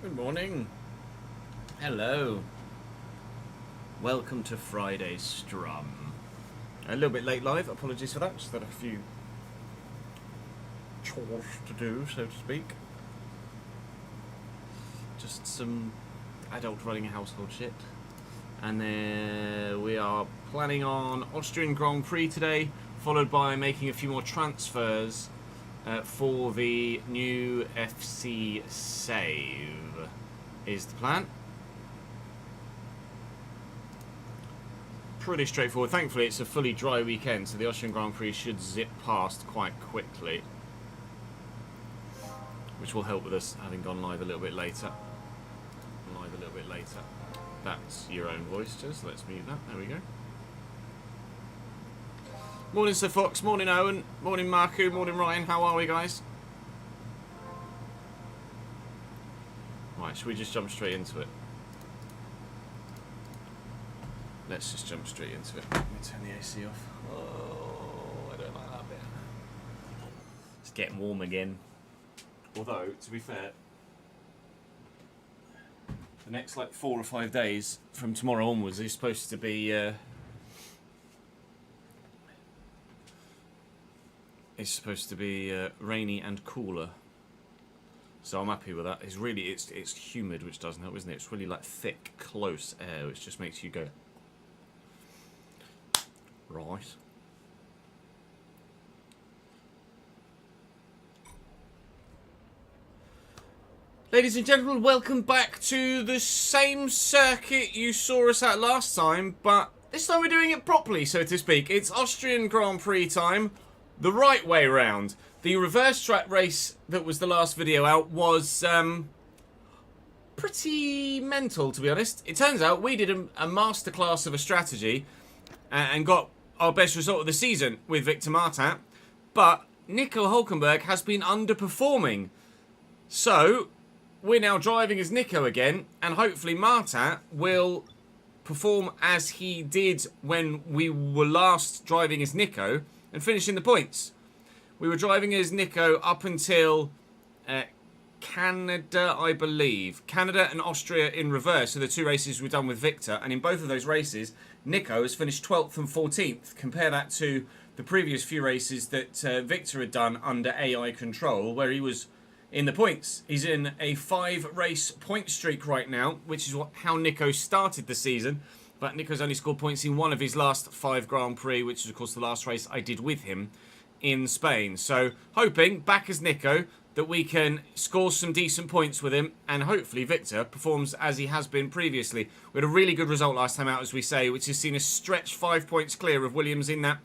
Good morning. Hello. Welcome to Friday's Strum. A little bit late live, apologies for that. Just had a few chores to do, so to speak. Just some adult running household shit. And then we are planning on Austrian Grand Prix today, followed by making a few more transfers for the new FC save. Is the plan. Pretty straightforward. Thankfully, it's a fully dry weekend, so the Austrian Grand Prix should zip past quite quickly, which will help with us having gone live a little bit later. That's your own voice, just let's mute that. There we go. Morning, Sir Fox. Morning, Owen. Morning, Marku. Morning, Ryan. How are we, guys? Right, should we just jump straight into it? Let's just jump straight into it. Let me turn the AC off. Oh, I don't like that bit. It's getting warm again. Although, to be fair, the next like 4 or 5 days from tomorrow onwards is supposed to be rainy and cooler. So I'm happy with that. It's really, it's humid, which doesn't help, isn't it? It's really like thick, close air, which just makes you go, right. Ladies and gentlemen, welcome back to the same circuit you saw us at last time, but this time we're doing it properly, so to speak. It's Austrian Grand Prix time, the right way round. The reverse track race that was the last video out was pretty mental, to be honest. It turns out we did a masterclass of a strategy and got our best result of the season with Victor Martin, but Nico Hulkenberg has been underperforming. So we're now driving as Nico again, and hopefully Martin will perform as he did when we were last driving as Nico and finish in the points. We were driving as Nico up until Canada, I believe. Canada and Austria in reverse are the 2 races we've done with Victor. And in both of those races, Nico has finished 12th and 14th. Compare that to the previous few races that Victor had done under AI control, where he was in the points. He's in a 5-race point streak right now, which is how Nico started the season. But Nico's only scored points in one of his last 5 Grand Prix, which is, of course, the last race I did with him in Spain. So hoping, back as Nico, that we can score some decent points with him, and hopefully Victor performs as he has been previously. We had a really good result last time out, as we say, which has seen us stretch 5 points clear of Williams in that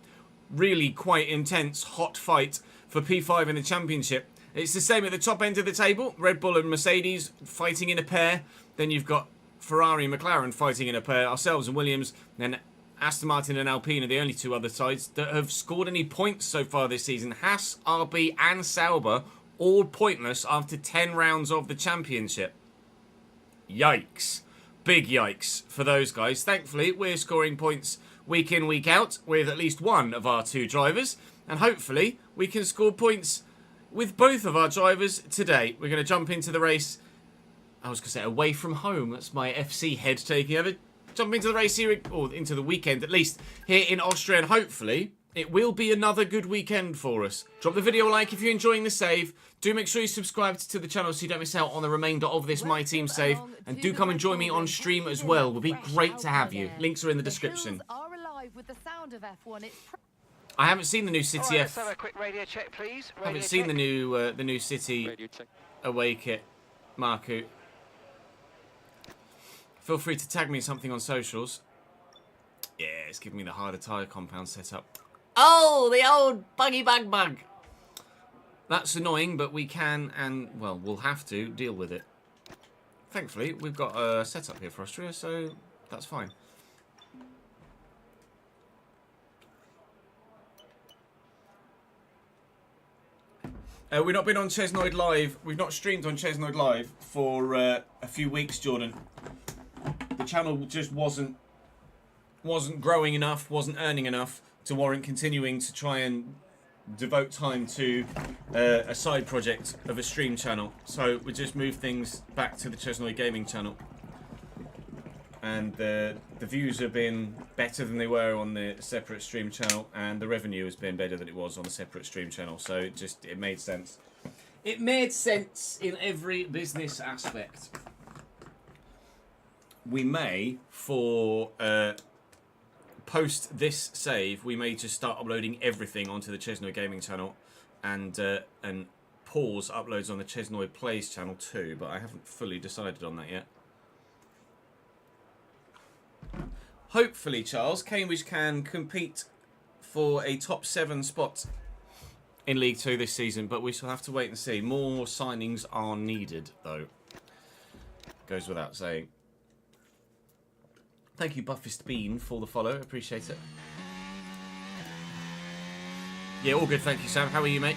really quite intense, hot fight for P5 in the championship. It's the same at the top end of the table. Red Bull and Mercedes fighting in a pair. Then you've got Ferrari and McLaren fighting in a pair. Ourselves and Williams. Then Aston Martin and Alpine are the only 2 other sides that have scored any points so far this season. Haas, RB and Sauber all pointless after 10 rounds of the championship. Yikes. Big yikes for those guys. Thankfully, we're scoring points week in, week out with at least one of our 2 drivers. And hopefully, we can score points with both of our drivers today. We're going to jump into the race. I was going to say away from home. That's my FC head taking over. Jump into the race here, or into the weekend at least, here in Austria, and hopefully it will be another good weekend for us. Drop the video a like if you're enjoying the save. Do make sure you subscribe to the channel so you don't miss out on the remainder of this My Team save. And do come and join me on stream as well. It would be great to have you. Links are in the description. I haven't seen the new City F. Let's have a quick radio check, please. I haven't seen the new City away kit, Marku. Feel free to tag me something on socials. Yeah, it's giving me the harder tyre compound setup. Oh, the old buggy bug. That's annoying, but we can and, well, we'll have to deal with it. Thankfully, we've got a setup here for Austria, so that's fine. We've not been on Chesnoid Live. We've not streamed on Chesnoid Live for a few weeks, Jordan. The channel just wasn't growing enough, wasn't earning enough to warrant continuing to try and devote time to a side project of a stream channel. So we just moved things back to the Chesnoy Gaming channel. And the views have been better than they were on the separate stream channel, and the revenue has been better than it was on the separate stream channel. So it made sense. It made sense in every business aspect. We may, for post this save, we may just start uploading everything onto the Chesnoy Gaming channel, and pause uploads on the Chesnoy Plays channel too. But I haven't fully decided on that yet. Hopefully, Charles, Cambridge can compete for a top 7 spot in League 2 this season, but we shall have to wait and see. More signings are needed, though. Goes without saying. Thank you, Buffist Bean, for the follow. Appreciate it. Yeah, all good. Thank you, Sam. How are you, mate?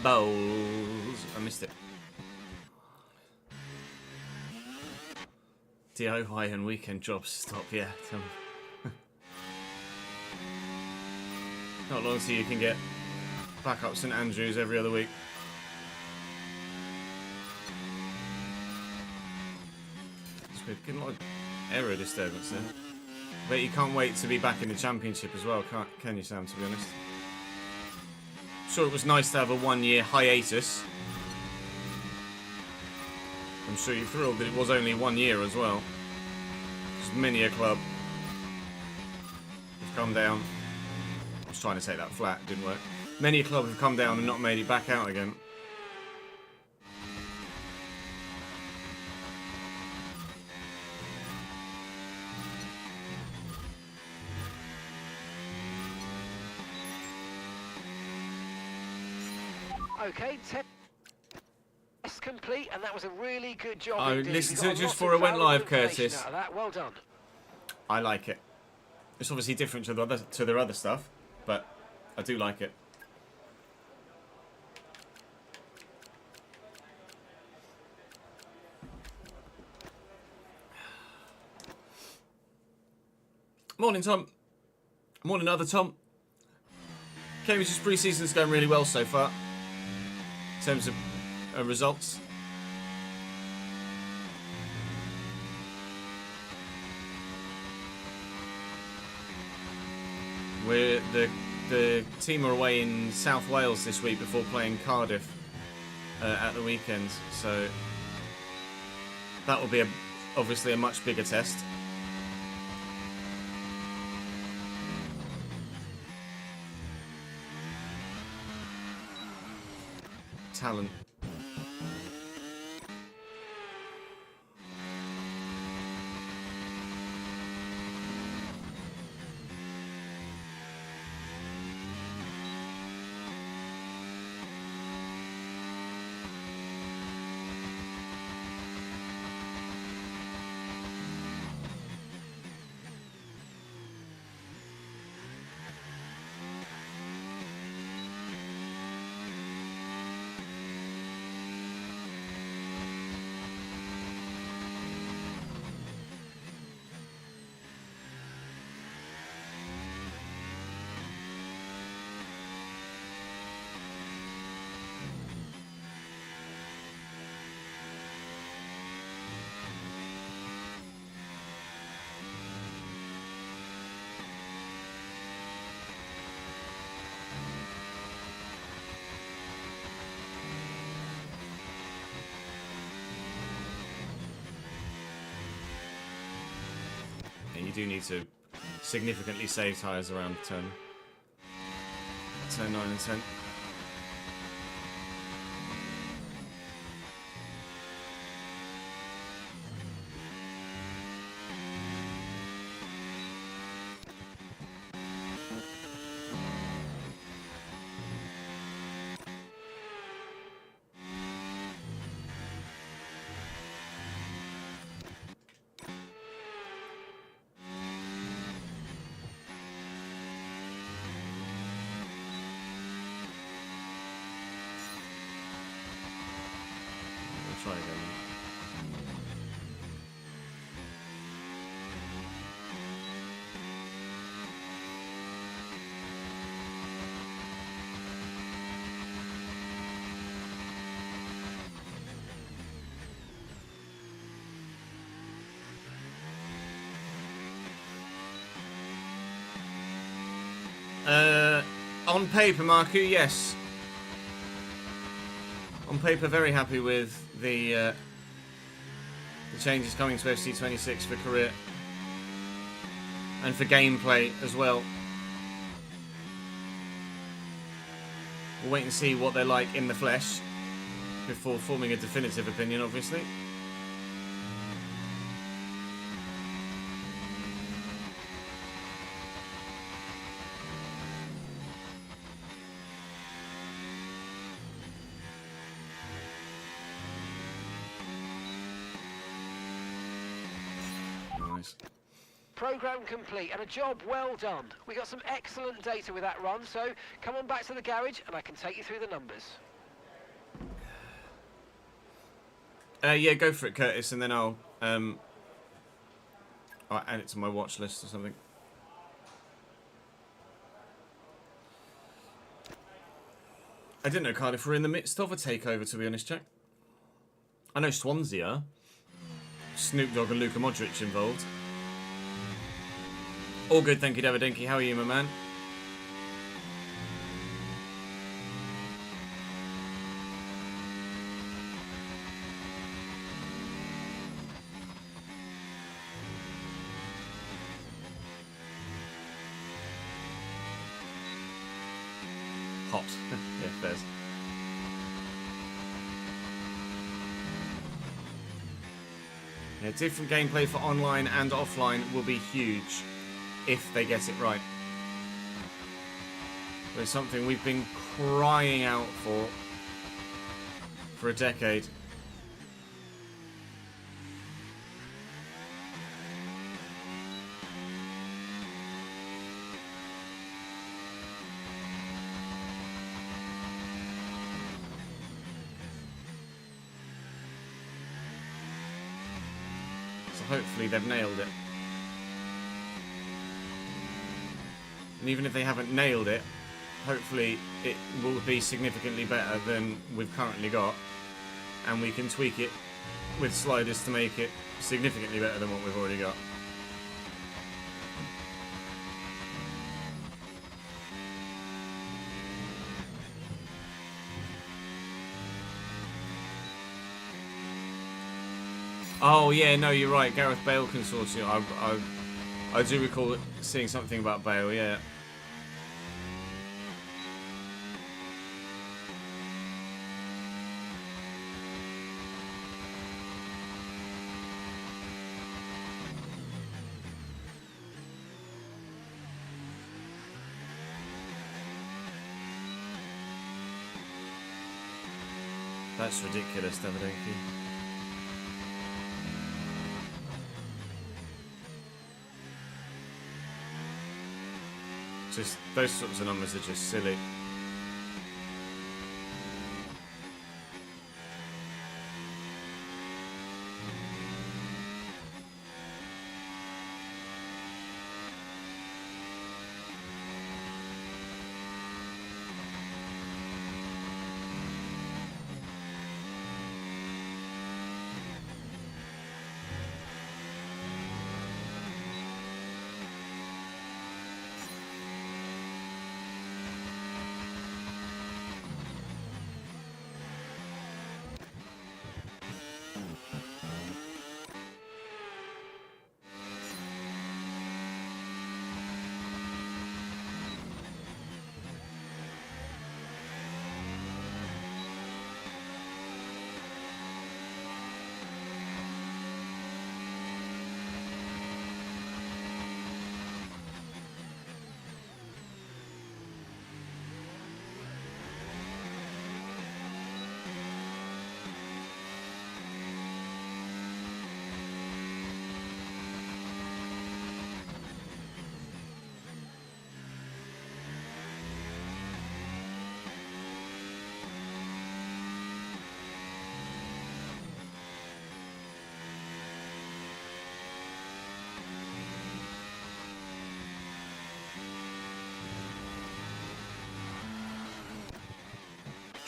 Bowls. I missed it. DIY and weekend jobs stop, yeah. Not long till you can get back up St Andrews every other week. Getting a lot of error disturbance there. But you can't wait to be back in the Championship as well, can you, Sam, to be honest? Sure, it was nice to have a 1-year hiatus. I'm sure you're thrilled that it was only 1 year as well. Because many a club have come down. I was trying to take that flat, didn't work. Many a club have come down and not made it back out again. Okay, test complete, and that was a really good job. I listened to it just before it went live, Curtis. Well done. I like it. It's obviously different to their other stuff, but I do like it. Morning, Tom. Morning, other Tom. Cambridge's pre-season's going really well so far in terms of results. The team are away in South Wales this week before playing Cardiff at the weekend, so that will be obviously a much bigger test. Talent. you do need to significantly save tyres around turn 9 and 10. Try again. On paper, Marku, yes. On paper, very happy with the changes coming to FC26 for career and for gameplay as well. We'll wait and see what they're like in the flesh before forming a definitive opinion, obviously. Program complete and a job well done. We got some excellent data with that run, so come on back to the garage and I can take you through the numbers. Yeah, go for it, Curtis, and then I'll add it to my watch list or something. I didn't know Cardiff were in the midst of a takeover, to be honest, Jack. I know Swansea are. Snoop Dogg and Luka Modric involved. All good, thank you, Davidinky. How are you, my man? Hot. Yeah, fairs. Yeah, different gameplay for online and offline will be huge if they get it right. It's something we've been crying out for a decade. So hopefully they've nailed it. And even if they haven't nailed it, hopefully it will be significantly better than we've currently got. And we can tweak it with sliders to make it significantly better than what we've already got. Oh yeah, no, you're right. Gareth Bale consortium. I do recall seeing something about Bale. Yeah. That's ridiculous, Davidinky. Just those sorts of numbers are just silly.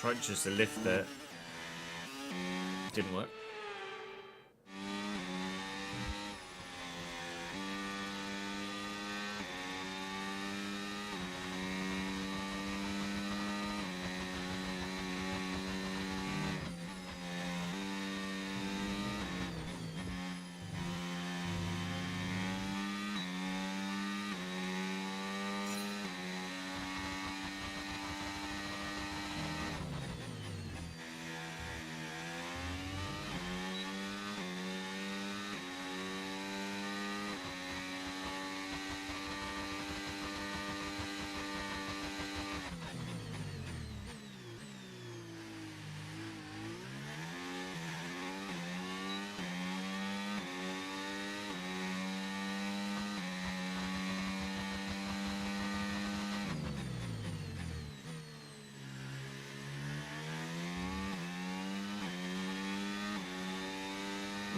Tried just to lift there. Didn't work.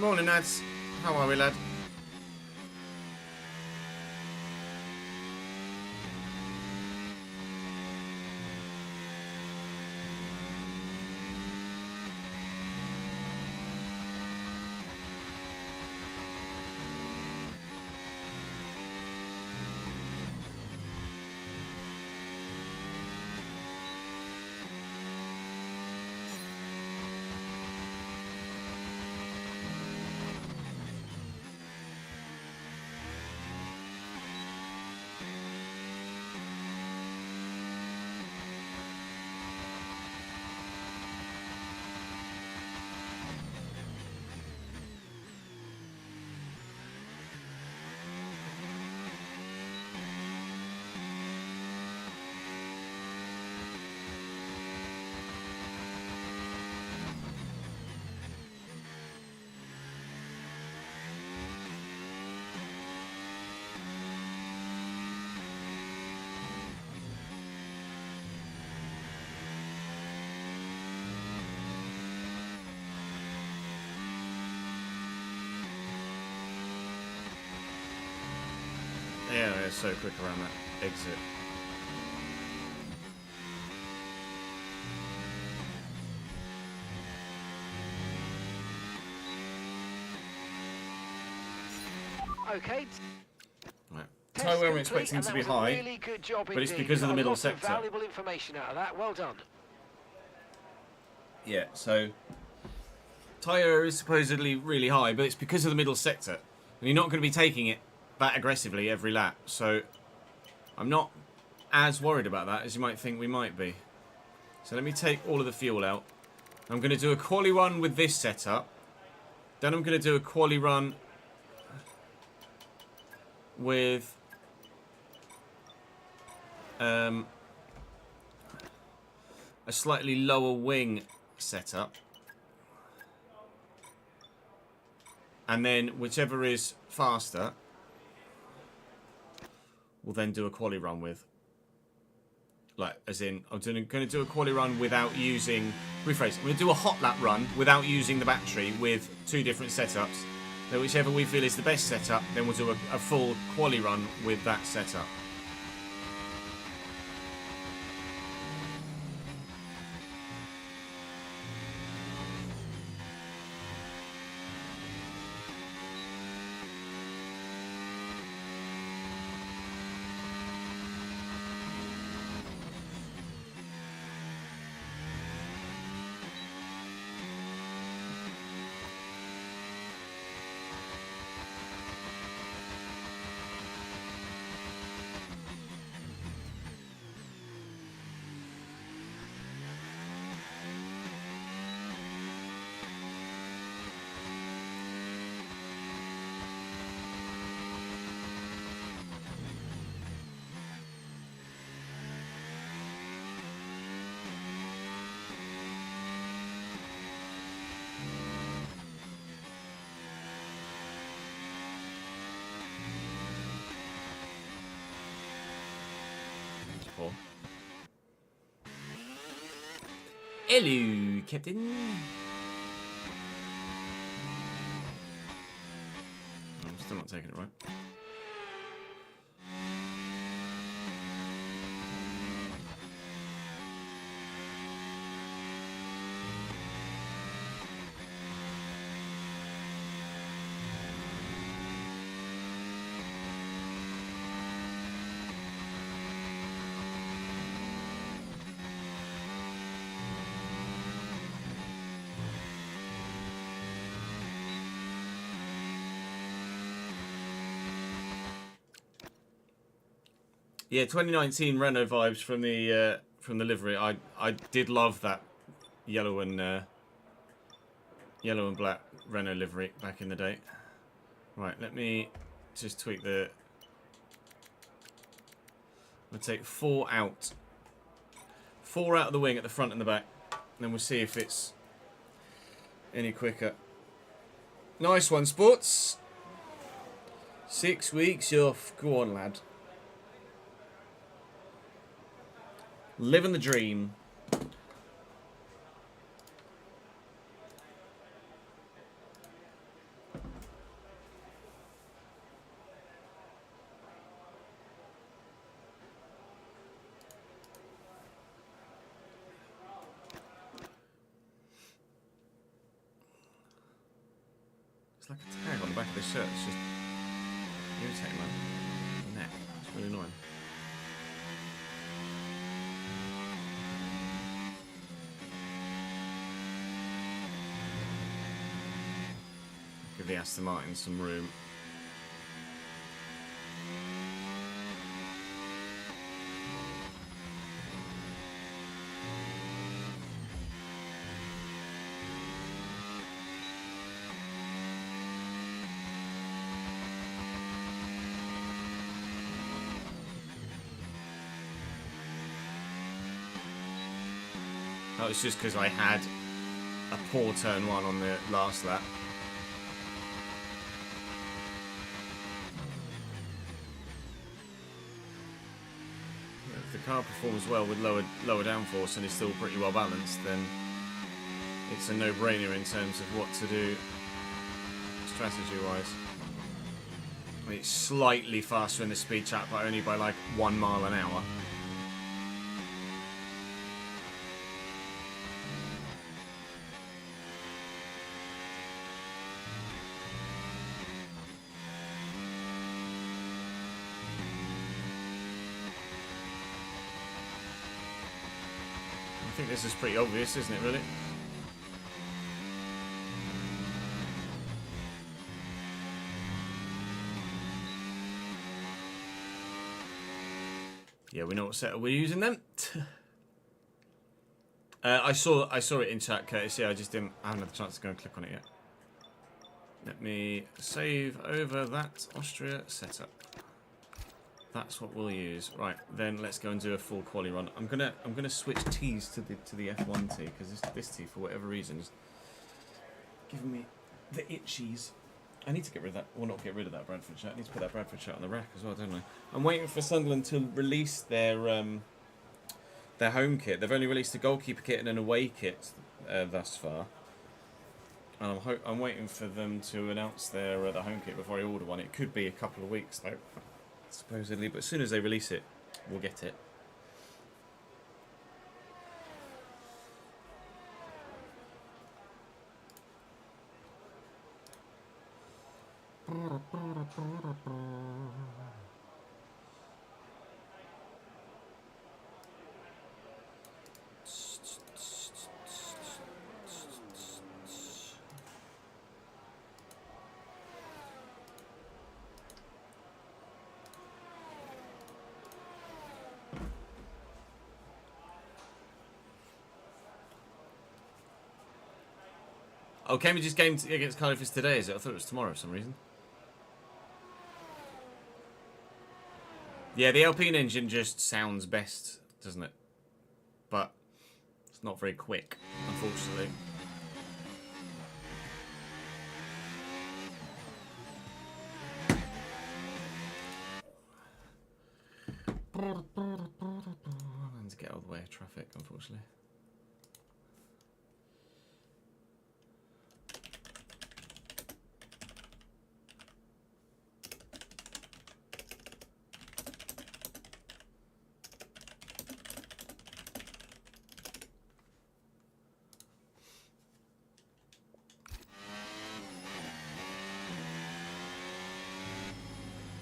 Morning, lads. How are we, lad? Yeah, they're so quick around that exit. Okay. Right. Tyre wear I'm expecting to be high, really good job but it's because of the middle sector. Valuable information out of that. Well done. Yeah, so tyre is supposedly really high, but it's because of the middle sector. And you're not going to be taking it that aggressively every lap. So I'm not as worried about that as you might think we might be. So let me take all of the fuel out. I'm going to do a quali run with this setup. Then I'm going to do a quali run with a slightly lower wing setup. And then whichever is faster, we'll then do a quali run with. Like, as in, I'm going to do a quali run without using... Rephrase. I'm going to do a hot lap run without using the battery with two different setups. So whichever we feel is the best setup, then we'll do a full quali run with that setup. Hello, Captain. I'm still not taking it right. Yeah, 2019 Renault vibes from the livery. I did love that yellow and black Renault livery back in the day. Right, let me just tweak the. I'll take 4 out. 4 out of the wing at the front and the back. And then we'll see if it's any quicker. Nice one, Sports. 6 weeks off. Go on, lad. Living the dream. It's like a tag on the back of the shirt. It's just irritating my neck. It's really annoying. Give the Aston Martin some room. That was just because I had a poor turn 1 on the last lap. If the car performs well with lower downforce and is still pretty well balanced, then it's a no-brainer in terms of what to do strategy-wise. I mean, it's slightly faster in the speed trap, but only by like 1 mile an hour. I think this is pretty obvious, isn't it, really? Yeah, we know what setup we're using then. I saw it in chat, Curtis. Yeah, I haven't had the chance to go and click on it yet. Let me save over that Austria setup. That's what we'll use. Right, then let's go and do a full quali run. I'm gonna switch T's to the F1 T, because this T, for whatever reason, is giving me the itchies. I need to get rid of that. Well, not get rid of that Bradford shirt. I need to put that Bradford shirt on the rack as well, don't I? I'm waiting for Sunderland to release their home kit. They've only released a goalkeeper kit and an away kit thus far. And I'm waiting for them to announce their the home kit before I order one. It could be a couple of weeks though, supposedly. But as soon as they release it, we'll get it. Oh, Cambridge's game against Cardiff is today, is it? I thought it was tomorrow for some reason. Yeah, the Alpine engine just sounds best, doesn't it? But it's not very quick, unfortunately. And to get out of the way of traffic, unfortunately.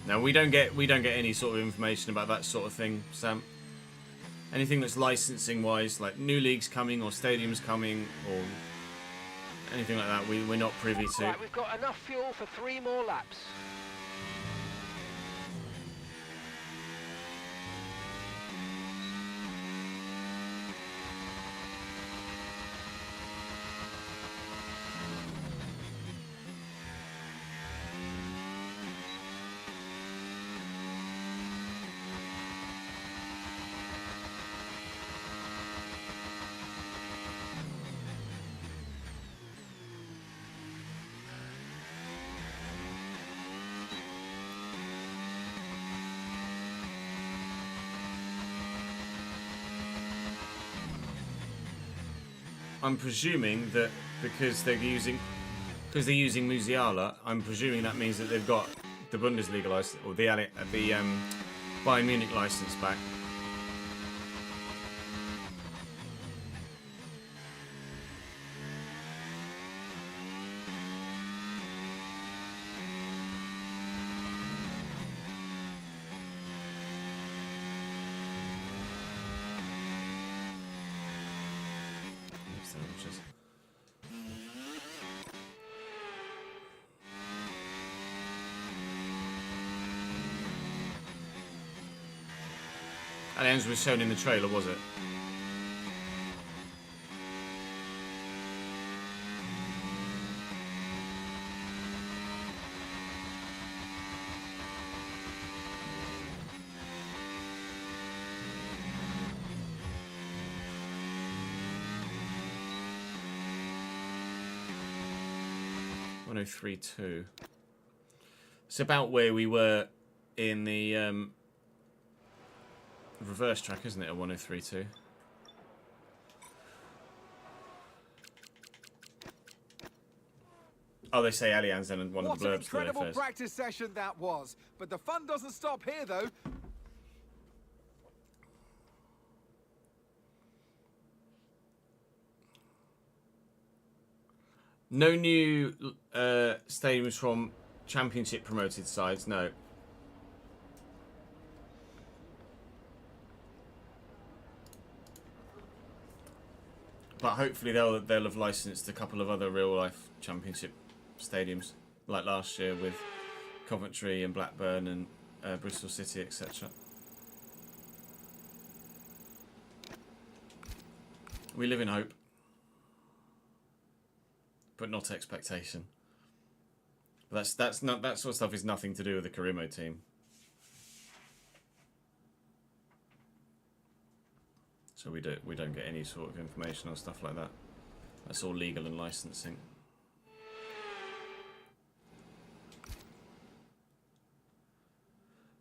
No, we don't get any sort of information about that sort of thing, Sam. Anything that's licensing wise, like new leagues coming or stadiums coming or anything like that, we're not privy to. Right, we've got enough fuel for 3 more laps. I'm presuming that because they're using Musiala, I'm presuming that means that they've got the Bundesliga license or the Bayern Munich license back. Allianz was shown in the trailer, was it? .1032. It's about where we were in the reverse track, isn't it? A 1032. Oh, they say Allianz then in one of the blurbs. What an incredible practice session that was. But the fun doesn't stop here, though. No new stadiums from Championship promoted sides, no. But hopefully they'll have licensed a couple of other real life Championship stadiums, like last year with Coventry and Blackburn and Bristol City, etc. We live in hope, but not expectation. But that sort of stuff is nothing to do with the Career Mode team. So we don't get any sort of information on stuff like that. That's all legal and licensing.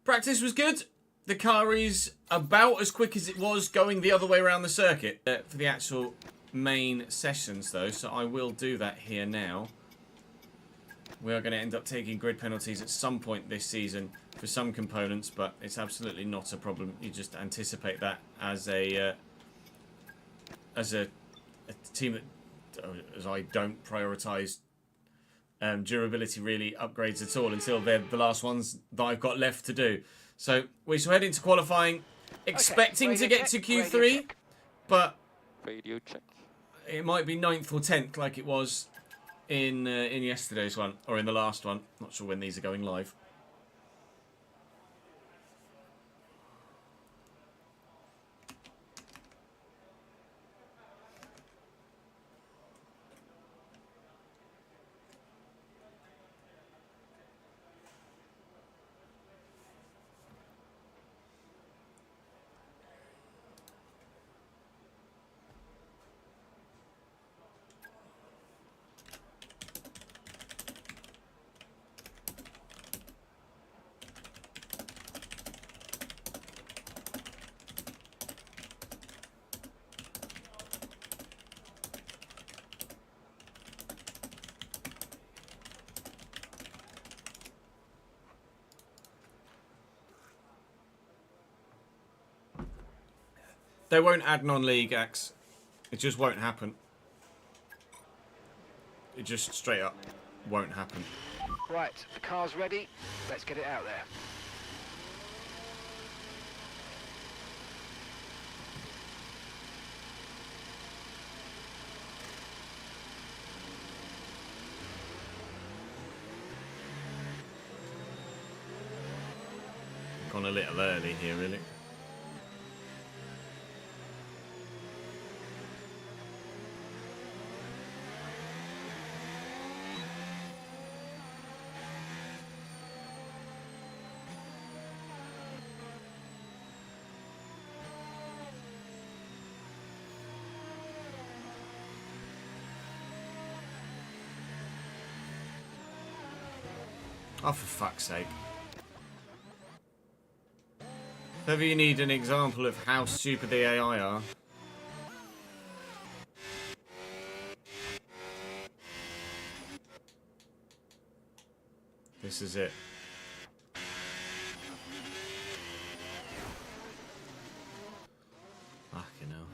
Practice was good. The car is about as quick as it was going the other way around the circuit for the actual main sessions, though. So I will do that here now. We are going to end up taking grid penalties at some point this season for some components, but it's absolutely not a problem. You just anticipate that as a team that, as I don't prioritise durability really upgrades at all until they're the last ones that I've got left to do. So we shall head into qualifying, expecting to get to Q3, but Radio check. it might be 9th or 10th like it was in yesterday's one, or in the last one. Not sure when these are going live. They won't add non-league acts. It just won't happen. It just straight up won't happen. Right, the car's ready. Let's get it out there. Gone a little early here, really. Oh, for fuck's sake. If ever you need an example of how stupid the AI are. This is it. Fucking hell.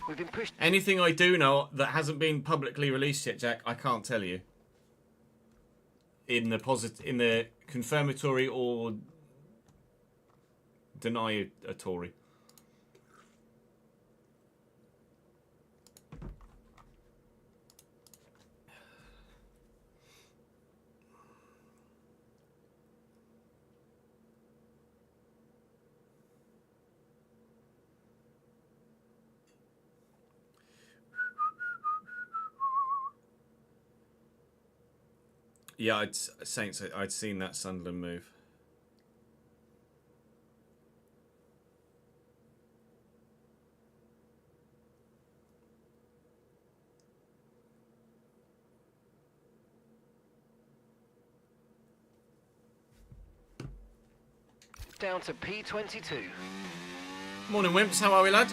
We've been pushed. Anything I do know that hasn't been publicly released yet, Jack, I can't tell you. In the confirmatory or deniatory. Yeah, I'd seen that Sunderland move. Down to P22. Morning, Wimps. How are we, lad?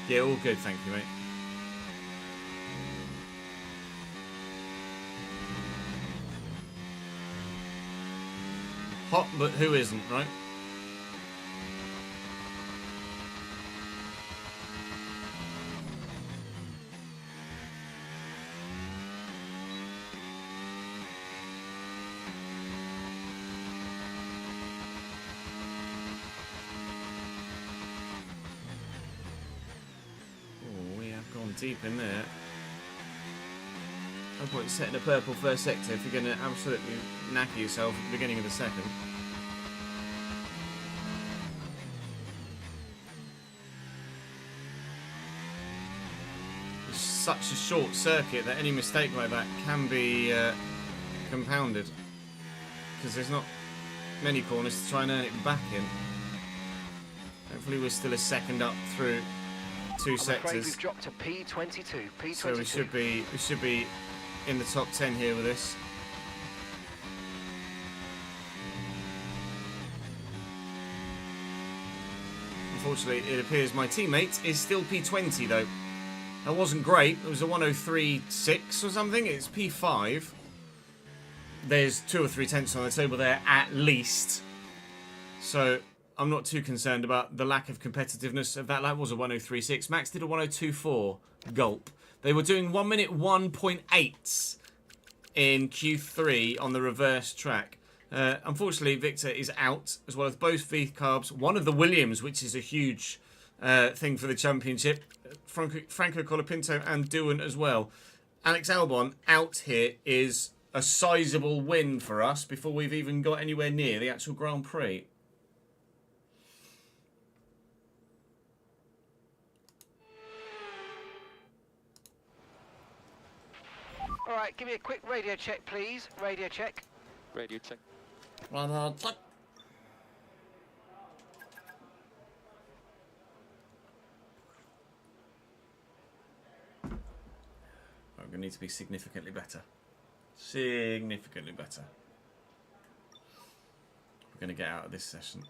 Yeah, all good, thank you, mate. Hot, but who isn't, right? Deep in there. No point setting a purple first sector if you're going to absolutely knacker yourself at the beginning of the second. It's such a short circuit that any mistake like that can be compounded, because there's not many corners to try and earn it back in. Hopefully we're still a second up through two sectors. We've dropped to P22. P22. So we should be in the top 10 here with this. Unfortunately, it appears my teammate is still P20 though. That wasn't great. It was a 103.6 or something. It's P5. There's 2 or 3 tenths on the table there at least. So I'm not too concerned about the lack of competitiveness of that. That was a 103.6. Max did a 102.4. Gulp. They were doing 1 minute 1.8 in Q3 on the reverse track. Unfortunately, Victor is out, as well as both V-Carbs. One of the Williams, which is a huge thing for the championship. Franco Colapinto and Doohan as well. Alex Albon out here is a sizable win for us before we've even got anywhere near the actual Grand Prix. All right, give me a quick radio check, please. Radio check. Radio check. Radio check. We're going to need to be significantly better. Significantly better. We're going to get out of this session.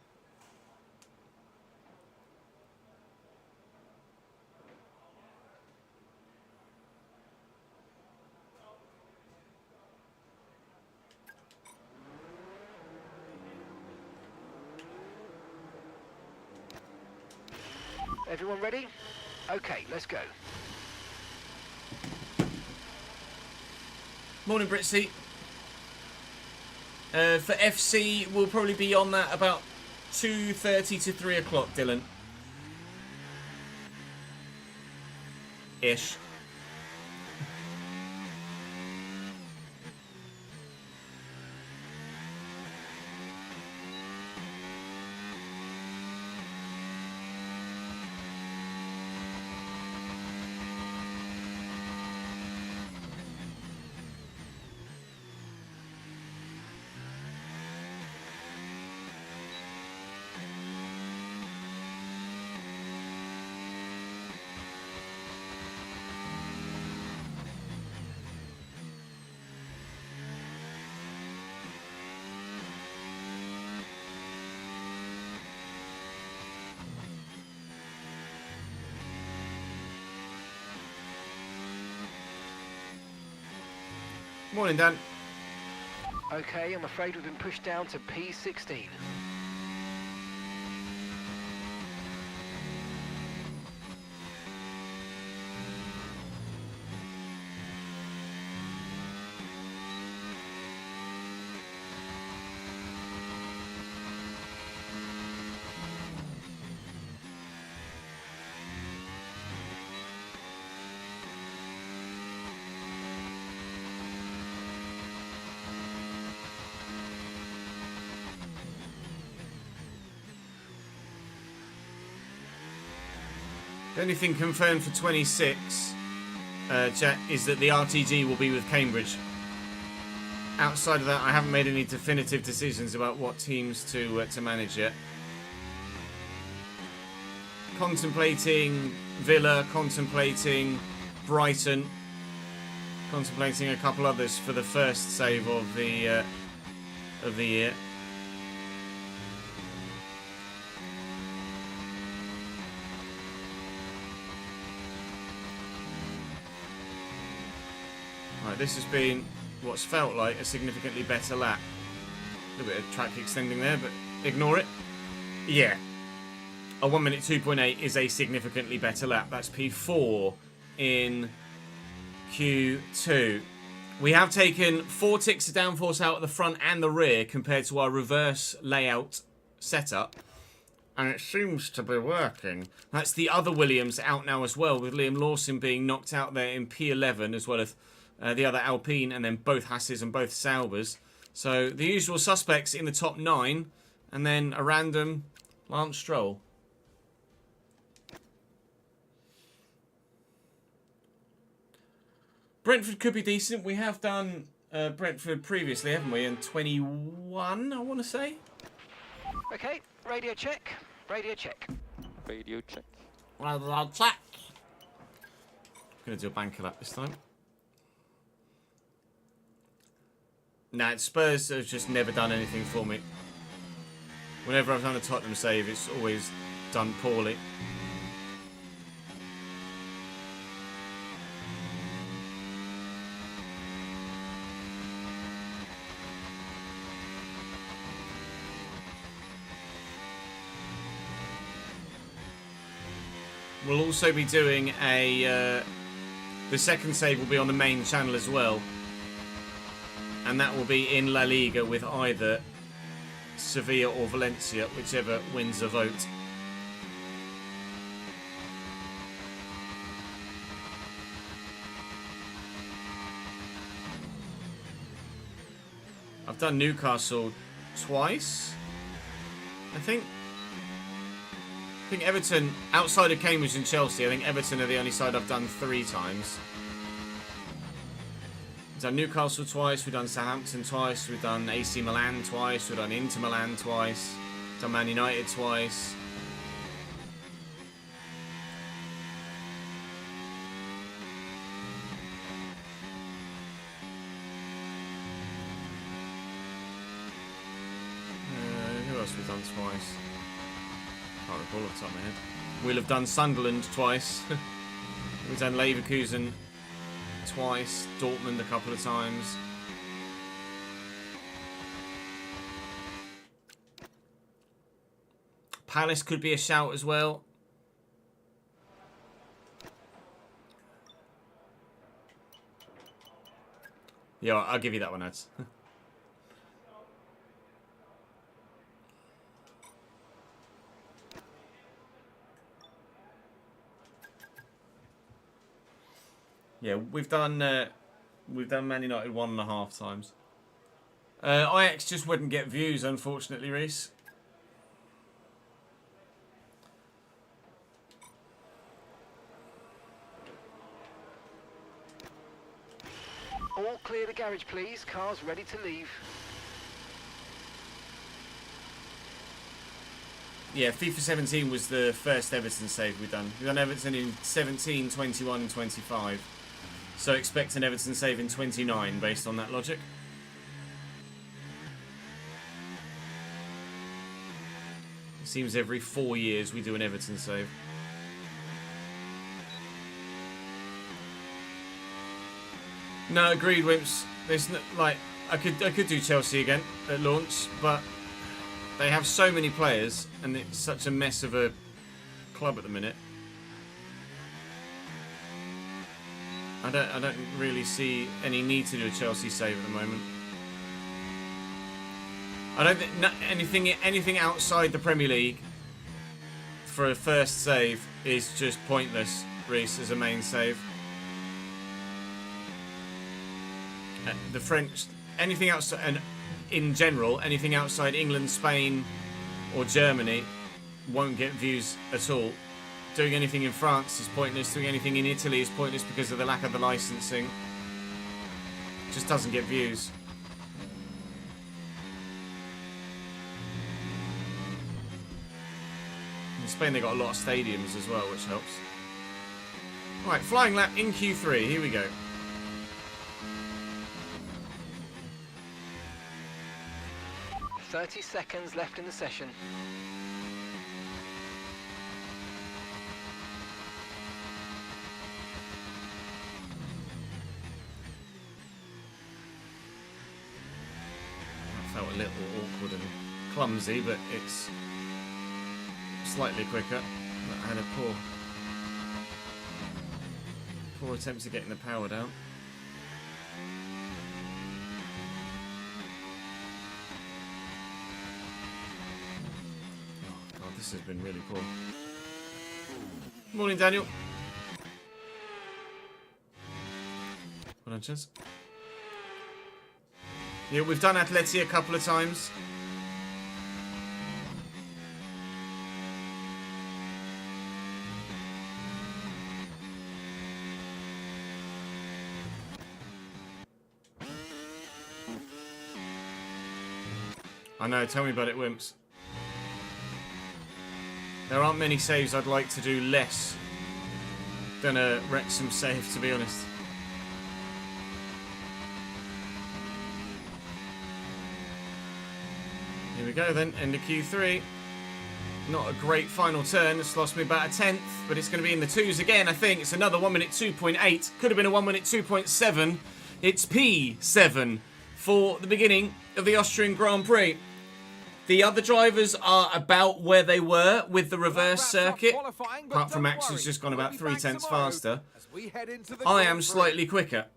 Everyone ready? Okay, let's go. Morning, Britsy. For FC, we'll probably be on that about 2:30 to 3 o'clock, Dylan. Ish. Morning, Dan. Okay, I'm afraid we've been pushed down to P16. The only thing confirmed for 26, chat, is that the RTG will be with Cambridge. Outside of that, I haven't made any definitive decisions about what teams to manage yet. Contemplating Villa, contemplating Brighton, contemplating a couple others for the first save of the year. Right, this has been what's felt like a significantly better lap. A little bit of track extending there, but ignore it. Yeah. A 1 minute 2.8 is a significantly better lap. That's P4 in Q2. We have taken 4 ticks of downforce out at the front and the rear compared to our reverse layout setup. And it seems to be working. That's the other Williams out now as well, with Liam Lawson being knocked out there in P11, as well as the other Alpine, and then both Hasses and both Saubers. So the usual suspects in the top 9, and then a random Lance Stroll. Brentford could be decent. We have done Brentford previously, haven't we? In 21, I want to say. Okay, radio check. Radio check. Radio check. Radio check. I'm going to do a banker lap this time. Nah, Spurs have just never done anything for me. Whenever I've done a Tottenham save, it's always done poorly. We'll also be doing a... the second save will be on the main channel as well. And that will be in La Liga with either Sevilla or Valencia, whichever wins the vote. I've done Newcastle twice, I think. I think Everton, outside of Cambridge and Chelsea, I think Everton are the only side I've done 3 times. We've done Newcastle twice, we've done Southampton twice, we've done AC Milan twice, we've done Inter Milan twice, we've done Man United twice. Who else we've done twice? Can't recall off the top of my head. We'll have done Sunderland twice. We've done Leverkusen twice, Dortmund a couple of times. Palace could be a shout as well. Yeah, I'll give you that one, Ads. Yeah, we've done Man United 1.5 times. Ajax just wouldn't get views, unfortunately, Reese. All clear the garage, please. Cars ready to leave. Yeah, FIFA 17 was the first Everton save we've done. We've done Everton in 17, 21 and 25. So expect an Everton save in 29 based on that logic. It seems every 4 years we do an Everton save. No, agreed, Wimps. There's no, like I could do Chelsea again at launch, but they have so many players and it's such a mess of a club at the minute. I don't really see any need to do a Chelsea save at the moment. I don't think anything outside the Premier League for a first save is just pointless, Reese, as a main save. The French, anything outside, and in general, anything outside England, Spain, or Germany won't get views at all. Doing anything in France is pointless. Doing anything in Italy is pointless because of the lack of the licensing. Just doesn't get views. In Spain they got a lot of stadiums as well, which helps. Right, flying lap in Q3. Here we go. "30 seconds left in the session." That felt a little awkward and clumsy, but it's slightly quicker. I had a poor attempt at getting the power down. Oh God, this has been really poor. Morning, Daniel. Well done, Chaz. Yeah, we've done Atleti a couple of times. I know, tell me about it, Wimps. There aren't many saves I'd like to do less than a Wrexham save, to be honest. Here we go then, end of Q3. Not a great final turn, it's lost me about a 10th, but it's going to be in the 2s again, I think. It's another 1 minute 2.8, could have been a 1 minute 2.7. It's P7 for the beginning of the Austrian Grand Prix. The other drivers are about where they were with the reverse circuit, apart from Max, who's just gone about 3 tenths faster. I am slightly quicker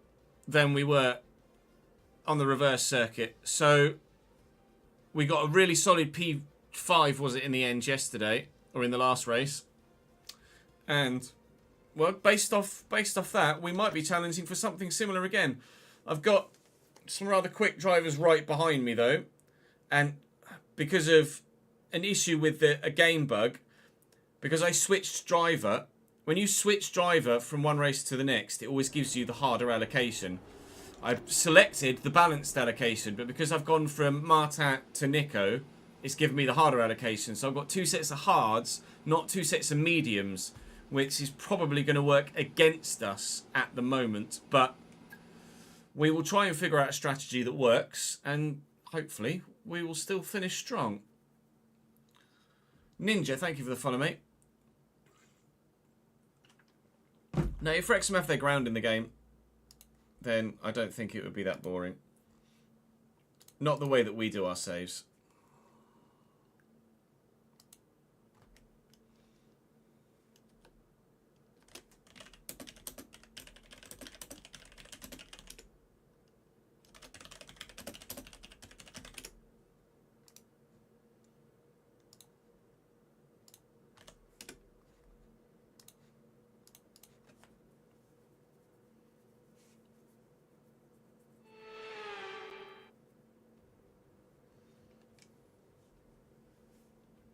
than we were on the reverse circuit. So we got a really solid P5, was it, in the end yesterday, or in the last race. And, well, based off that, we might be challenging for something similar again. I've got some rather quick drivers right behind me, though, and because of an issue with a game bug, because I switched driver. When you switch driver from one race to the next, it always gives you the harder allocation. I've selected the balanced allocation, but because I've gone from Martin to Nico, it's given me the harder allocation. So I've got 2 sets of hards, not 2 sets of mediums, which is probably going to work against us at the moment. But we will try and figure out a strategy that works, and hopefully we will still finish strong. Ninja, thank you for the follow, mate. Now, if Wrexham have their ground in the game, then I don't think it would be that boring. Not the way that we do our saves.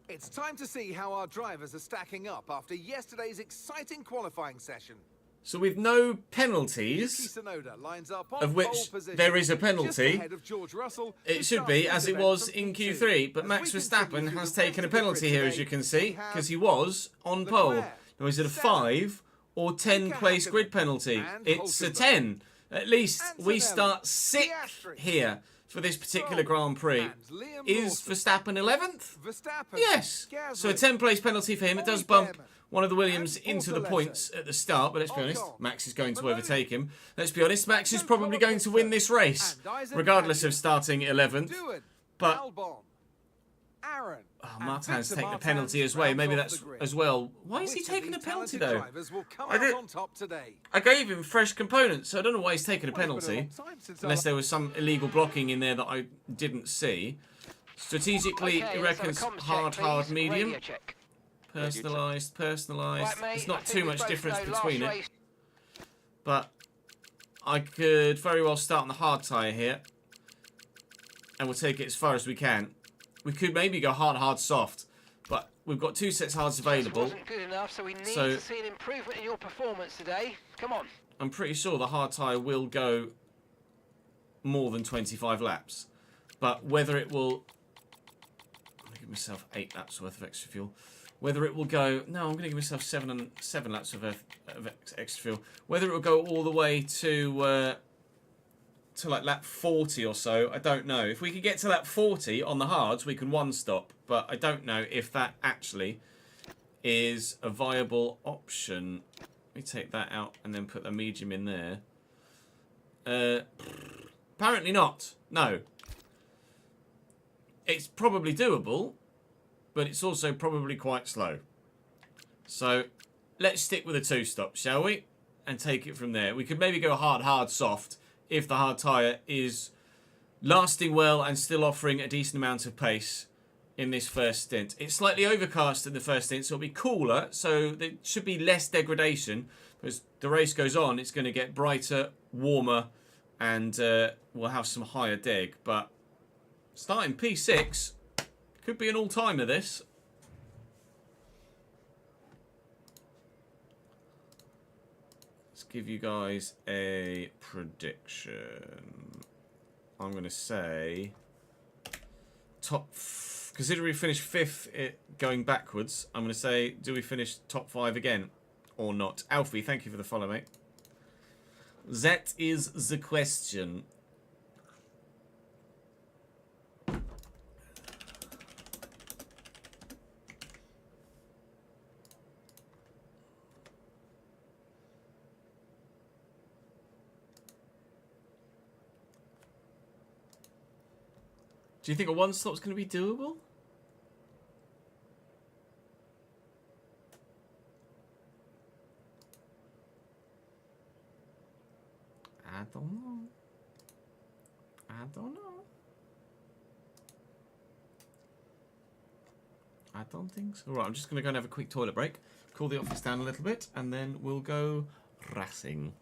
It's time to see how our drivers are stacking up after yesterday's exciting qualifying session. So with no Yuki penalties, Tsunoda lines up on of pole which position, there is a just penalty, ahead of George Russell, who it should starts be, this as it event was from in P2. Q3, but As Max we continue Verstappen through has the taken a rest of the penalty grid here, as today, you can we see, have because he was on pole. Leclerc, Now, is it a 7, 5 or 10 place Hakkinen, grid penalty? and It's a Hulkenberg. 10. At least we Antonelli, start 6th Piastri, here for this particular Stroll, Grand Prix. and Liam Is Lawson. Verstappen 11th? Verstappen, Yes. So a Gasly, 10 place penalty for him. It does Ollie bump Behrman, one of the Williams and into the Bortoleto. points at the start, but let's be honest, Ocon, Max is going to Maloney, overtake him. Let's be honest, Max is Joe probably going to win this race, and Isaac regardless Magnus. of starting 11th. Doohan, But Albon, Aaron, oh, and Martin's Victor taken a Martin penalty as well. rounds Maybe off that's the grid. as well. Why is he Which of taking a these penalty talented though? drivers will come I out don't- on top today? I gave him fresh components, so I don't know why he's taken a Well, it's been a penalty. long time since Unless there was some illegal blocking in there that I didn't see. Strategically, Okay, he let's have a reckons comms hard, check, hard, please. medium. Radio check. Personalised. Right, mate, There's I not think too we much both difference know between last it. race- But I could very well start on the hard tyre here. And we'll take it as far as we can. We could maybe go hard, hard, soft. But we've got 2 sets hards available. Wasn't good enough, so we need So- to see an improvement in your performance today. Come on. I'm pretty sure the hard tyre will go more than 25 laps. But whether it will... I'm going to give myself 8 laps worth of extra fuel. Whether it will go... No, I'm going to give myself 7 laps of extra fuel. Whether it will go all the way to like lap 40 or so, I don't know. If we could get to lap 40 on the hards, we can one stop. But I don't know if that actually is a viable option. Let me take that out and then put the medium in there. Apparently not. No. It's probably doable, but it's also probably quite slow. So let's stick with a 2-stop, shall we? And take it from there. We could maybe go hard, hard, soft if the hard tyre is lasting well and still offering a decent amount of pace in this first stint. It's slightly overcast in the first stint, so it'll be cooler, so there should be less degradation. As the race goes on, it's going to get brighter, warmer, and we'll have some higher deg. But starting P6 could be an all-timer, this. Let's give you guys a prediction. I'm going to say top... Considering we finished 5th going backwards, I'm going to say, do we finish top 5 again or not? Alfie, thank you for the follow, mate. That is the question. Do you think a 1-stop's going to be doable? I don't know. I don't know. I don't think so. Right, I'm just going to go and have a quick toilet break, cool the office down a little bit, and then we'll go racing.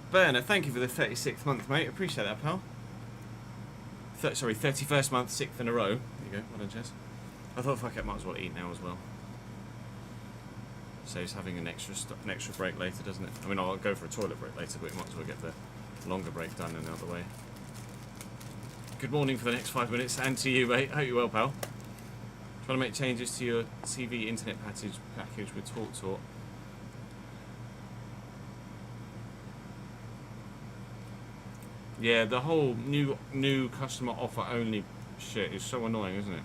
Bernard, thank you for the 36th month, mate. Appreciate that, pal. Sorry, 31st month, 6th in a row. There you go. Well done, Jess. I thought, fuck it, might as well eat now as well. Saves having an extra break later, doesn't it? I mean, I'll go for a toilet break later, but we might as well get the longer break done and out of the way. Good morning for the next 5 minutes, and to you, mate. Hope you're well, pal. Trying to make changes to your TV internet package with TalkTalk. Yeah, the whole new customer offer only shit is so annoying, isn't it?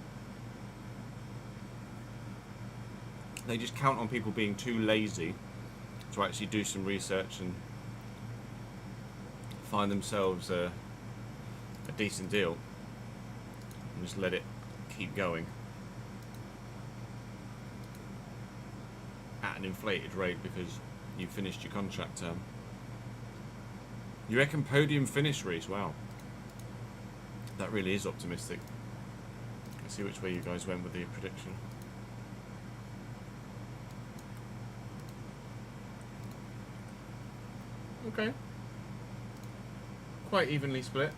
They just count on people being too lazy to actually do some research and find themselves a decent deal and just let it keep going at an inflated rate because you finished your contract term. You reckon podium finish, Reese? Wow. That really is optimistic. Let's see which way you guys went with the prediction. Okay. Quite evenly split.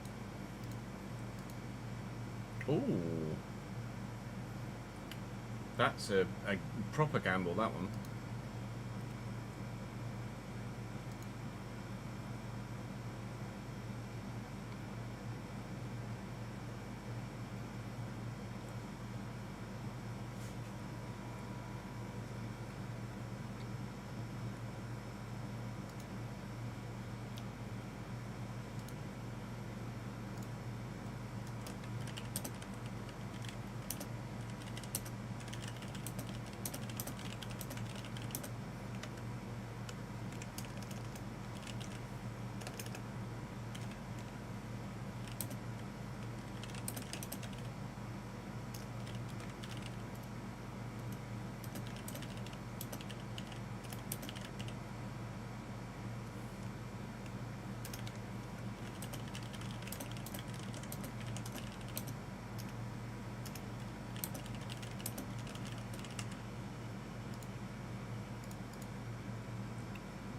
Ooh. That's a proper gamble, that one.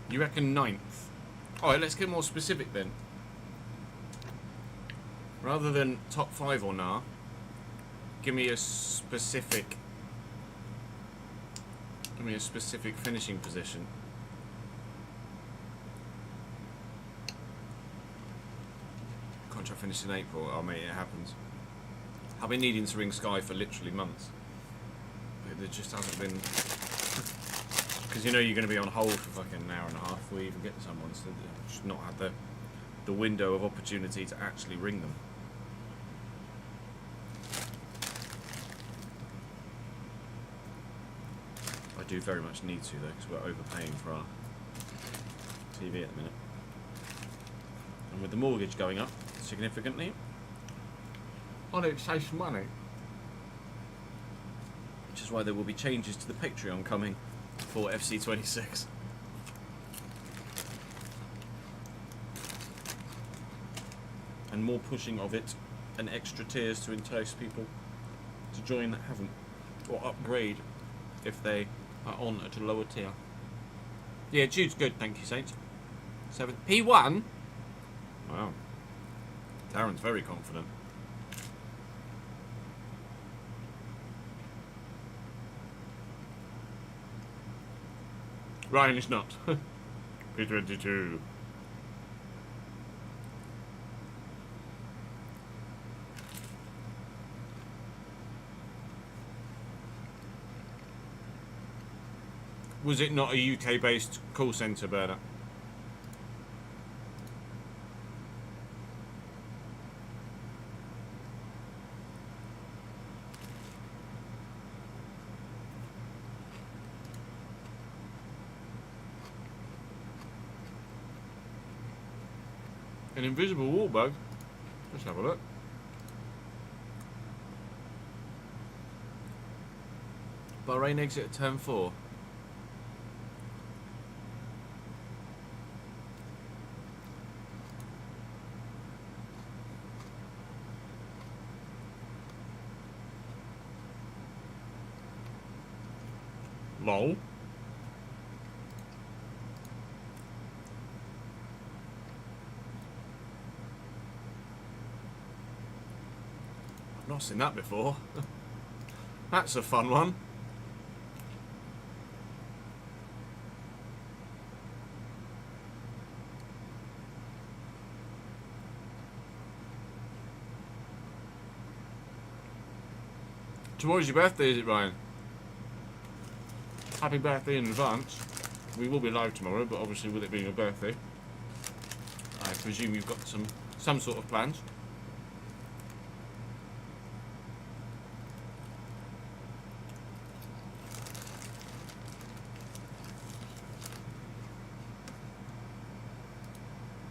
You reckon 9th? Alright, let's get more specific then. Rather than top 5 or nah, give me a specific finishing position. Contract finished in April. Oh mate, it happens. I've been needing to ring Sky for literally months. But there just hasn't been... Because you know you're going to be on hold for fucking an hour and a half before you even get someone, so they've just not had the window of opportunity to actually ring them. I do very much need to though, because we're overpaying for our TV at the minute. And with the mortgage going up significantly, I need to save some money. Which is why there will be changes to the Patreon coming for FC26. And more pushing of it and extra tiers to entice people to join that haven't, or upgrade if they are on at a lower tier. Yeah, Jude's good, thank you, Saints. 7 P1? Wow. Darren's very confident. Ryan is not. P22. Was it not a UK-based call centre, Berta? An invisible wall bug. Let's have a look. Bahrain exit at turn 4. Lol. not seen that before. That's a fun one. Tomorrow's your birthday, is it, Ryan? Happy birthday in advance. We will be live tomorrow, but obviously with it being your birthday, I presume you've got some sort of plans.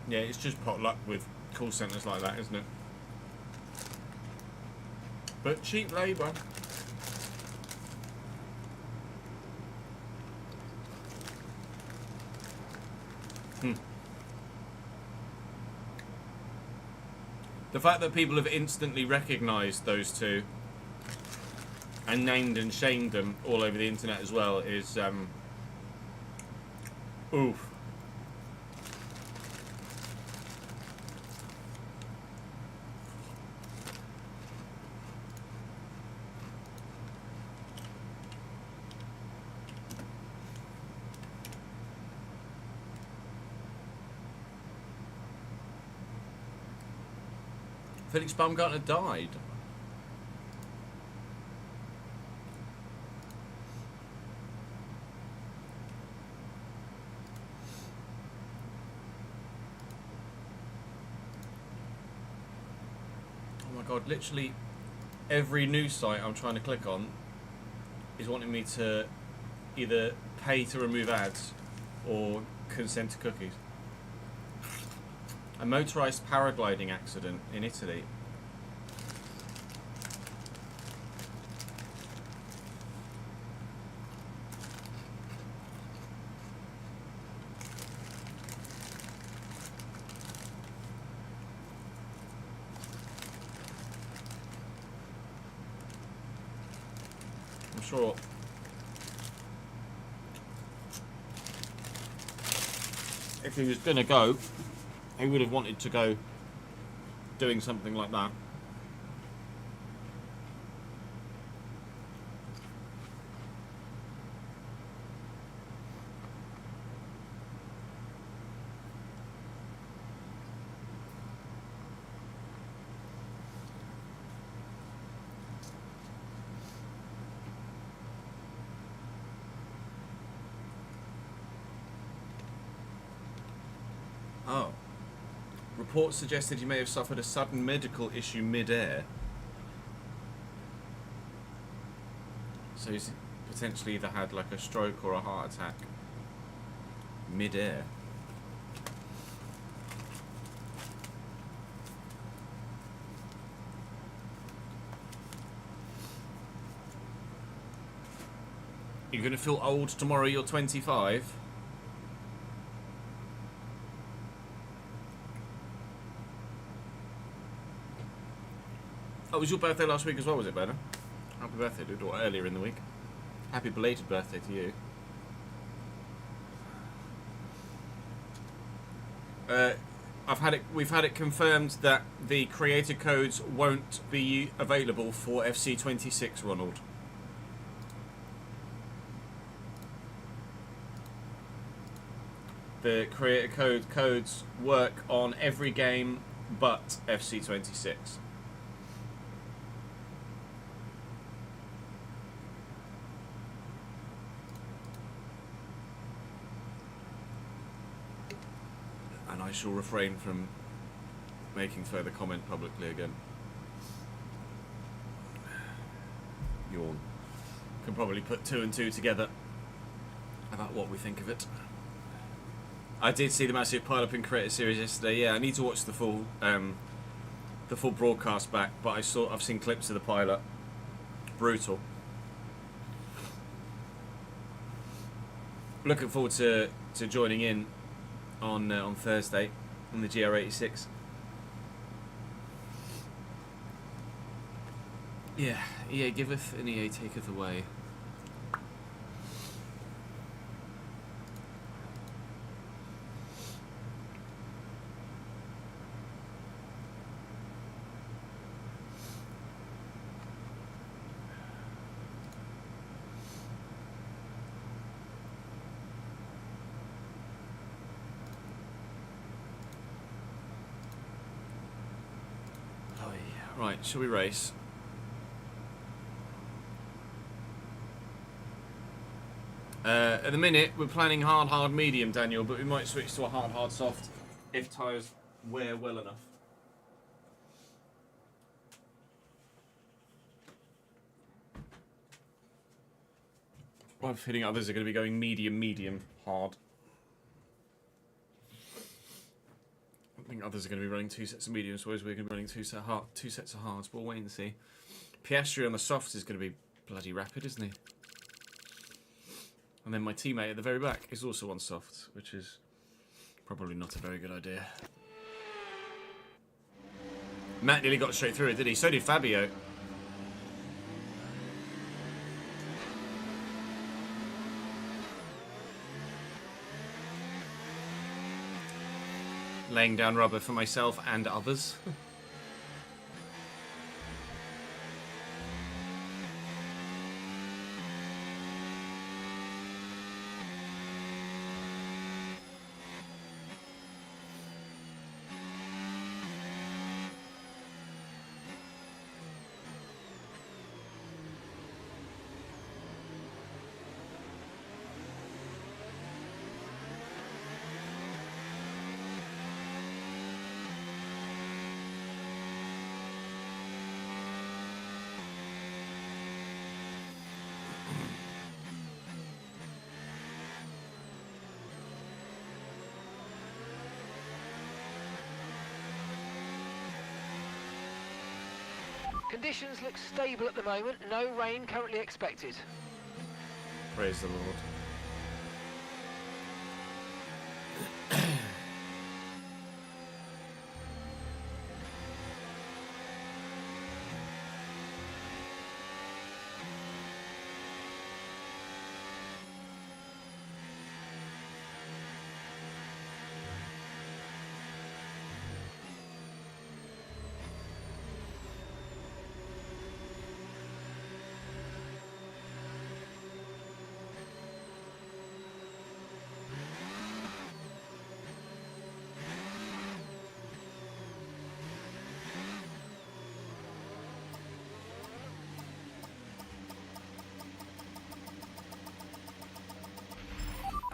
Yeah, it's just potluck with call centres like that, isn't it? But cheap labour. The fact that people have instantly recognised those two and named and shamed them all over the internet as well is oof. Felix Baumgartner died. Oh my god, literally every news site I'm trying to click on is wanting me to either pay to remove ads or consent to cookies. A motorised paragliding accident in Italy. I'm sure if he was going to go, he would have wanted to go doing something like that. Oh. Reports suggested he may have suffered a sudden medical issue mid-air. So he's potentially either had like a stroke or a heart attack mid-air. You're going to feel old tomorrow, you're 25. Oh, it was your birthday last week as well, was it, Bernard? Happy birthday, dude, or earlier in the week. Happy belated birthday to you. We've had it confirmed that the creator codes won't be available for FC26, Ronald. The creator code codes work on every game but FC26. And I shall refrain from making further comment publicly again. Yawn. Can probably put two and two together about what we think of it. I did see the massive pile-up in Creator Series yesterday. Yeah, I need to watch the full broadcast back, but I've seen clips of the pilot. Brutal. Looking forward to joining in on Thursday on the GR86. Yeah, EA giveth and EA taketh away. Right, shall we race? At the minute, we're planning hard, medium, Daniel, but we might switch to a hard, soft if tyres wear well enough. I have a feeling others are going to be going medium, hard. I think others are going to be running 2 sets of mediums, whereas we're going to be running two sets of hards. But we'll wait and see. Piastri on the softs is going to be bloody rapid, isn't he? And then my teammate at the very back is also on softs, which is probably not a very good idea. Matt nearly got straight through it, did he? So did Fabio. Laying down rubber for myself and others. Conditions look stable at the moment. No rain currently expected. Praise the Lord.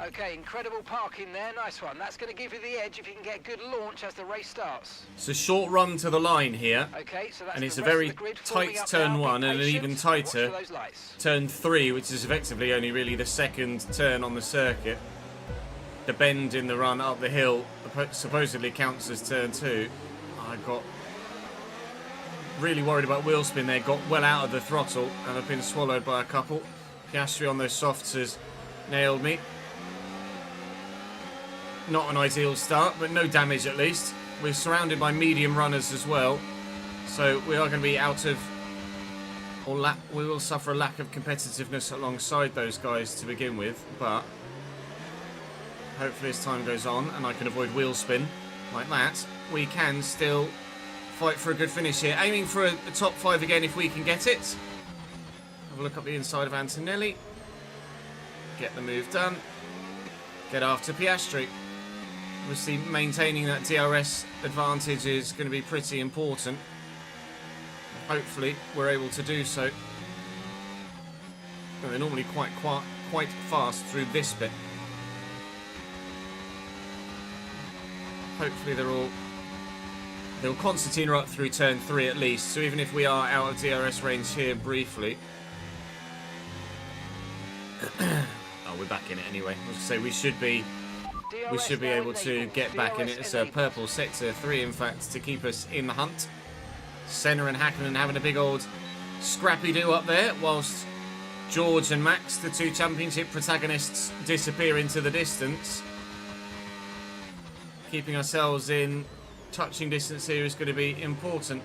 Okay, incredible parking there. Nice one. That's going to give you the edge if you can get a good launch as the race starts. It's a short run to the line here. Okay, so that's and it's the a rest very of the grid tight forming up turn now. Be 1 and an patient. even Watch tighter for those lights. turn 3, which is effectively only really the second turn on the circuit. The bend in the run up the hill supposedly counts as turn 2. I got really worried about wheel spin there, got well out of the throttle and I've been swallowed by a couple. Piastri on those softs has nailed me. Not an ideal start, but no damage at least. We're surrounded by medium runners as well, so we are going to be out of, or we will suffer a lack of competitiveness alongside those guys to begin with, but hopefully as time goes on and I can avoid wheel spin like that, we can still fight for a good finish here. Aiming for a top 5 again if we can get it. Have a look up the inside of Antonelli. Get the move done. Get after Piastri. Obviously, maintaining that DRS advantage is going to be pretty important. Hopefully, we're able to do so. Well, they're normally quite fast through this bit. Hopefully, they'll concertina up through turn 3 at least. So even if we are out of DRS range here briefly. Oh, we're back in it anyway. I was going to say we should be able to get back in it. It's a purple sector 3, in fact, to keep us in the hunt. Senna and Hakkinen having a big old scrappy-do up there, whilst George and Max, the 2 championship protagonists, disappear into the distance. Keeping ourselves in touching distance here is going to be important.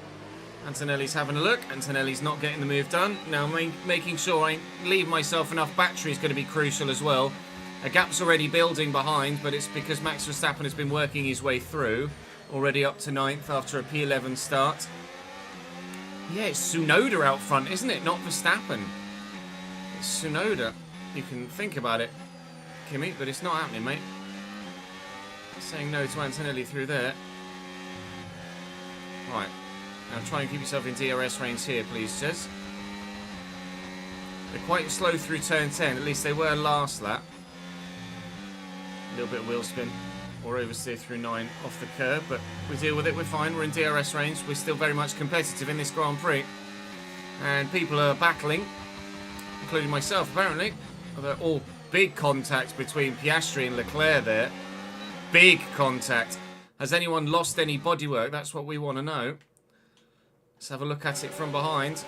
Antonelli's having a look. Antonelli's not getting the move done. Now, making sure I leave myself enough battery is going to be crucial as well. A gap's already building behind, but it's because Max Verstappen has been working his way through. Already up to 9th after a P11 start. Yeah, it's Tsunoda out front, isn't it? Not Verstappen. It's Tsunoda. You can think about it, Kimi, but it's not happening, mate. Saying no to Antonelli through there. Right. Now try and keep yourself in DRS range here, please, Jez. They're quite slow through turn 10, at least they were last lap. A little bit of wheel spin or oversteer through 9 off the curb, but we deal with it, we're fine, we're in DRS range, we're still very much competitive in this Grand Prix. And people are battling, including myself apparently. They're all big contact between Piastri and Leclerc there. Big contact. Has anyone lost any bodywork? That's what we want to know. Let's have a look at it from behind.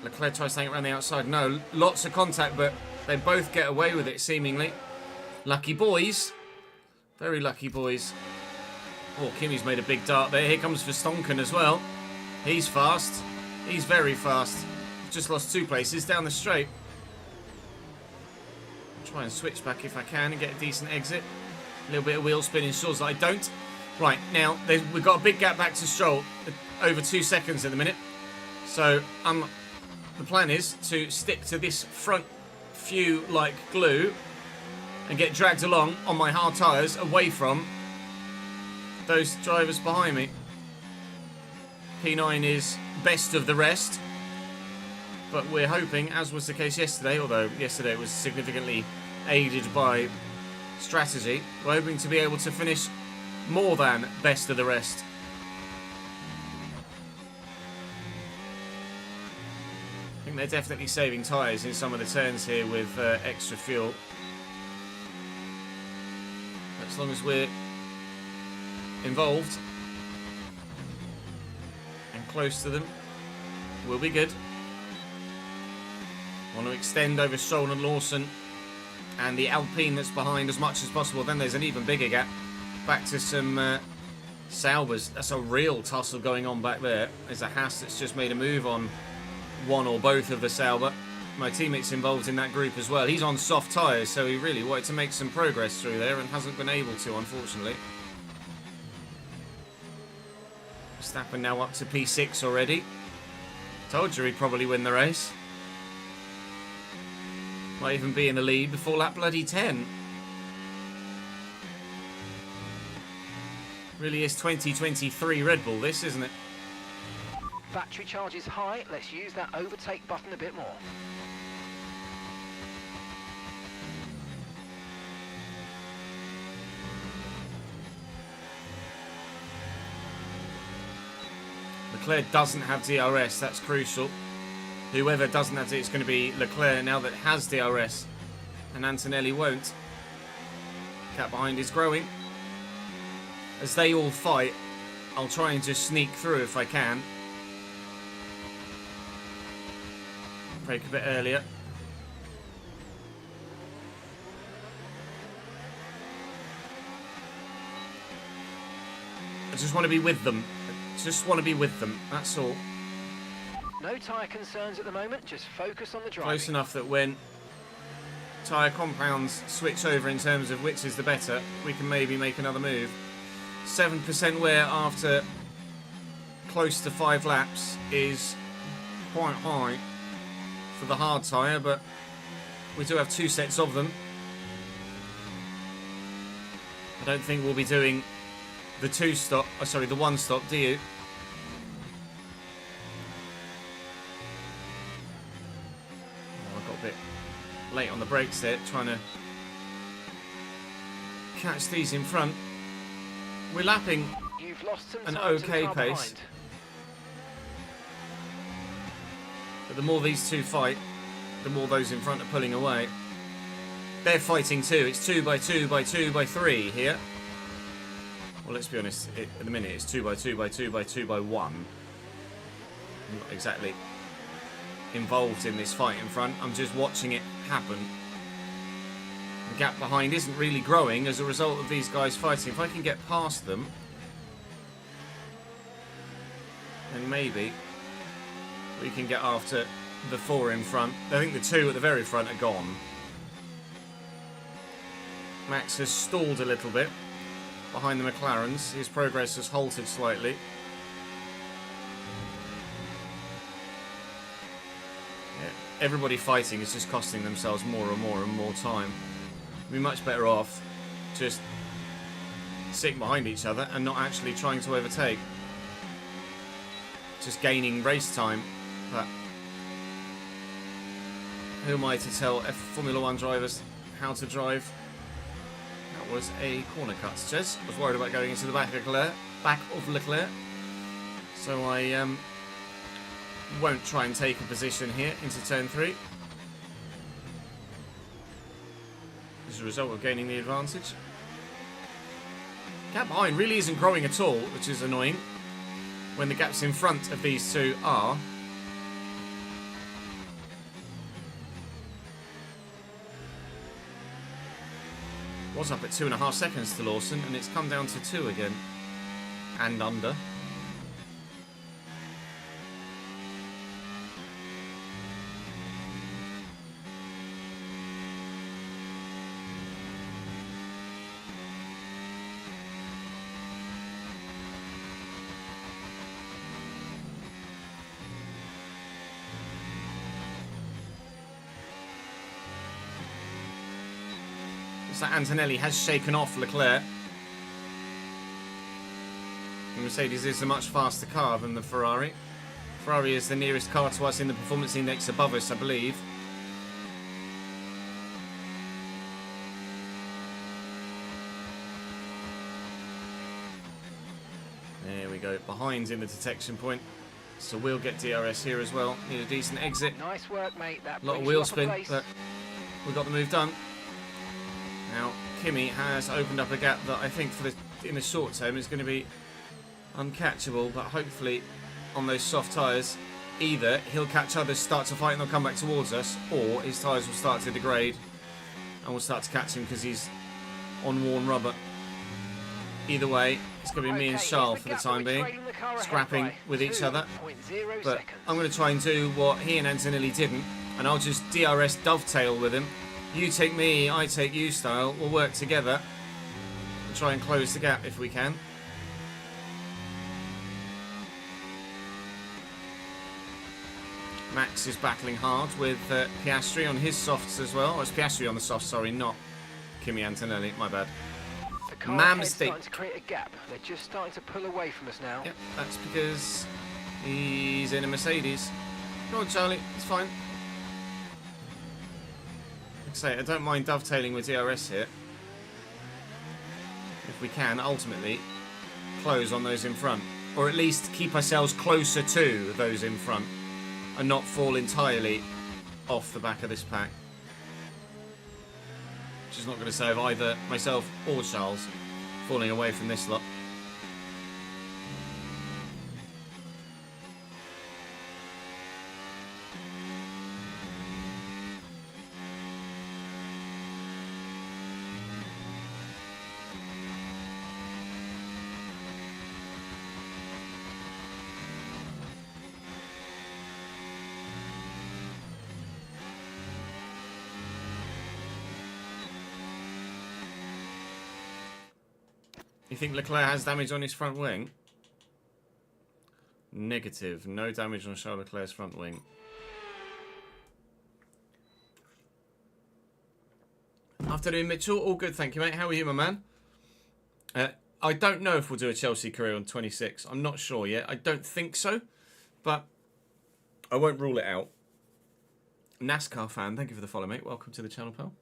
Leclerc tries to hang it around the outside. No, lots of contact, but they both get away with it, seemingly. Lucky boys. Very lucky boys. Oh, Kimi's made a big dart there. Here comes Verstappen as well. He's fast. He's very fast. Just lost 2 places down the straight. Try and switch back if I can and get a decent exit. A little bit of wheel spin ensures that I don't. Right, now we've got a big gap back to Stroll. Over 2 seconds at the minute. So the plan is to stick to this front few like glue and get dragged along on my hard tyres away from those drivers behind me. P9 is best of the rest, but we're hoping, as was the case yesterday, although yesterday it was significantly aided by strategy, we're hoping to be able to finish more than best of the rest. I think they're definitely saving tyres in some of the turns here with extra fuel. As long as we're involved and close to them, we'll be good. Want to extend over Stroll and Lawson and the Alpine that's behind as much as possible. Then there's an even bigger gap back to some Saubers. That's a real tussle going on back there. There's a Haas that's just made a move on one or both of the Sauber. My teammate's involved in that group as well. He's on soft tyres, so he really wanted to make some progress through there and hasn't been able to, unfortunately. Verstappen now up to P6 already. Told you he'd probably win the race. Might even be in the lead before lap bloody 10. Really is 2023 Red Bull, this, isn't it? Battery charge is high. Let's use that overtake button a bit more. Leclerc doesn't have DRS, that's crucial. Whoever doesn't have it, it's going to be Leclerc now that has DRS. And Antonelli won't. Gap behind is growing. As they all fight, I'll try and just sneak through if I can. Brake a bit earlier. I just want to be with them. Just want to be with them, that's all. No tyre concerns at the moment, just focus on the driving. Close enough that when tyre compounds switch over in terms of which is the better, we can maybe make another move. 7% wear after close to 5 laps is quite high for the hard tyre, but we do have 2 sets of them. I don't think we'll be doing the 1 stop, do you? Oh, I got a bit late on the brakes there, trying to catch these in front. We're lapping You've lost some an time to the okay car pace. behind. But the more these two fight, the more those in front are pulling away. They're fighting too. It's 2 by 2 by 2 by 3 here. Well, let's be honest, at the minute it's 2 by 2 by 2 by 2 by 1. I'm not exactly involved in this fight in front. I'm just watching it happen. The gap behind isn't really growing as a result of these guys fighting. If I can get past them, then maybe we can get after the 4 in front. I think the 2 at the very front are gone. Max has stalled a little bit behind the McLarens. His progress has halted slightly. Yeah, everybody fighting is just costing themselves more and more and more time. We'd be much better off just sitting behind each other and not actually trying to overtake. Just gaining race time. But who am I to tell Formula 1 drivers how to drive? That was a corner cut, Jez. I was worried about going into the back of Leclerc. So I won't try and take a position here into turn 3. As a result of gaining the advantage. Gap behind really isn't growing at all, which is annoying. When the gaps in front of these two are. Was up at 2.5 seconds to Lawson, and it's come down to 2 again. And under. So Antonelli has shaken off Leclerc. The Mercedes is a much faster car than the Ferrari. Ferrari is the nearest car to us in the performance index above us, I believe. There we go, behind in the detection point. So we'll get DRS here as well. Need a decent exit. Nice work, mate. That a lot of brings wheel you off a spin, place. but we got the move done. Now, Kimi has opened up a gap that I think in the short term is going to be uncatchable, but hopefully on those soft tyres, either he'll catch others, start to fight and they'll come back towards us, or his tyres will start to degrade and we'll start to catch him because he's on worn rubber. Either way, it's going to be me and Charles for the time being, scrapping with each other. But I'm going to try and do what he and Antonelli didn't, and I'll just DRS dovetail with him. You take me, I take you style. We'll work together and try and close the gap if we can. Max is battling hard with Piastri on his softs as well. Oh, it's Piastri on the softs, sorry, not Kimi Antonelli, my bad. The car Man ahead's mistake. starting to create a gap. They're just starting to pull away from us now. Yep, that's because he's in a Mercedes. Go on, Charlie, it's fine. Like I say, I don't mind dovetailing with DRS here. If we can, ultimately, close on those in front. Or at least keep ourselves closer to those in front. And not fall entirely off the back of this pack. Which is not going to save either myself or Charles falling away from this lot. You think Leclerc has damage on his front wing? Negative. No damage on Charles Leclerc's front wing. Afternoon, Mitchell. All good, thank you, mate. How are you, my man? I don't know if we'll do a Chelsea career on 26. I'm not sure yet. I don't think so, but I won't rule it out. NASCAR fan, thank you for the follow, mate. Welcome to the channel, pal.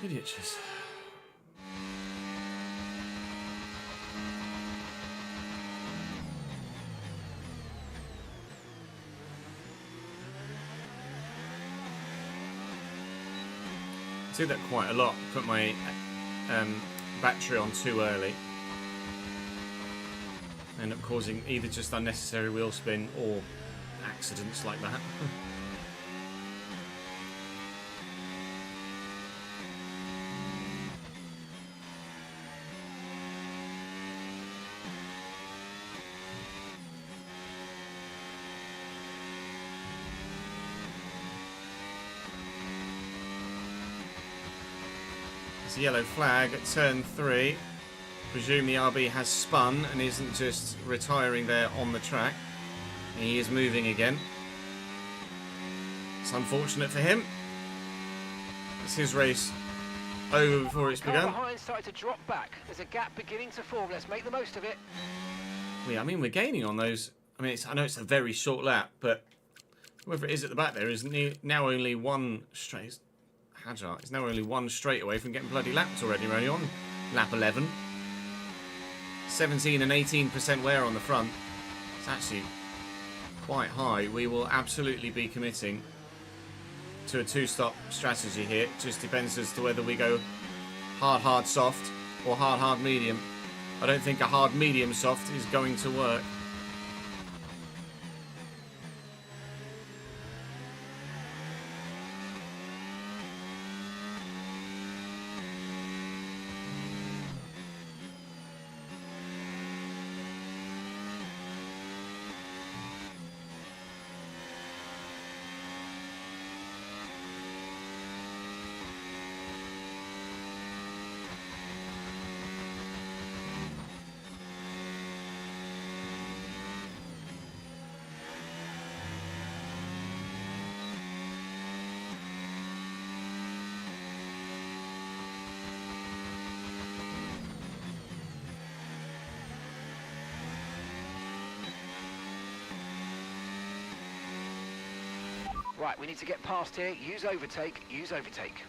Idiots. I do that quite a lot. Put my battery on too early. End up causing either just unnecessary wheel spin or accidents like that. It's a yellow flag at turn 3. Presume the RB has spun and isn't just retiring there on the track. He is moving again. It's unfortunate for him. It's his race over before it's Car begun. behind started to drop back. There's a gap beginning to form. Let's make the most of it. I mean, we're gaining on those. I mean, I know it's a very short lap, but whoever it is at the back there is now only one straight. Hajar is now only one straight away from getting bloody lapped already. We're only on lap 11. 17 and 18% wear on the front. It's actually quite high. We will absolutely be committing to a two-stop strategy here. It just depends as to whether we go hard, hard, soft or hard, hard, medium. I don't think a hard, medium, soft is going to work. Right, we need to get past here. Use overtake. Use overtake.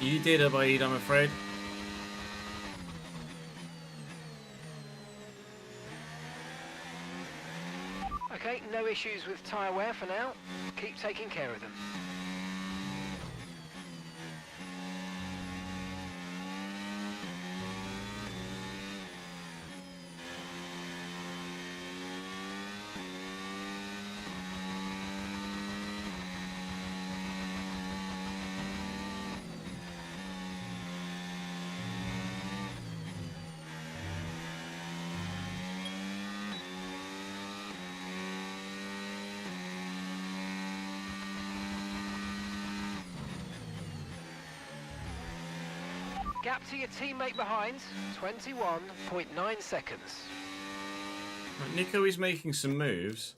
You did, Abaid, I'm afraid. Okay, no issues with tyre wear for now. Keep taking care of them. Gap to your teammate behind, 21.9 seconds. Right, Nico is making some moves.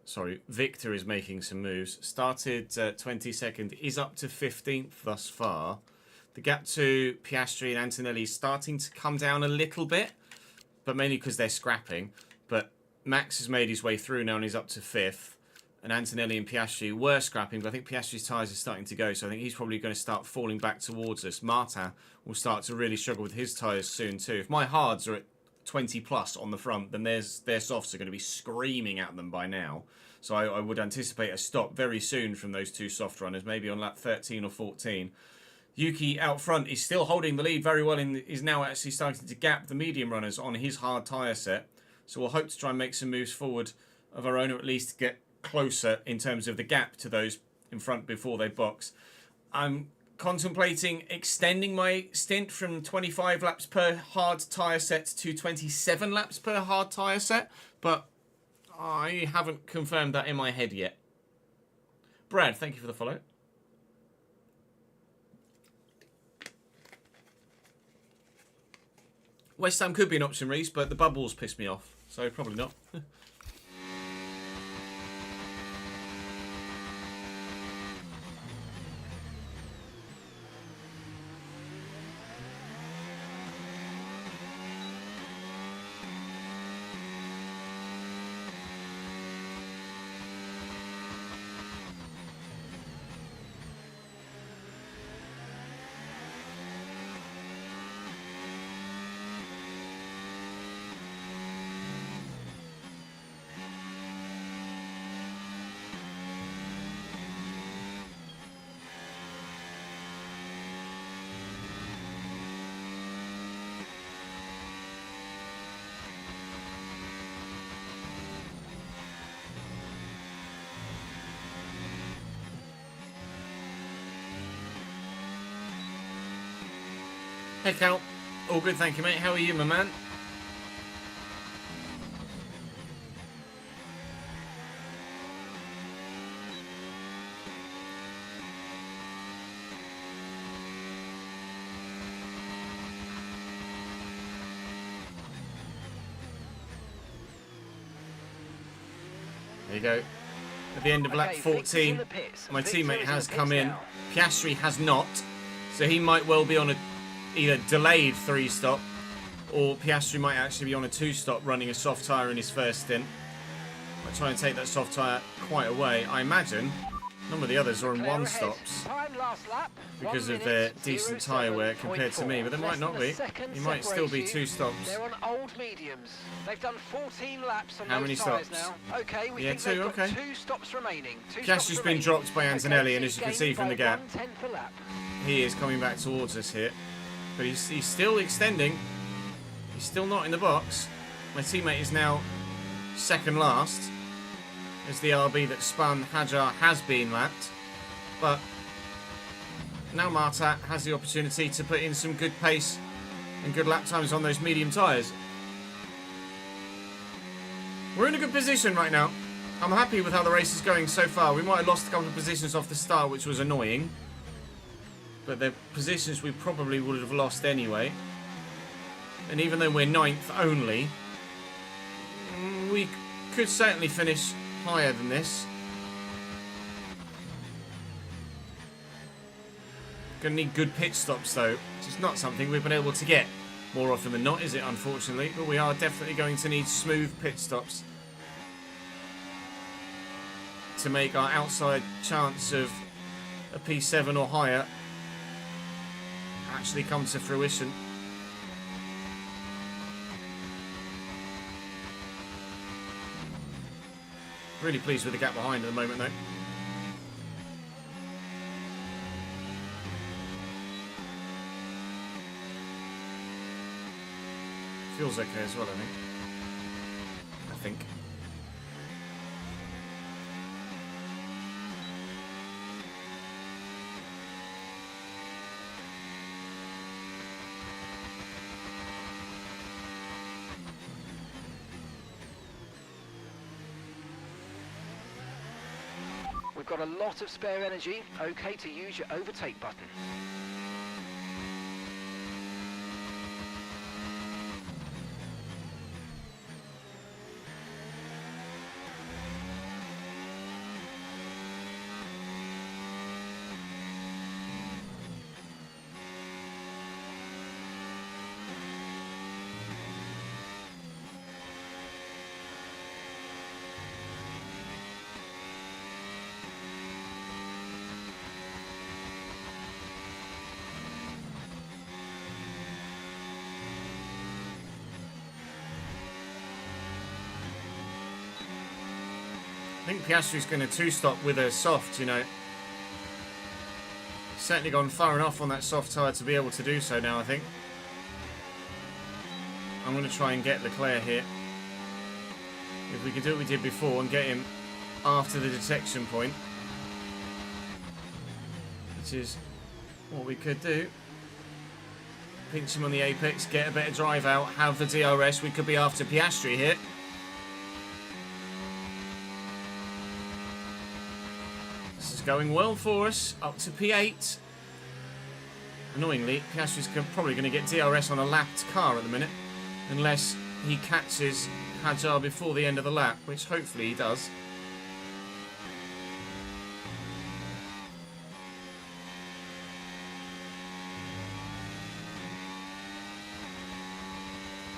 Sorry, Victor is making some moves. Started 22nd, is up to 15th thus far. The gap to Piastri and Antonelli is starting to come down a little bit, but mainly because they're scrapping. But Max has made his way through now and he's up to 5th. And Antonelli and Piastri were scrapping, but I think Piastri's tyres are starting to go, so I think he's probably going to start falling back towards us. Martin will start to really struggle with his tyres soon too. If my hards are at 20 plus on the front, then their softs are going to be screaming at them by now. So I would anticipate a stop very soon from those two soft runners, maybe on lap 13 or 14. Yuki out front is still holding the lead very well, and is now actually starting to gap the medium runners on his hard tyre set. So we'll hope to try and make some moves forward of our own, or at least get closer in terms of the gap to those in front before they box. I'm contemplating extending my stint from 25 laps per hard tyre set to 27 laps per hard tyre set, but I haven't confirmed that in my head yet. Brad, thank you for the follow. West Ham could be an option, Reese, but the bubbles piss me off, so probably not. Hey Cal, all good, thank you mate. How are you, my man? There you go. At the end of lap 14, my teammate has come in. Piastri has not, so he might well be on a either delayed 3-stop, or Piastri might actually be on a 2-stop running a soft tyre in his first stint. Might try and take that soft tyre quite away. I imagine none of the others are on 1-stops because of their decent tyre wear compared to me, but there might not be. He might still be 2 stops. They're on old mediums. They've done 14 laps on how many stops now. Okay, we yeah, think 2, okay. 2 stops remaining. Piastri's been dropped by Antonelli, and as you can see from the gap, 1/10 per lap. he is coming back towards us here. But he's still extending. He's still not in the box. My teammate is now second last, as the RB that spun Hajar has been lapped. But now Marta has the opportunity to put in some good pace and good lap times on those medium tyres. We're in a good position right now. I'm happy with how the race is going so far. We might have lost a couple of positions off the start, which was annoying. But they're positions we probably would have lost anyway. And even though we're 9th only, we could certainly finish higher than this. Gonna need good pit stops though, which is not something we've been able to get more often than not, is it, unfortunately? But we are definitely going to need smooth pit stops to make our outside chance of a P7 or higher actually come to fruition. Really pleased with the gap behind at the moment though. Feels okay as well, I think. We've got a lot of spare energy. Okay to use your overtake button. I think Piastri's going to 2-stop with a soft, you know. Certainly gone far enough on that soft tyre to be able to do so now, I think. I'm going to try and get Leclerc here. If we can do what we did before and get him after the detection point, which is what we could do. Pinch him on the apex, get a better drive out, have the DRS. We could be after Piastri here. This is going well for us. Up to P8. Annoyingly, Piastri's probably going to get DRS on a lapped car at the minute. Unless he catches Hajar before the end of the lap, which hopefully he does.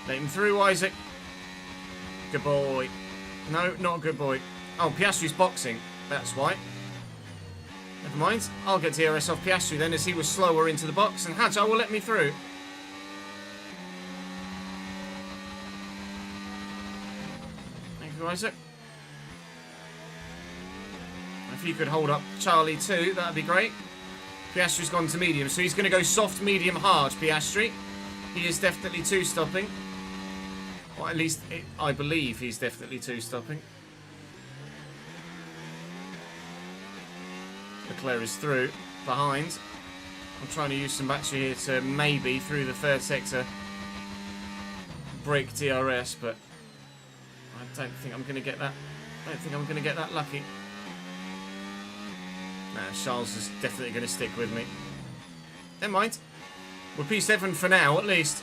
Let him through, Isaac. Good boy. No, not a good boy. Oh, Piastri's boxing. That's why. Never mind. I'll get DRS off Piastri then, as he was slower into the box, and Hajar will let me through. Thank you, Isaac. If you could hold up Charlie too, that'd be great. Piastri's gone to medium, so he's going to go soft, medium, hard, Piastri. He is definitely two-stopping. Or at least, I believe he's definitely two-stopping. Leclerc is through, behind. I'm trying to use some battery here to maybe, through the third sector, break DRS, but I don't think I'm going to get that. I don't think I'm going to get that lucky. Nah, Charles is definitely going to stick with me. Never mind. We're P7 for now, at least.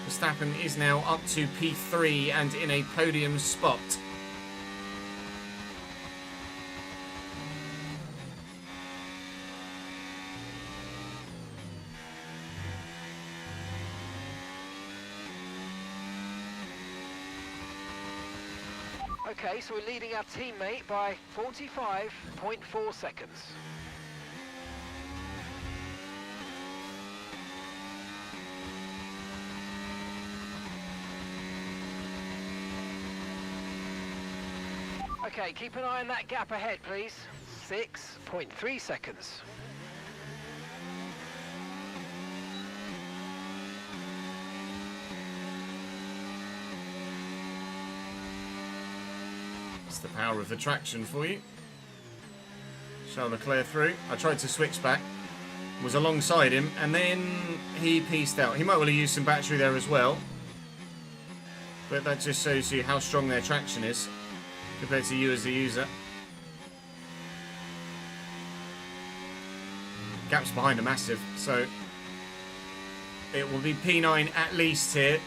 Verstappen is now up to P3 and in a podium spot. Okay, so we're leading our teammate by 45.4 seconds. Okay, keep an eye on that gap ahead, please. 6.3 seconds. That's the power of the traction for you. Charles Leclerc through. I tried to switch back, was alongside him, and then he pieced out. He might well have used some battery there as well, but that just shows you how strong their traction is compared to you as a user. Gaps behind are massive, so it will be P9 at least here,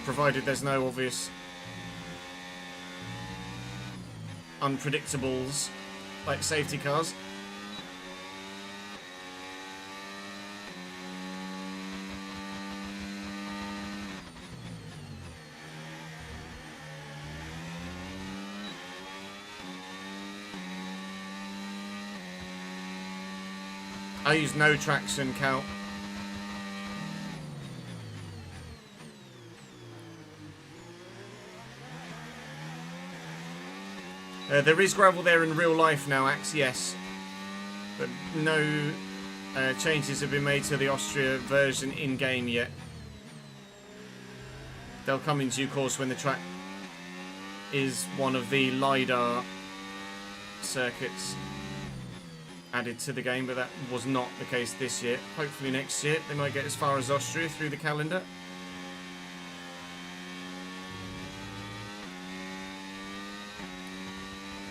provided there's no obvious unpredictables like safety cars. I use no traction, Cal. There is gravel there in real life now, Axe, yes. But no changes have been made to the Austria version in-game yet. They'll come in due course when the track is one of the LiDAR circuits added to the game, but that was not the case this year. Hopefully next year they might get as far as Austria through the calendar.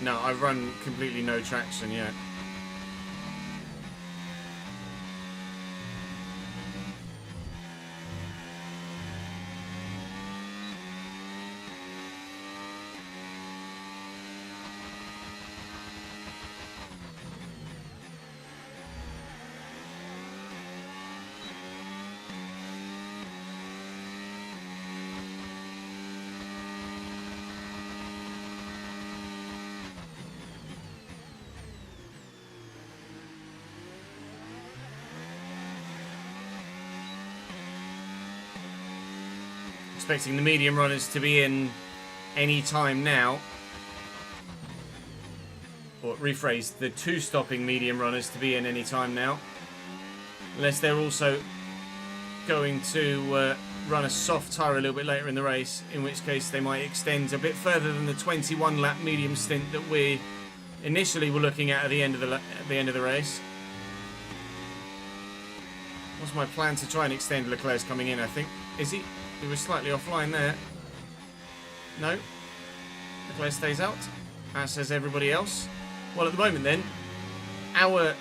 No, I've run completely no traction yet. Expecting the medium runners to be in any time now. Or rephrase, the two-stopping medium runners to be in any time now. Unless they're also going to run a soft tyre a little bit later in the race, in which case they might extend a bit further than the 21-lap medium stint that we initially were looking at the end of the race. What's my plan to try and extend? Leclerc's coming in, I think. Is he? He was slightly offline there. No. Leclerc stays out, as says everybody else. Well, at the moment then, our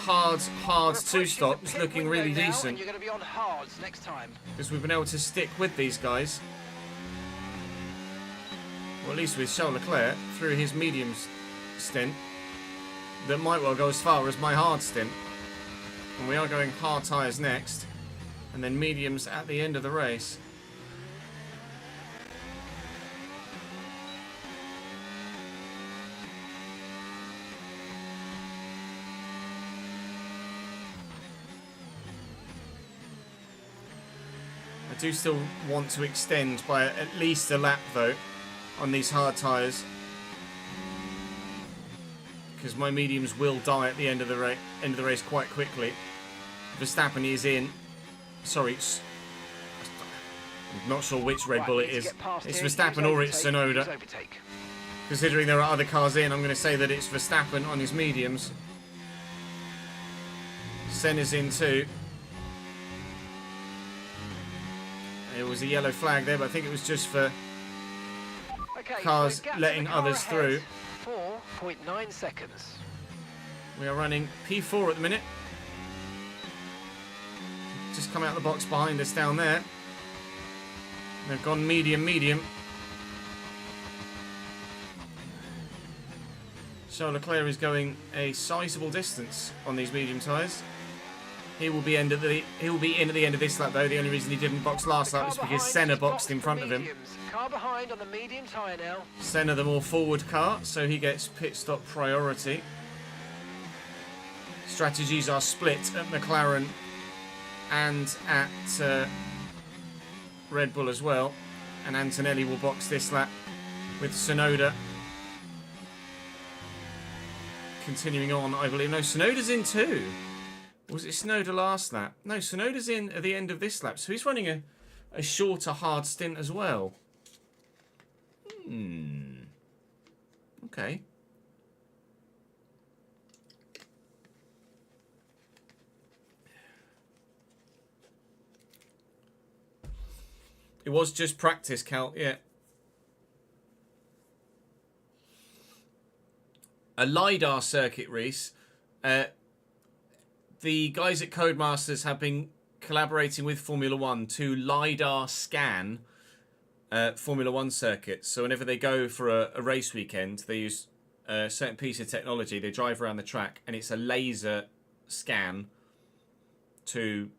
hard two stops looking really decent. You're going to be on hards next time. Because we've been able to stick with these guys. Or at least with Charles Leclerc through his mediums stint. That might well go as far as my hard stint. And we are going hard tyres next. And then mediums at the end of the race. I do still want to extend by at least a lap though on these hard tyres, because my mediums will die at the end of the race quite quickly. Verstappen is in. Sorry, I'm not sure which Red Bull it is. It's Verstappen or it's Tsunoda. Considering there are other cars in, I'm going to say that it's Verstappen on his mediums. Senna's in too. There was a yellow flag there, but I think it was just for cars letting others through. 4.9 seconds. We are running P4 at the minute. Just come out the box behind us down there. They've gone medium. Charles Leclerc is going a sizable distance on these medium tyres. He will be in at the end of this lap though. The only reason he didn't box last lap is because Senna boxed in front of him. Car behind on the medium tyre now. Senna the more forward car, so he gets pit stop priority. Strategies are split at McLaren and at Red Bull as well. And Antonelli will box this lap with Tsunoda. Continuing on, I believe. No, Tsunoda's in too. Was it Tsunoda last lap? No, Tsunoda's in at the end of this lap. So he's running a shorter, hard stint as well. Okay. It was just practice, Cal. Yeah. A LiDAR circuit, Reese. The guys at Codemasters have been collaborating with Formula One to LiDAR scan Formula One circuits. So whenever they go for a race weekend, they use a certain piece of technology. They drive around the track and it's a laser scan to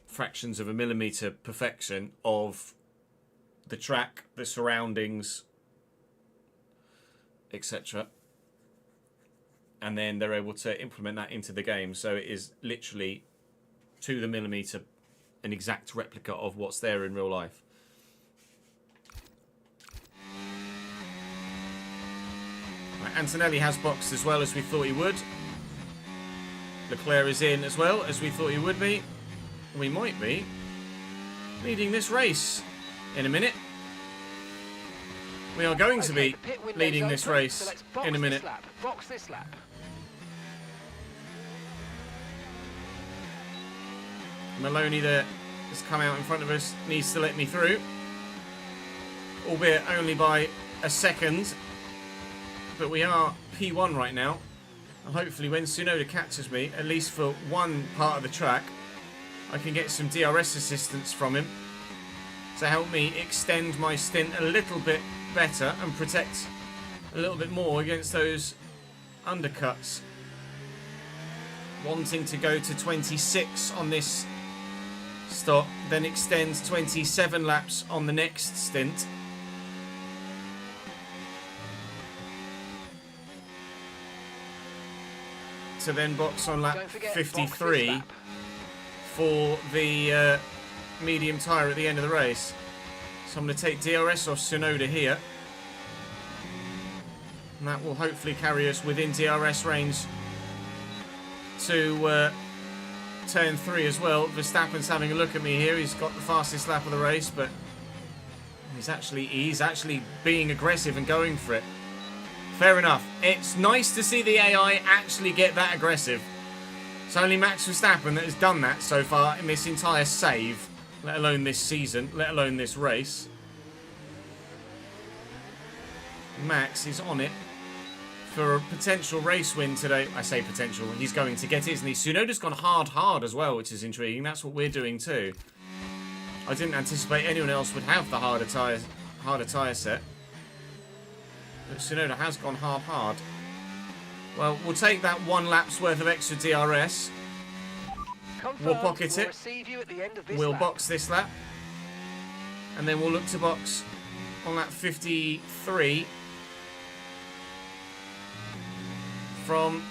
fractions of a millimetre perfection of the track, the surroundings, etc. And then they're able to implement that into the game. So it is literally to the millimetre an exact replica of what's there in real life. Right, Antonelli has boxed as well as we thought he would. Leclerc is in as well as we thought he would be. We might be leading this race in a minute. We are going to be leading this race in a minute. Box this lap. Maloney there has come out in front of us, needs to let me through. Albeit only by a second. But we are P1 right now. And hopefully when Tsunoda catches me, at least for one part of the track, I can get some DRS assistance from him to help me extend my stint a little bit better and protect a little bit more against those undercuts. Wanting to go to 26 on this stop, then extend 27 laps on the next stint. To then box on lap 53 for the medium tyre at the end of the race. So I'm going to take DRS off Tsunoda here. And that will hopefully carry us within DRS range to turn 3 as well. Verstappen's having a look at me here. He's got the fastest lap of the race, but he's actually being aggressive and going for it. Fair enough. It's nice to see the AI actually get that aggressive. It's only Max Verstappen that has done that so far in this entire save, let alone this season, let alone this race. Max is on it for a potential race win today. I say potential. He's going to get it, isn't he? Tsunoda's gone hard as well, which is intriguing. That's what we're doing too. I didn't anticipate anyone else would have the harder tyre set. But Tsunoda has gone hard. Well, we'll take that 1 lap's worth of extra DRS. We'll pocket it. We'll box this lap. And then we'll look to box on lap 53 from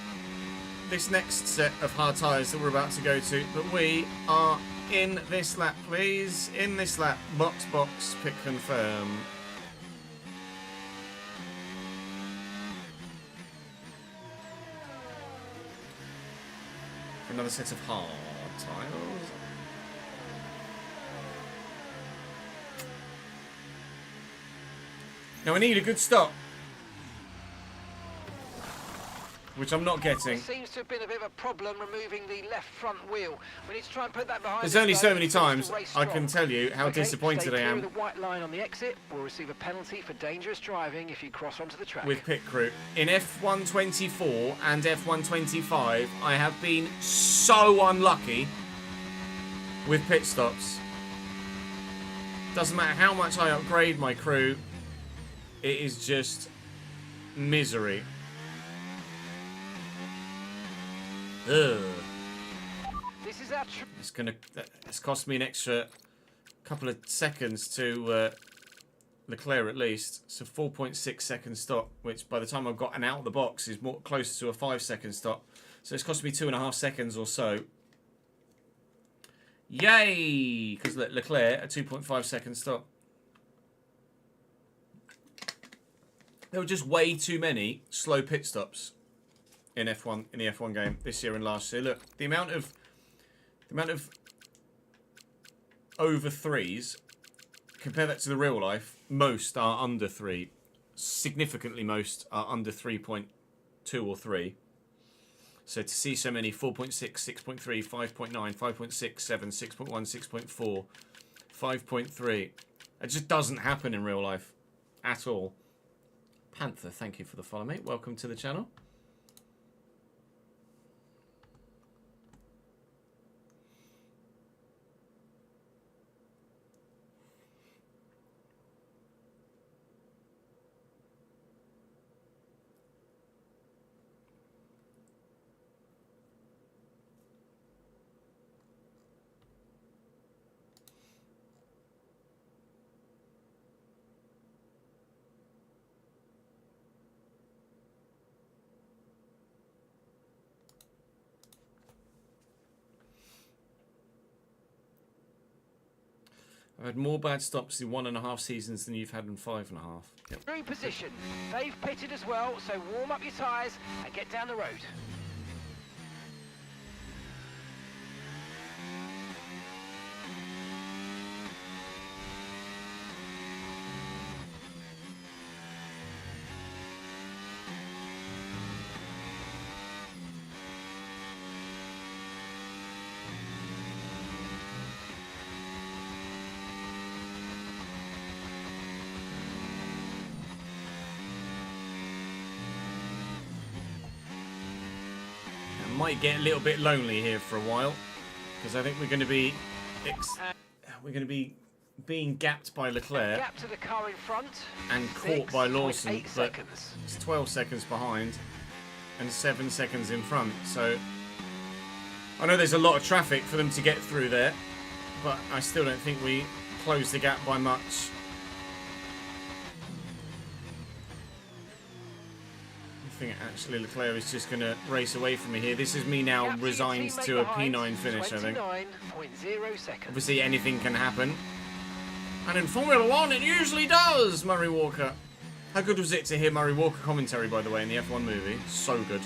this next set of hard tyres that we're about to go to. But we are in this lap, please. In this lap. Box, pick, confirm. For another set of hard tyres. Now I need a good stop, which I'm not getting. It seems to have been a bit of a problem removing the left front wheel. We need to try and put that behind. There's only so many times I can tell you how disappointed I am. The white line on the exit will receive a penalty for dangerous driving if you cross onto the track. With pit crew. In F124 and F125, I have been so unlucky with pit stops. Doesn't matter how much I upgrade my crew, it is just misery. Ugh. This is our It's cost me an extra couple of seconds to Leclerc at least. So 4.6 second stop, which by the time I've gotten out of the box is more closer to a 5-second stop. So it's cost me 2.5 seconds or so. Yay! Because Leclerc a 2.5 second stop. There were just way too many slow pit stops in F1 in the F1 game this year and last year. Look, the amount of over 3s, compare that to the real life, most are under 3. Significantly most are under 3.2 or 3. So to see so many 4.6, 6.3, 5.9, 5.6, 7, 6.1, 6.4, 5.3, it just doesn't happen in real life at all. Panther, thank you for the follow, mate. Welcome to the channel. I've had more bad stops in 1.5 seasons than you've had in 5.5. Yep. Through position. They've pitted as well, so warm up your tyres and get down the road. Might get a little bit lonely here for a while because I think we're going to be being gapped by Leclerc Gap to the car in front and caught by Lawson, but seconds. it's 12 seconds behind and 7 seconds in front. So I know there's a lot of traffic for them to get through there, but I still don't think we closed the gap by much. I think actually Leclerc is just going to race away from me here. This is me now resigned to a P9 finish, I think. 29.0 seconds. Obviously anything can happen. And in Formula 1 it usually does, Murray Walker. How good was it to hear Murray Walker commentary, by the way, in the F1 movie? So good.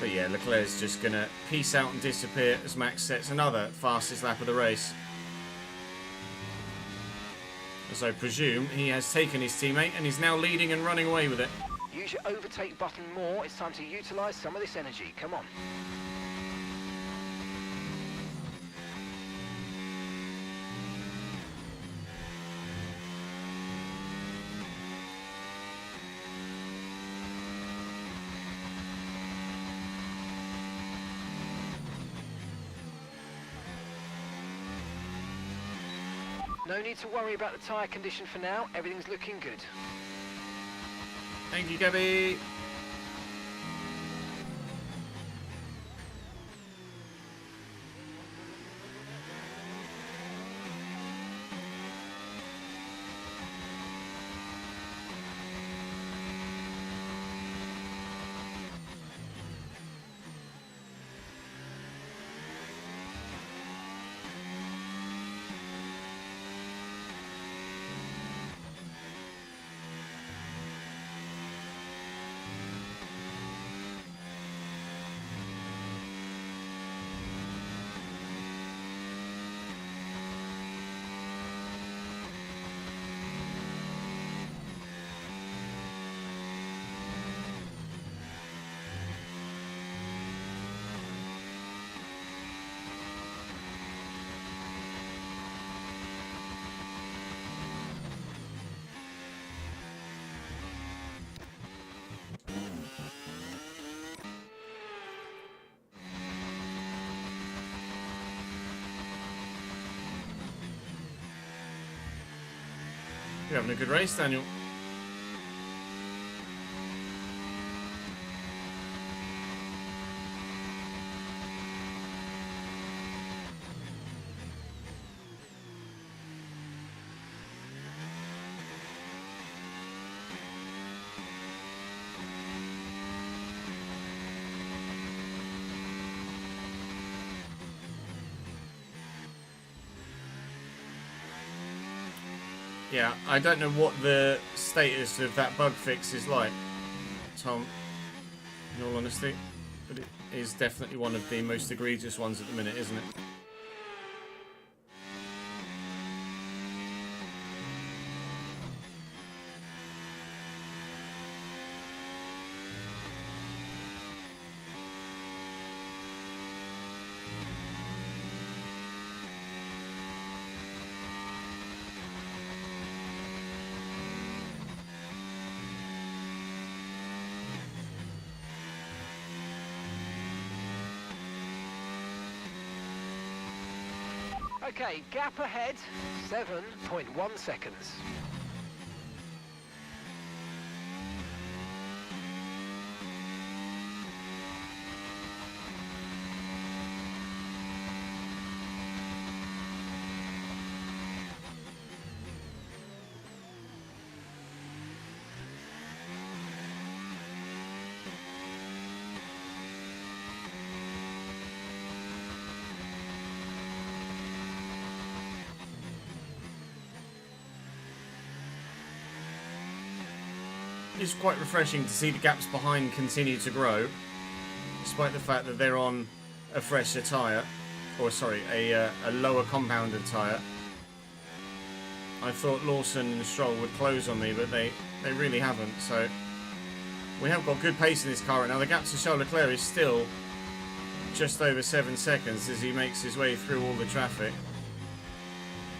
But yeah, Leclerc's just going to peace out and disappear as Max sets another fastest lap of the race. As I presume he has taken his teammate and is now leading and running away with it. Use your overtake button more. It's time to utilise some of this energy. Come on. No need to worry about the tyre condition for now. Everything's looking good. Thank you, Gabby. You're having a good race, Daniel. Yeah, I don't know what the status of that bug fix is like, Tom, in all honesty, but it is definitely one of the most egregious ones at the minute, isn't it? Okay, gap ahead, 7.1 seconds. It's quite refreshing to see the gaps behind continue to grow, despite the fact that they're on a fresher tyre, or sorry, a lower compounded tyre. I thought Lawson and Stroll would close on me, but they really haven't. So we have got good pace in this car right now. The gap to Charles Leclerc is still just over 7 seconds as he makes his way through all the traffic.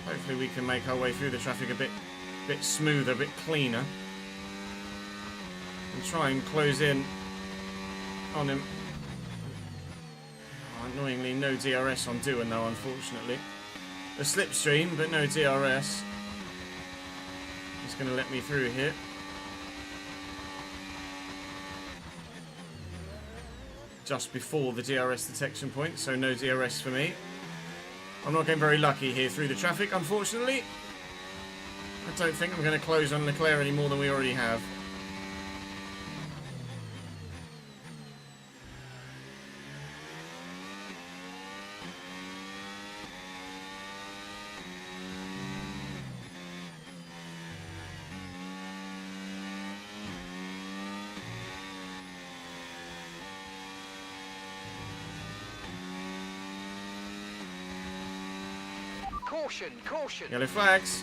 Hopefully we can make our way through the traffic a bit smoother, a bit cleaner, and try and close in on him. Oh, annoyingly, no DRS on Doohan though, unfortunately. A slipstream, but no DRS. He's going to let me through here. Just before the DRS detection point, so no DRS for me. I'm not getting very lucky here through the traffic, unfortunately. I don't think I'm going to close on Leclerc any more than we already have. Caution, caution. Yellow flags.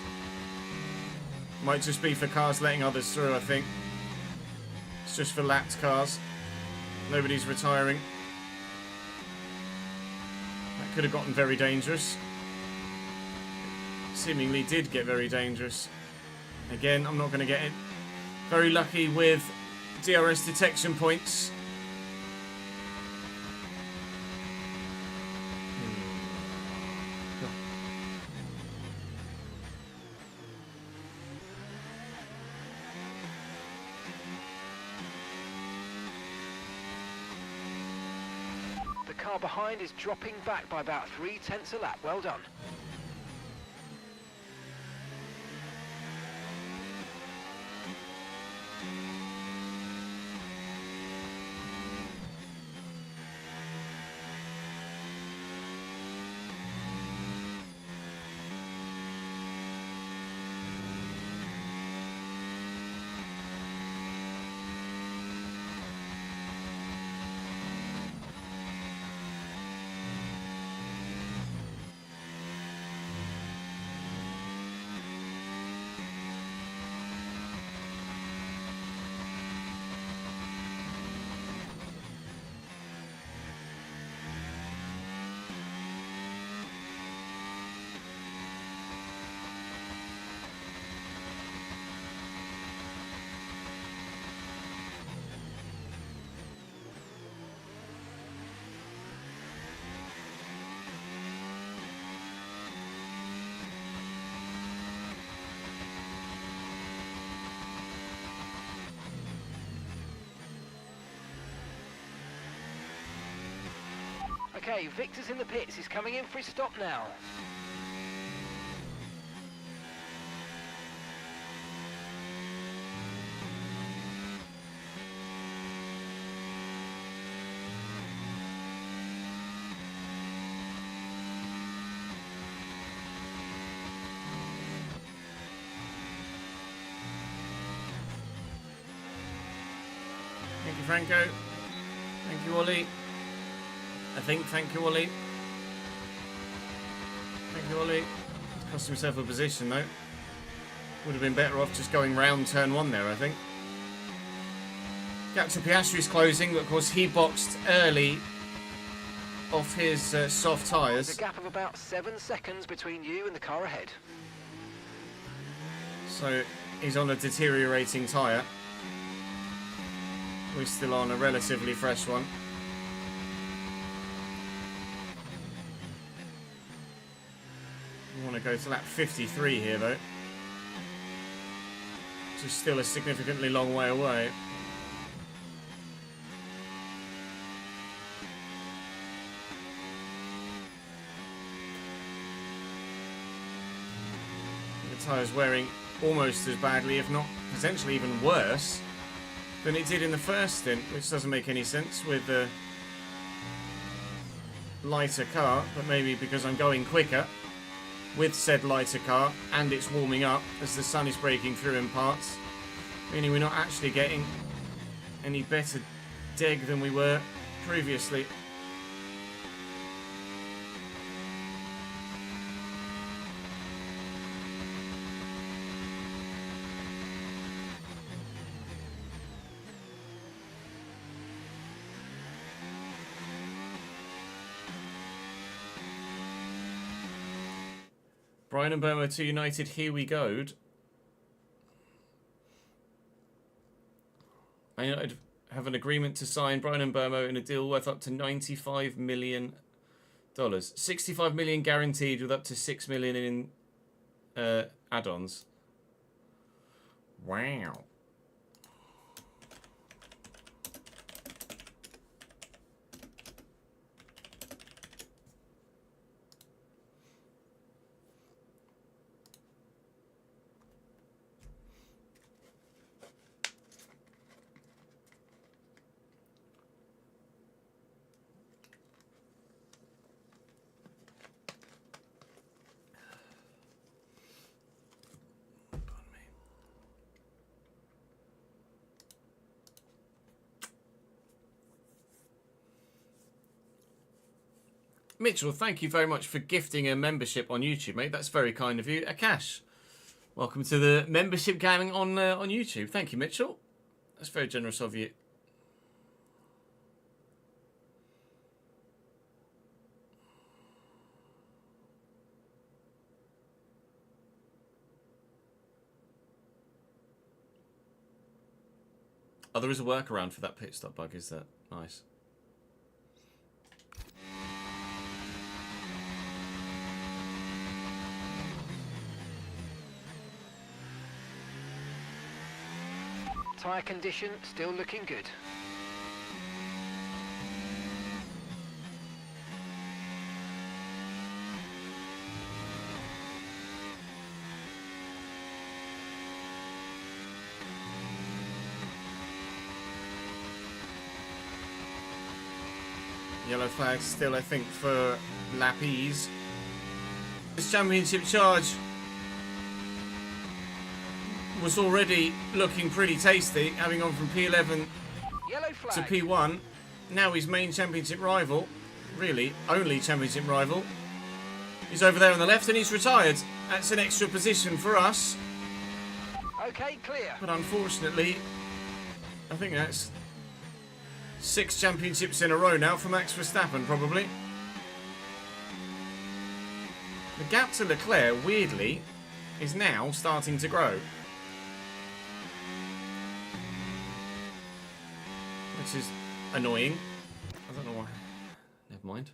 Might just be for cars letting others through, I think. It's just for lapped cars. Nobody's retiring. That could have gotten very dangerous. Seemingly did get very dangerous. Again, I'm not going to get it. Very lucky with DRS detection points. car behind is dropping back by about 0.3 a lap. Well done. Okay, Victor's in the pits. He's coming in for his stop now. Thank you, Franco. Thank you, Ollie. Thank you, Ollie. Thank you, Ollie. Cost himself a position, though. Would have been better off just going round turn one there, I think. Gap to Piastri's closing, but of course he boxed early off his soft tyres. There's a gap of about 7 seconds between you and the car ahead. So he's on a deteriorating tyre. We're still on a relatively fresh one. We want to go to lap 53 here, though. Which is still a significantly long way away. The tyre's wearing almost as badly, if not potentially even worse, than it did in the first stint, which doesn't make any sense with the lighter car, but maybe because I'm going quicker with said lighter car and it's warming up as the sun is breaking through in parts, meaning we're not actually getting any better deg than we were previously. Brian and Burma to United, here we go. I have an agreement to sign Brian and Burma in a deal worth up to $95 million. 65 million guaranteed with up to 6 million in add-ons. Wow. Mitchell, thank you very much for gifting a membership on YouTube, mate. That's very kind of you. Akash, welcome to the membership gang on YouTube. Thank you, Mitchell. That's very generous of you. Oh, there is a workaround for that pit stop bug, is that? Nice. Tyre condition still looking good. Yellow flag still, I think, for Lapis. This championship charge was already looking pretty tasty, having gone from P11 Yellow to flag. P1. Now his main championship rival, really only championship rival, is over there on the left, and he's retired. That's an extra position for us. Okay, clear. But unfortunately, I think that's 6 championships in a row now for Max Verstappen, probably. The gap to Leclerc, weirdly, is now starting to grow. Which is annoying. I don't know why. Never mind.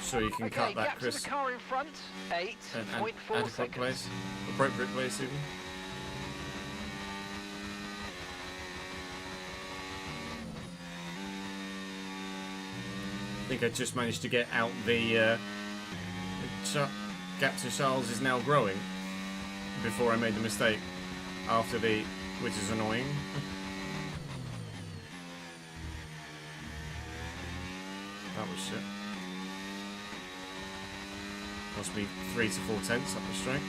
Sure, you can Okay, cut that, gap to Chris. the car in front. 8.4 Adequate seconds. place. Appropriate place, even. I think I just managed to get out the gap to Charles is now growing before I made the mistake after the, which is annoying. That was shit. Must be 3 to 4 tenths up the straight.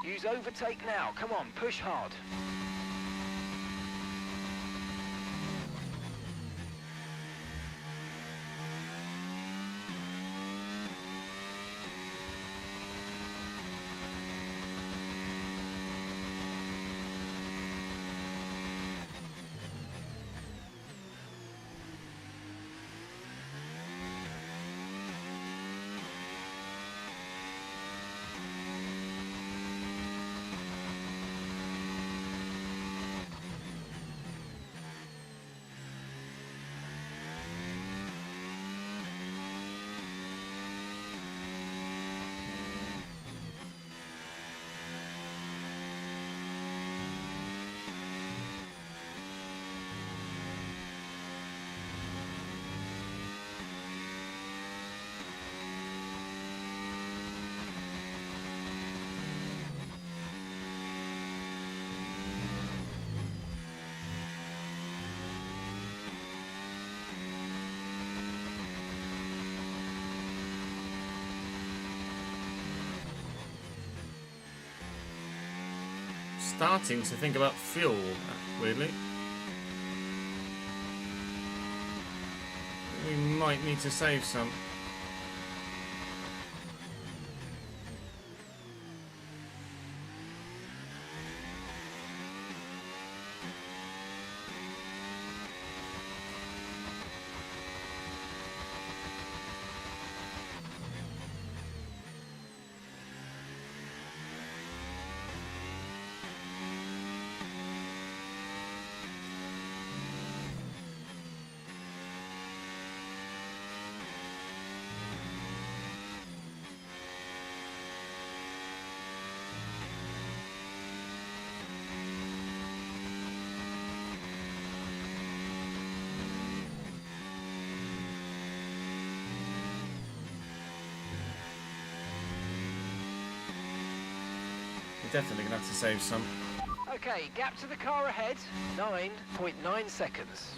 Use overtake now. Come on, push hard. Starting to think about fuel, weirdly. We might need to save some. Definitely gonna have to save some. Okay, gap to the car ahead. 9.9 seconds.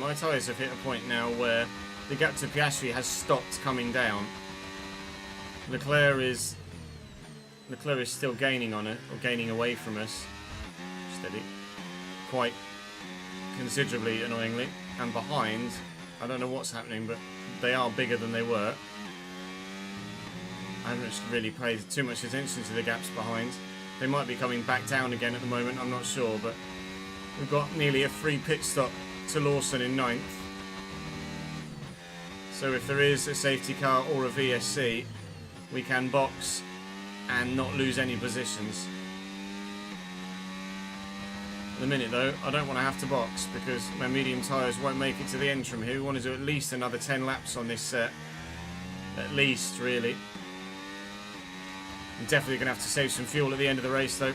my tyres have hit a point now where the gap to Piastri has stopped coming down. Leclerc is still gaining on it, or gaining away from us. Steady. Quite considerably, annoyingly. And behind, I don't know what's happening, but they are bigger than they were. I haven't really paid too much attention to the gaps behind. They might be coming back down again at the moment, I'm not sure, but we've got nearly a free pit stop to Lawson in 9th. So if there is a safety car or a VSC, we can box and not lose any positions. At the minute though, I don't want to have to box because my medium tyres won't make it to the end from here. We want to do at least another 10 laps on this set. At least, really. I'm definitely going to have to save some fuel at the end of the race though.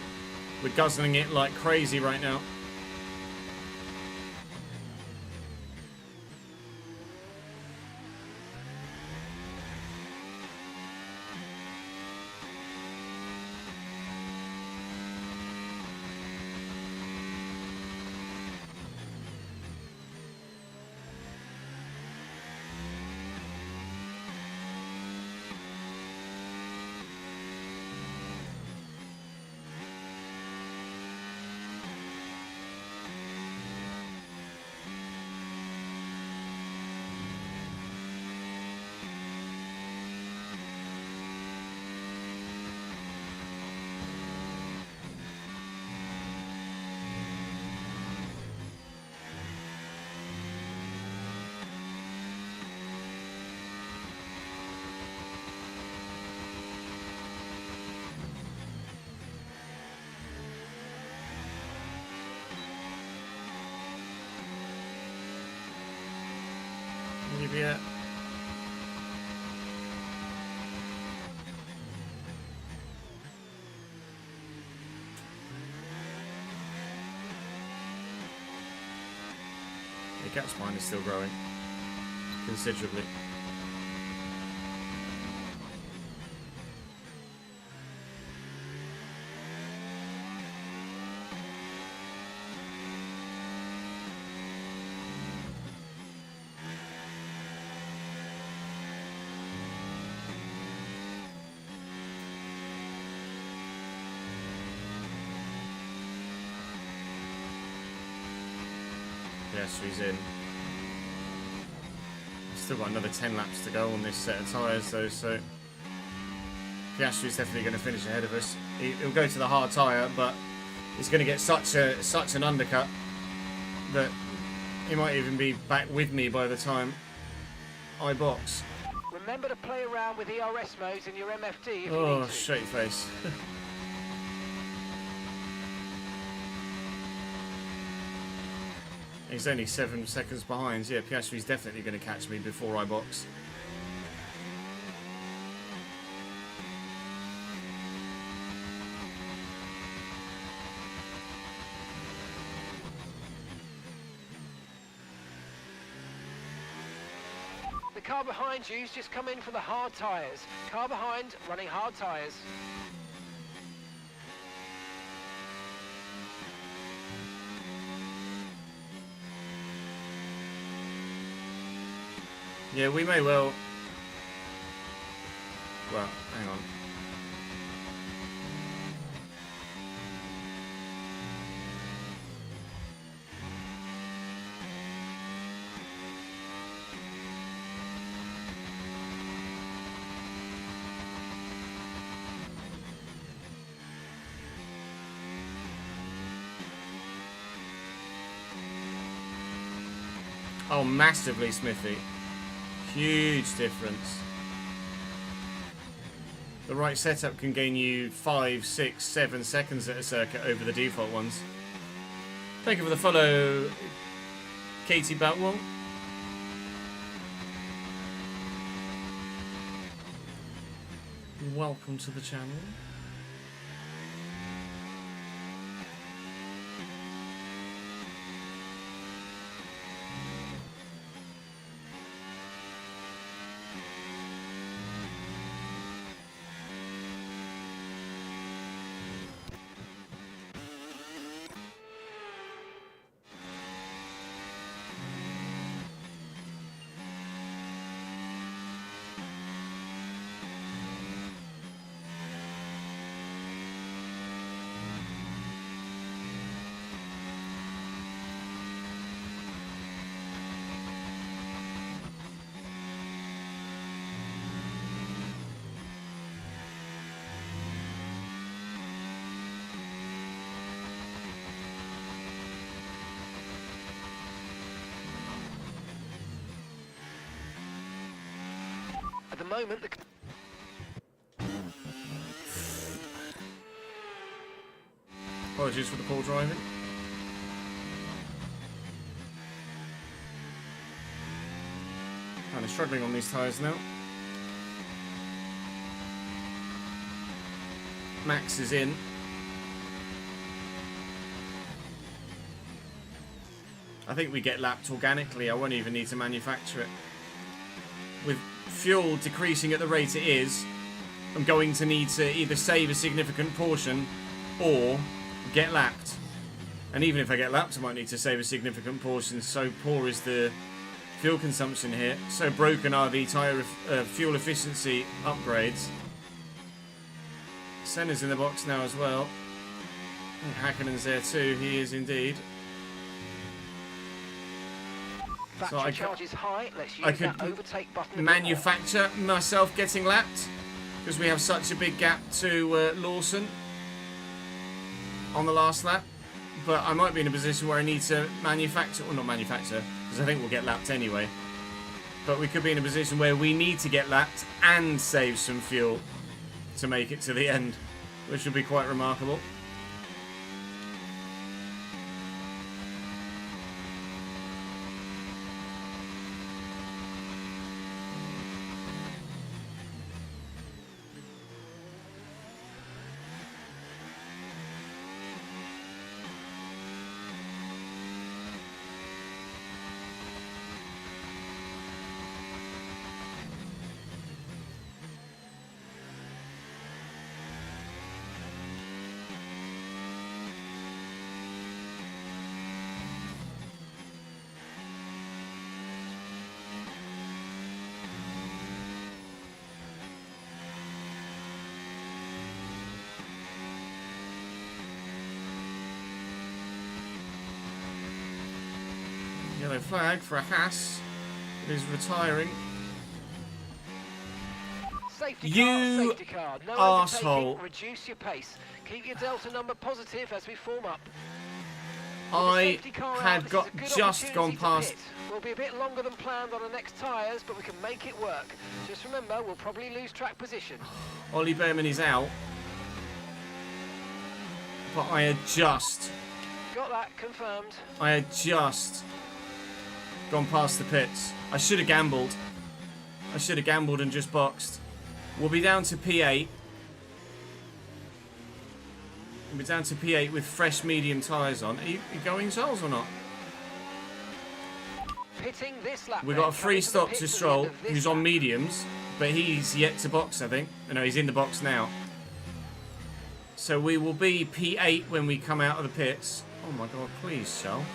We're guzzling it like crazy right now. Yeah. The gap spine is still growing considerably. Yes, he's in. Still got another 10 laps to go on this set of tyres though, so Piastri's definitely going to finish ahead of us. He'll go to the hard tyre, but he's going to get such an undercut that he might even be back with me by the time I box. Remember to play around with ERS modes in your MFD if you Oh, need to. straight face. He's only 7 seconds behind. Yeah, Piastri's definitely going to catch me before I box. The car behind you's just come in for the hard tyres. Car behind running hard tyres. Yeah, we may well... Well, hang on. Oh, massively, Smithy. Huge difference. The right setup can gain you 5, 6, 7 seconds at a circuit over the default ones. Thank you for the follow, Katie Batwell. Welcome to the channel. At the moment, the... Apologies for the poor driving. Kind of struggling on these tyres now. Max is in. I think we get lapped organically. I won't even need to manufacture it. With fuel decreasing at the rate it is, I'm going to need to either save a significant portion or get lapped. And even if I get lapped, I might need to save a significant portion. So poor is the fuel consumption here. So broken are the tyre fuel efficiency upgrades. Senna's in the box now as well. Hakkinen's there too. He is indeed. So I charge is high. Let's use I could that overtake button manufacture myself getting lapped because we have such a big gap to Lawson on the last lap. But I might be in a position where I need to manufacture, or not manufacture, because I think we'll get lapped anyway. But we could be in a position where we need to get lapped and save some fuel to make it to the end, which would be quite remarkable. Yellow flag for a Haas. It is retiring. Safety You car, safety car. No arsehole. overtaking, reduce your pace. Keep your delta number positive as we form up. I had just gone past. We'll be a bit longer than planned on the next tyres, but we can make it work. Just remember, we'll probably lose track position. Ollie Behrman is out. But I had just Got that confirmed. gone past the pits. I should have gambled. I should have gambled and just boxed. We'll be down to P8. We'll be down to P8 with fresh medium tyres on. Are you going, Charles, or not? Pitting this lap. We got a free stop to Stroll, who's on mediums, but he's yet to box, I think. No, he's in the box now. So we will be P8 when we come out of the pits. Oh my god, please, Charles.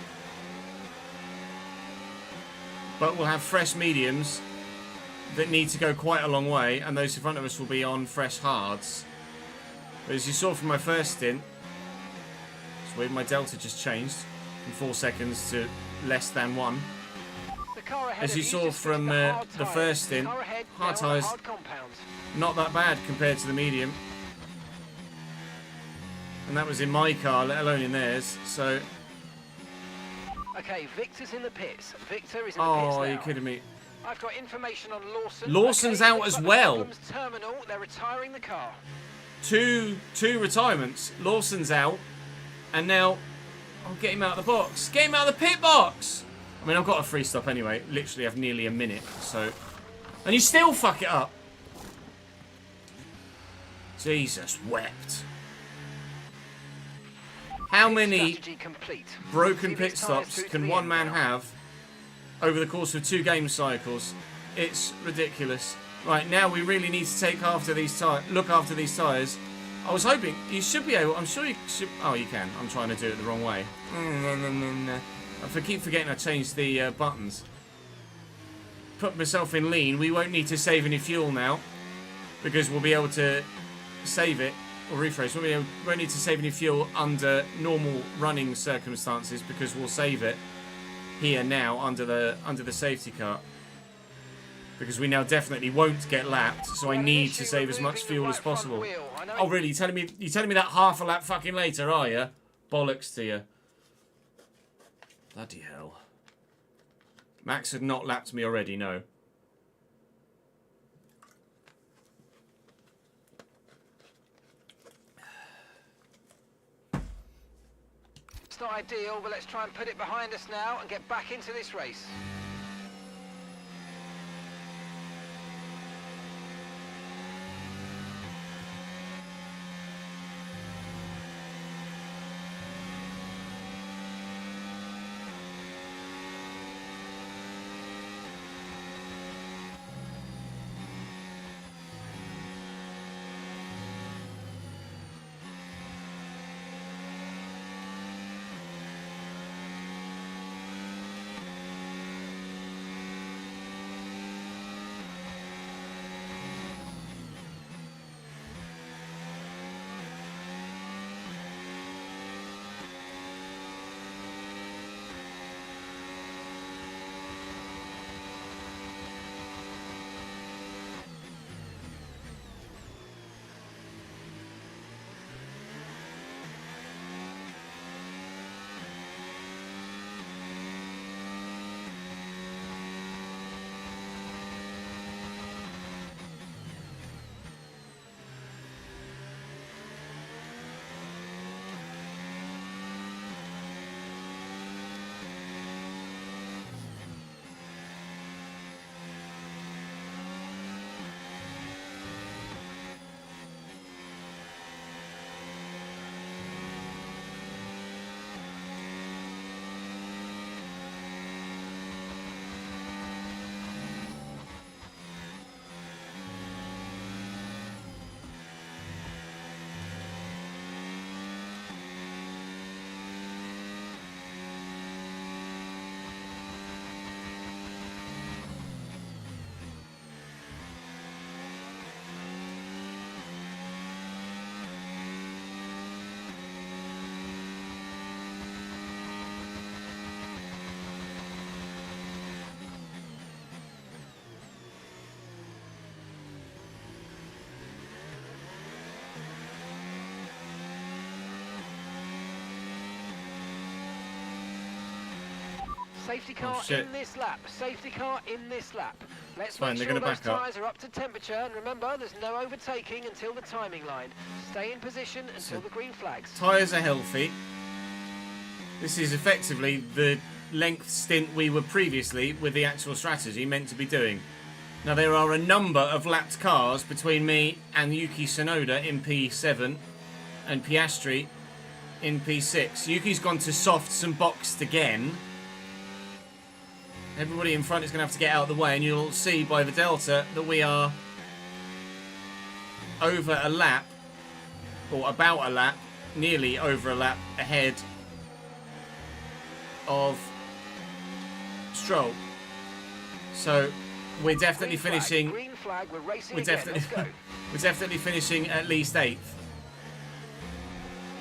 But we'll have fresh mediums that need to go quite a long way, and those in front of us will be on fresh hards. But as you saw from my first stint, it's weird, my delta just changed from 4 seconds to less than 1. As you saw from the first stint, hard tyres, not that bad compared to the medium. And that was in my car, let alone in theirs, so... Okay, Victor's in the pits. Victor is in the pits now. Oh, are you kidding me? I've got information on Lawson. Lawson's out as well. Terminal. They're retiring the car. Two retirements. Lawson's out, and now I'll get him out of the box. Get him out of the pit box. I mean, I've got a free stop anyway. Literally, have nearly a minute. So, and you still fuck it up. Jesus wept. How many broken pit stops can one man have over the course of 2 game cycles? It's ridiculous. Right, now we really need to take after these look after these tyres. I was hoping you should be able. I'm sure you should. Oh, you can. I'm trying to do it the wrong way. I keep forgetting I changed the buttons. Put myself in lean. We won't need to save any fuel now because we'll be able to save it. Or rephrase, we won't need to save any fuel under normal running circumstances because we'll save it here now under the safety car. Because we now definitely won't get lapped, so I need to save as much fuel as possible. Oh really? You telling me that half a lap fucking later, are you? Bollocks to you. Bloody hell. Max had not lapped me already, no. not ideal, but let's try and put it behind us now and get back into this race. Safety car in this lap. Safety car in this lap. Let's make sure those tyres are up to temperature. And remember, there's no overtaking until the timing line. Stay in position until the green flags. Tyres are healthy. This is effectively the length stint we were previously, with the actual strategy, meant to be doing. Now, there are a number of lapped cars between me and Yuki Tsunoda in P7 and Piastri in P6. Yuki's gone to softs and boxed again. Everybody in front is going to have to get out of the way, and you'll see by the delta that we are over a lap, or about a lap, nearly over a lap ahead of Stroll. So we're definitely finishing. Green flag, we're racing we're again. Let's go. we're definitely finishing at least 8th.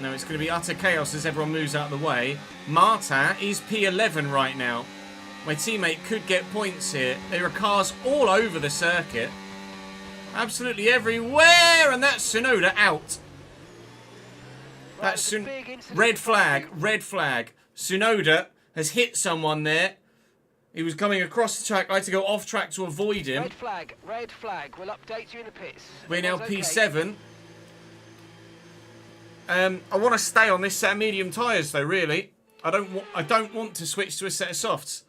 Now it's going to be utter chaos as everyone moves out of the way. Marta is P11 right now. My teammate could get points here. There are cars all over the circuit. Absolutely everywhere. And that's Tsunoda out. That's red flag. Red flag. Tsunoda has hit someone there. He was coming across the track. I had to go off track to avoid him. Red flag. Red flag. We'll update you in the pits. We're now P7. I want to stay on this set of medium tyres though, really. I don't want to switch to a set of softs.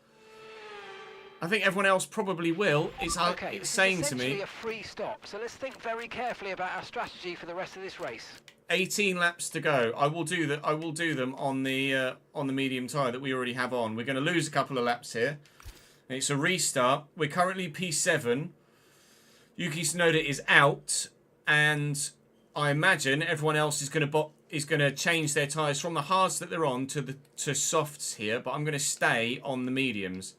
I think everyone else probably will. It's saying to me. A free stop, so let's think very carefully about our strategy for the rest of this race. 18 laps to go. I will do that. I will do them on the medium tyre that we already have on. We're going to lose a couple of laps here. It's a restart. We're currently P7. Yuki Tsunoda is out, and I imagine everyone else is going to change their tyres from the hards that they're on to softs here. But I'm going to stay on the mediums.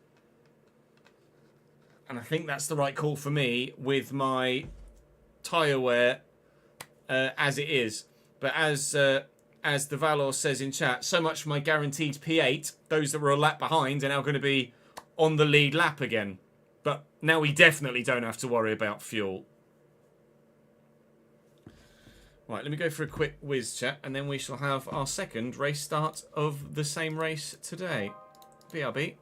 And I think that's the right call for me with my tyre wear as it is. But as the Valor says in chat, so much for my guaranteed P8. Those that were a lap behind are now going to be on the lead lap again. But now we definitely don't have to worry about fuel. Right, let me go for a quick whiz chat, and then we shall have our second race start of the same race today. BRB.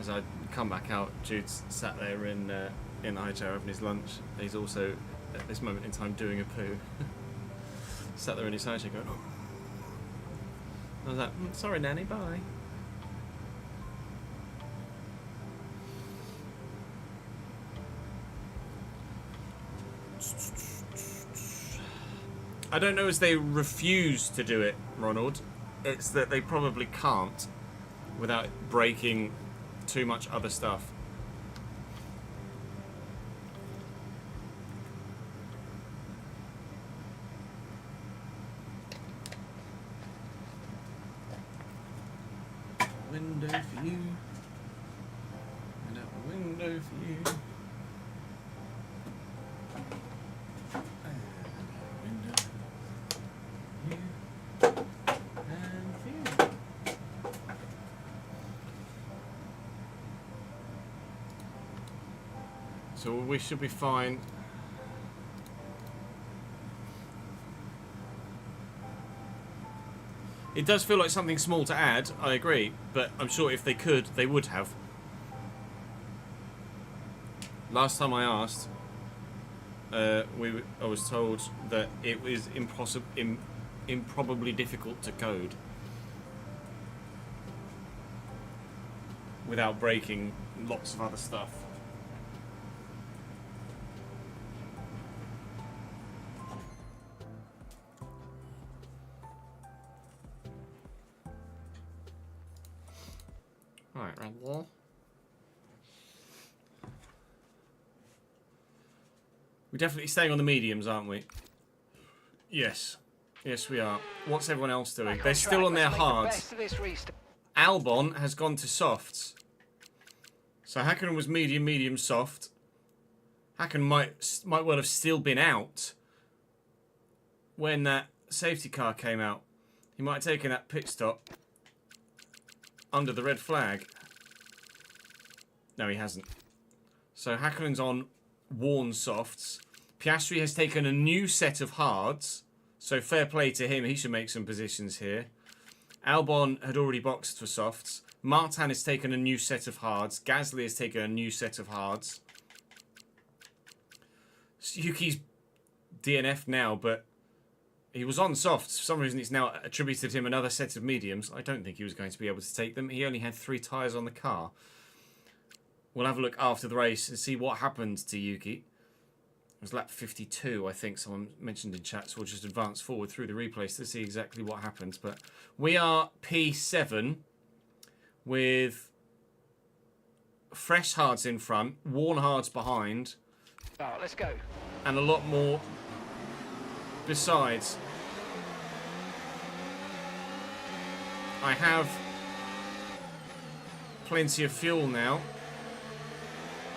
as I come back out, Jude's sat there in the high chair having his lunch. He's also, at this moment in time, doing a poo. Sat there in his high chair going, oh. I was like, sorry, Nanny, bye. I don't know as they refuse to do it, Ronald. It's that they probably can't without breaking too much other stuff. Window for you. And out the window for you. So we should be fine. It does feel like something small to add, I agree, but I'm sure if they could, they would have. Last time I asked, I was told that it was improbably difficult to code without breaking lots of other stuff. Right there. We're definitely staying on the mediums, aren't we? Yes. Yes, we are. What's everyone else doing? They're still on their hards. Albon has gone to softs. So Hakkinen was medium, medium, soft. Hakkinen might well have still been out when that safety car came out. He might have taken that pit stop under the red flag. No, he hasn't. So Hakkinen's on worn softs. Piastri has taken a new set of hards. So fair play to him. He should make some positions here. Albon had already boxed for softs. Martin has taken a new set of hards. Gasly has taken a new set of hards. Yuki's DNF now, but he was on softs. For some reason, it's now attributed to him another set of mediums. I don't think he was going to be able to take them. He only had 3 tyres on the car. We'll have a look after the race and see what happened to Yuki. It was lap 52, I think someone mentioned in chat, so we'll just advance forward through the replays to see exactly what happened. But we are P7 with fresh hards in front, worn hards behind. Oh, let's go. And a lot more besides. I have plenty of fuel now.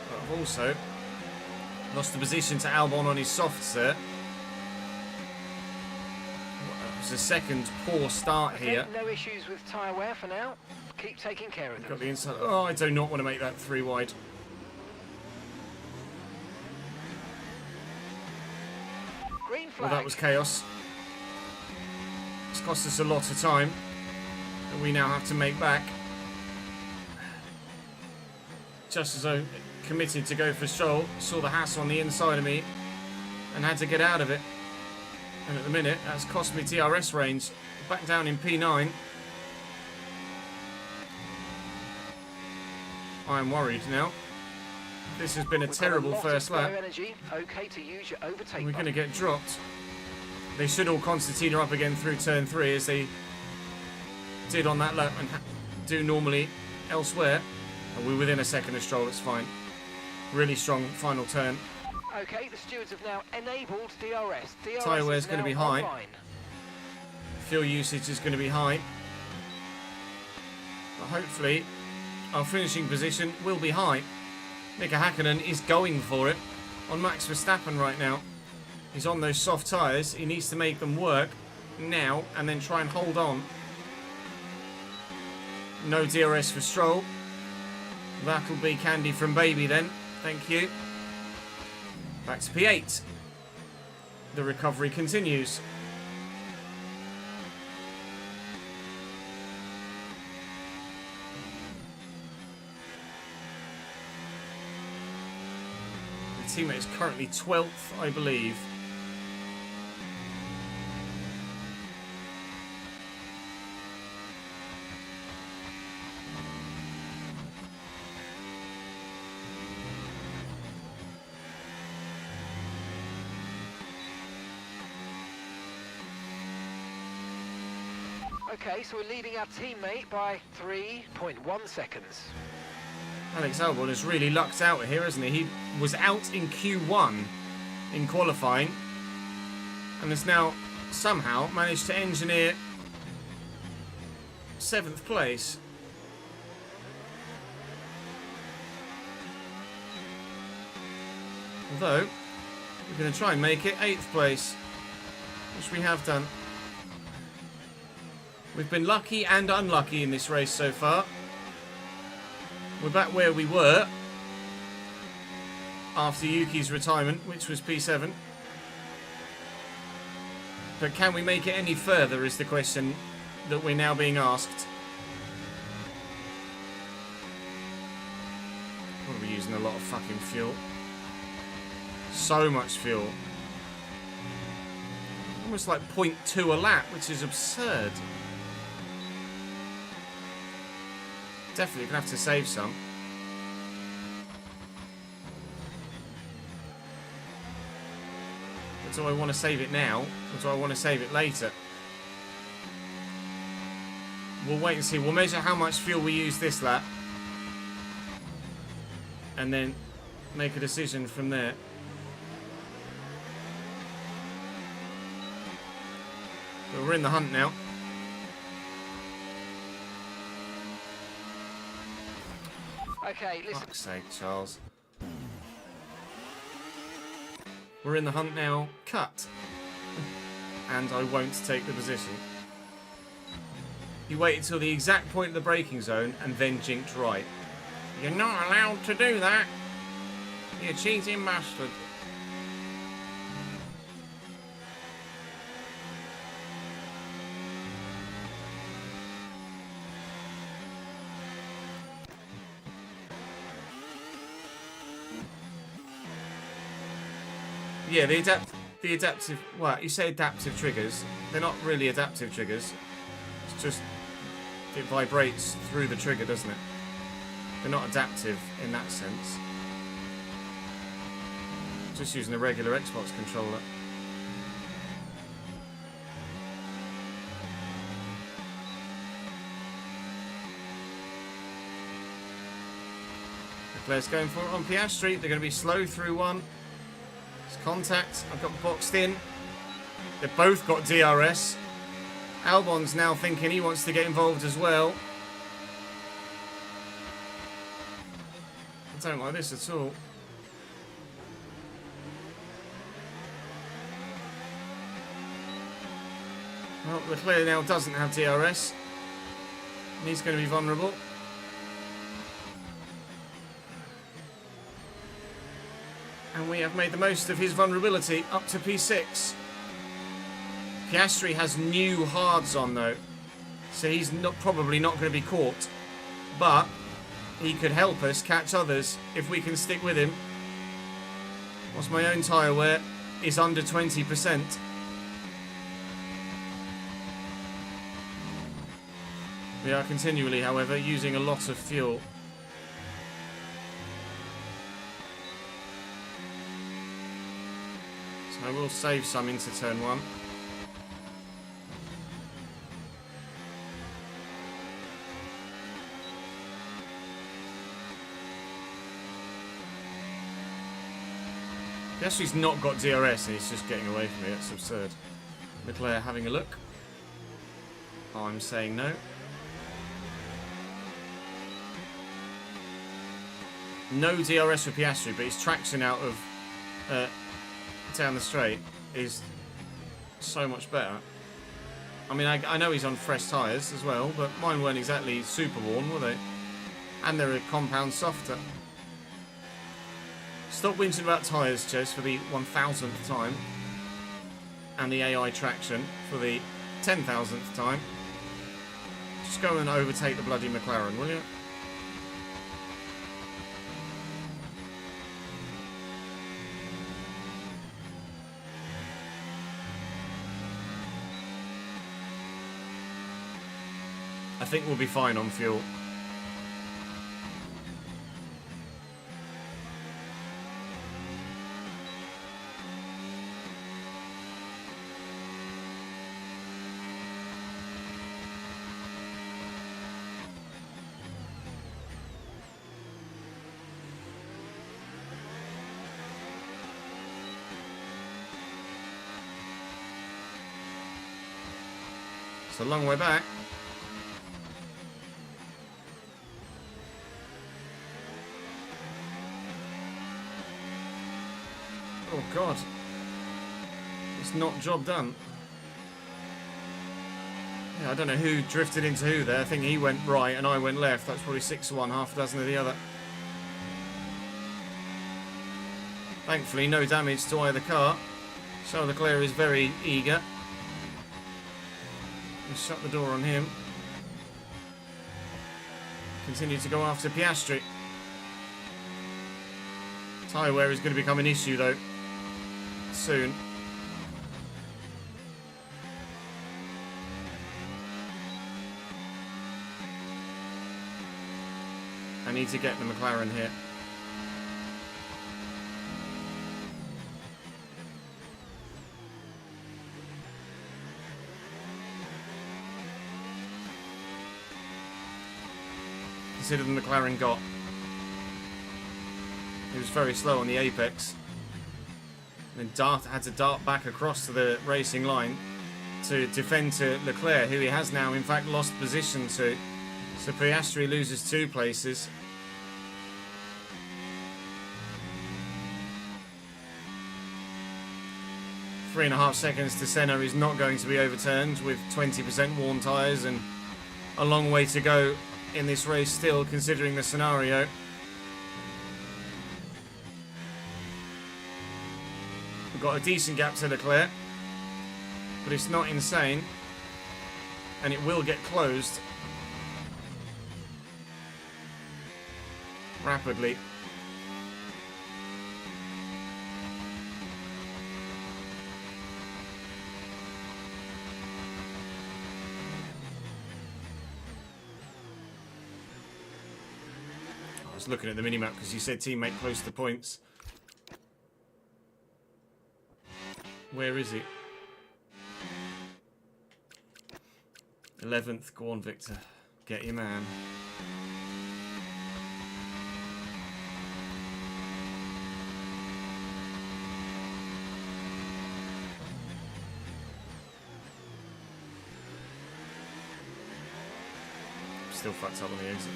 But I've also lost the position to Albon on his softs there. It was a second poor start here. No issues with tyre wear for now. Keep taking care of them. Got the inside. Oh, I do not want to make that 3 wide. Green flag. Well, that was chaos. It's cost us a lot of time that we now have to make back. Just as I committed to go for Stroll, saw the hassle on the inside of me and had to get out of it. And at the minute, that's cost me DRS range. Back down in P9. I am worried now. This has been a terrible first lap. Okay to use your overtake. We're going to get dropped. They should all concertina up again through turn 3 as they did on that lap and do normally elsewhere. And we're within a second of Stroll, it's fine. Really strong final turn. Okay, the stewards have now enabled DRS. Tyre wear is going to be high. Online. Fuel usage is going to be high. But hopefully our finishing position will be high. Mika Hakkinen is going for it on Max Verstappen right now. He's on those soft tyres. He needs to make them work now and then try and hold on. No DRS for Stroll. That'll be candy from baby then. Thank you. Back to P8. The recovery continues. teammate is currently 12th, I believe. Okay, so we're leading our teammate by 3.1 seconds. Alex Albon has really lucked out here, hasn't he? He was out in Q1 in qualifying and has now somehow managed to engineer 7th place. Although, we're going to try and make it 8th place, which we have done. We've been lucky and unlucky in this race so far. We're back where we were after Yuki's retirement, which was P7. But can we make it any further is the question that we're now being asked. What are we using? A lot of fucking fuel. So much fuel. Almost like 0.2 a lap, which is absurd. Definitely gonna have to save some. But do I want to save it now, or do I want to save it later? We'll wait and see. We'll measure how much fuel we use this lap, and then make a decision from there. But we're in the hunt now. Okay, listen. Fuck's sake, Charles. We're in the hunt now. Cut. And I won't take the position. He waited till the exact point of the braking zone and then jinked right. You're not allowed to do that. You cheating bastard. Yeah, the adaptive, well, you say adaptive triggers. They're not really adaptive triggers. It's just, it vibrates through the trigger, doesn't it? They're not adaptive in that sense. Just using a regular Xbox controller. Leclerc's going for it on Piastri. They're going to be slow through one. Contact. I've got boxed in. They've both got DRS. Albon's now thinking he wants to get involved as well. I don't like this at all. Well, Leclerc now doesn't have DRS. And he's going to be vulnerable. And we have made the most of his vulnerability up to P6. Piastri has new hards on though, so he's probably not going to be caught. But he could help us catch others if we can stick with him. Whilst my own tyre wear is under 20%. We are continually, however, using a lot of fuel. I will save some into turn one. Piastri's not got DRS and he's just getting away from me. That's absurd. Leclerc having a look. I'm saying no. No DRS for Piastri, but his traction out of down the straight is so much better. I mean, I know he's on fresh tyres as well, but mine weren't exactly super worn, were they? And they're a compound softer. Stop whinging about tyres, Chess, for the 1000th time. And the AI traction for the 10,000th time. Just go and overtake the bloody McLaren, will you? think we'll be fine on fuel. It's a long way back. Oh God, it's not job done. Yeah, I don't know who drifted into who there. I think he went right and I went left. That's probably 6-1, half a dozen of the other. Thankfully, no damage to either car. Charles Leclerc is very eager. Let's shut the door on him. Continue to go after Piastri. Tyre wear is going to become an issue though, soon. I need to get the McLaren here. Consider the McLaren got. He was very slow on the apex. And then had to dart back across to the racing line to defend to Leclerc, who he has now in fact lost position to. So Piastri loses 2 places. Three and a half seconds to Senna is not going to be overturned with 20% worn tyres and a long way to go in this race still, considering the scenario. We've got a decent gap to Leclerc, but it's not insane, and it will get closed rapidly. I was looking at the minimap because you said teammate close to points. Where is it? 11th. Go on, Victor. Get your man. Still fucked up on the exit.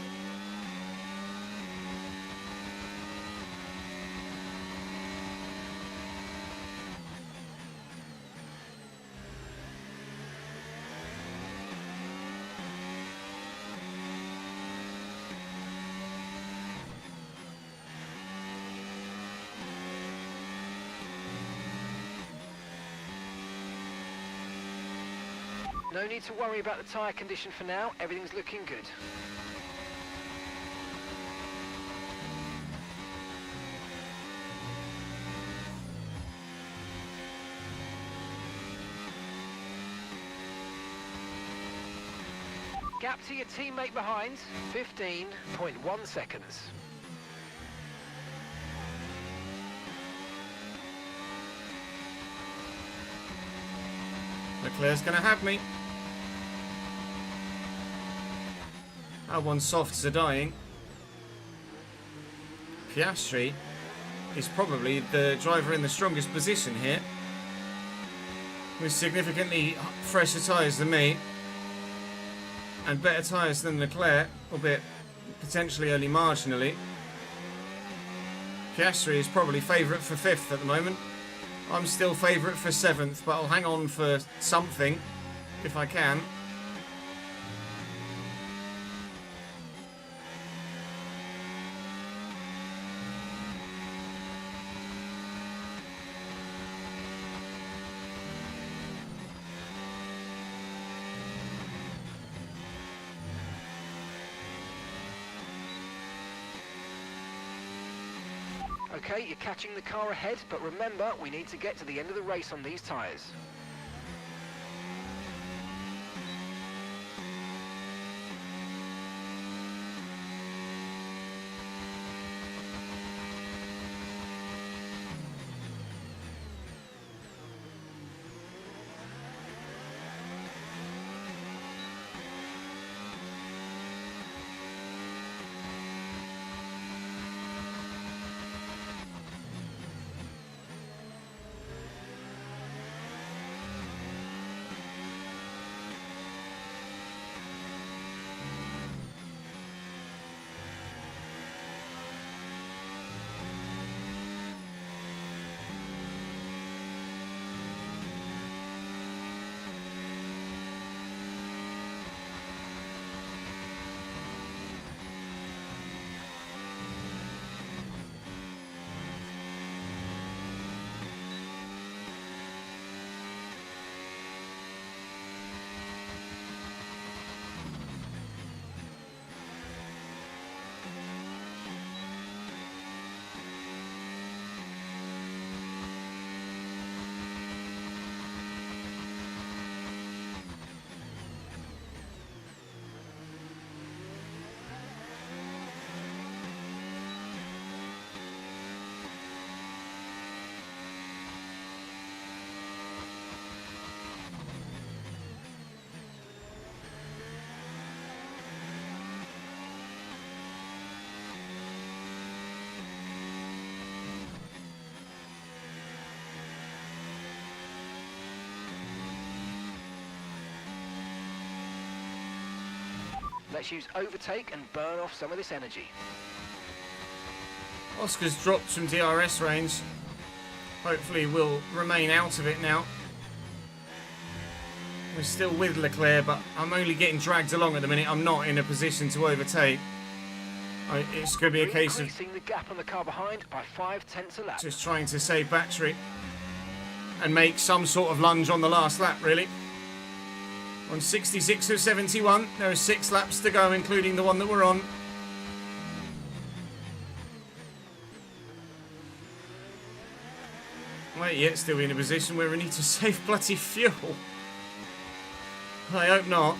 No need to worry about the tyre condition for now. Everything's looking good. Gap to your teammate behind, 15.1 seconds. Leclerc's going to have me. Albon softs are dying. Piastri is probably the driver in the strongest position here, with significantly fresher tyres than me and better tyres than Leclerc, albeit potentially only marginally. Piastri is probably favourite for 5th at the moment. I'm still favourite for 7th, but I'll hang on for something if I can. Okay, you're catching the car ahead, but remember, we need to get to the end of the race on these tyres. Let's use overtake and burn off some of this energy. Oscar's dropped from DRS range. Hopefully will remain out of it now. We're still with Leclerc, but I'm only getting dragged along at the minute. I'm not in a position to overtake. It's going to be a case of increasing the gap on the car behind by 0.5 a lap. Just trying to save battery and make some sort of lunge on the last lap, really. On 66 of 71, there are 6 laps to go, including the one that we're on. Wait, yet still in a position where we need to save bloody fuel. I hope not.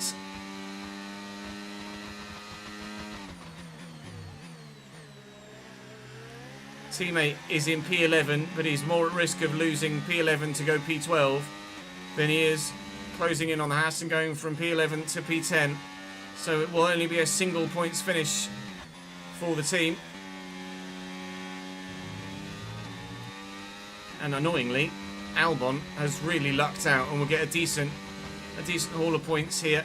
Teammate is in P11, but he's more at risk of losing P11 to go P12 than he is closing in on the Haas and going from P11 to P10. So it will only be a single points finish for the team. And annoyingly, Albon has really lucked out and will get a decent haul of points here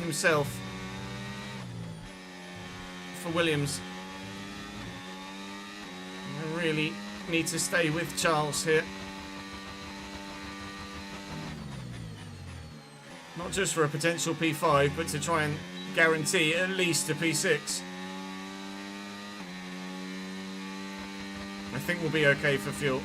himself for Williams. I really need to stay with Charles here. Not just for a potential P5, but to try and guarantee at least a P6. I think we'll be okay for fuel.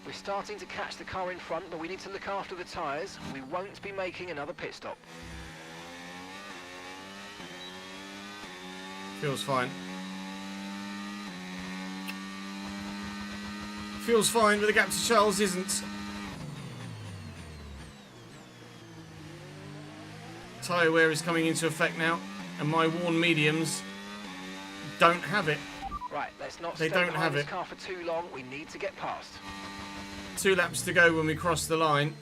We're starting to catch the car in front, but we need to look after the tyres. We won't be making another pit stop. Feels fine. Feels fine, but the gap to Charles isn't. Tyre wear is coming into effect now, and my worn mediums don't have it. Right, let's not They stay don't behind have this it. car for too long. We need to get past. 2 laps to go when we cross the line,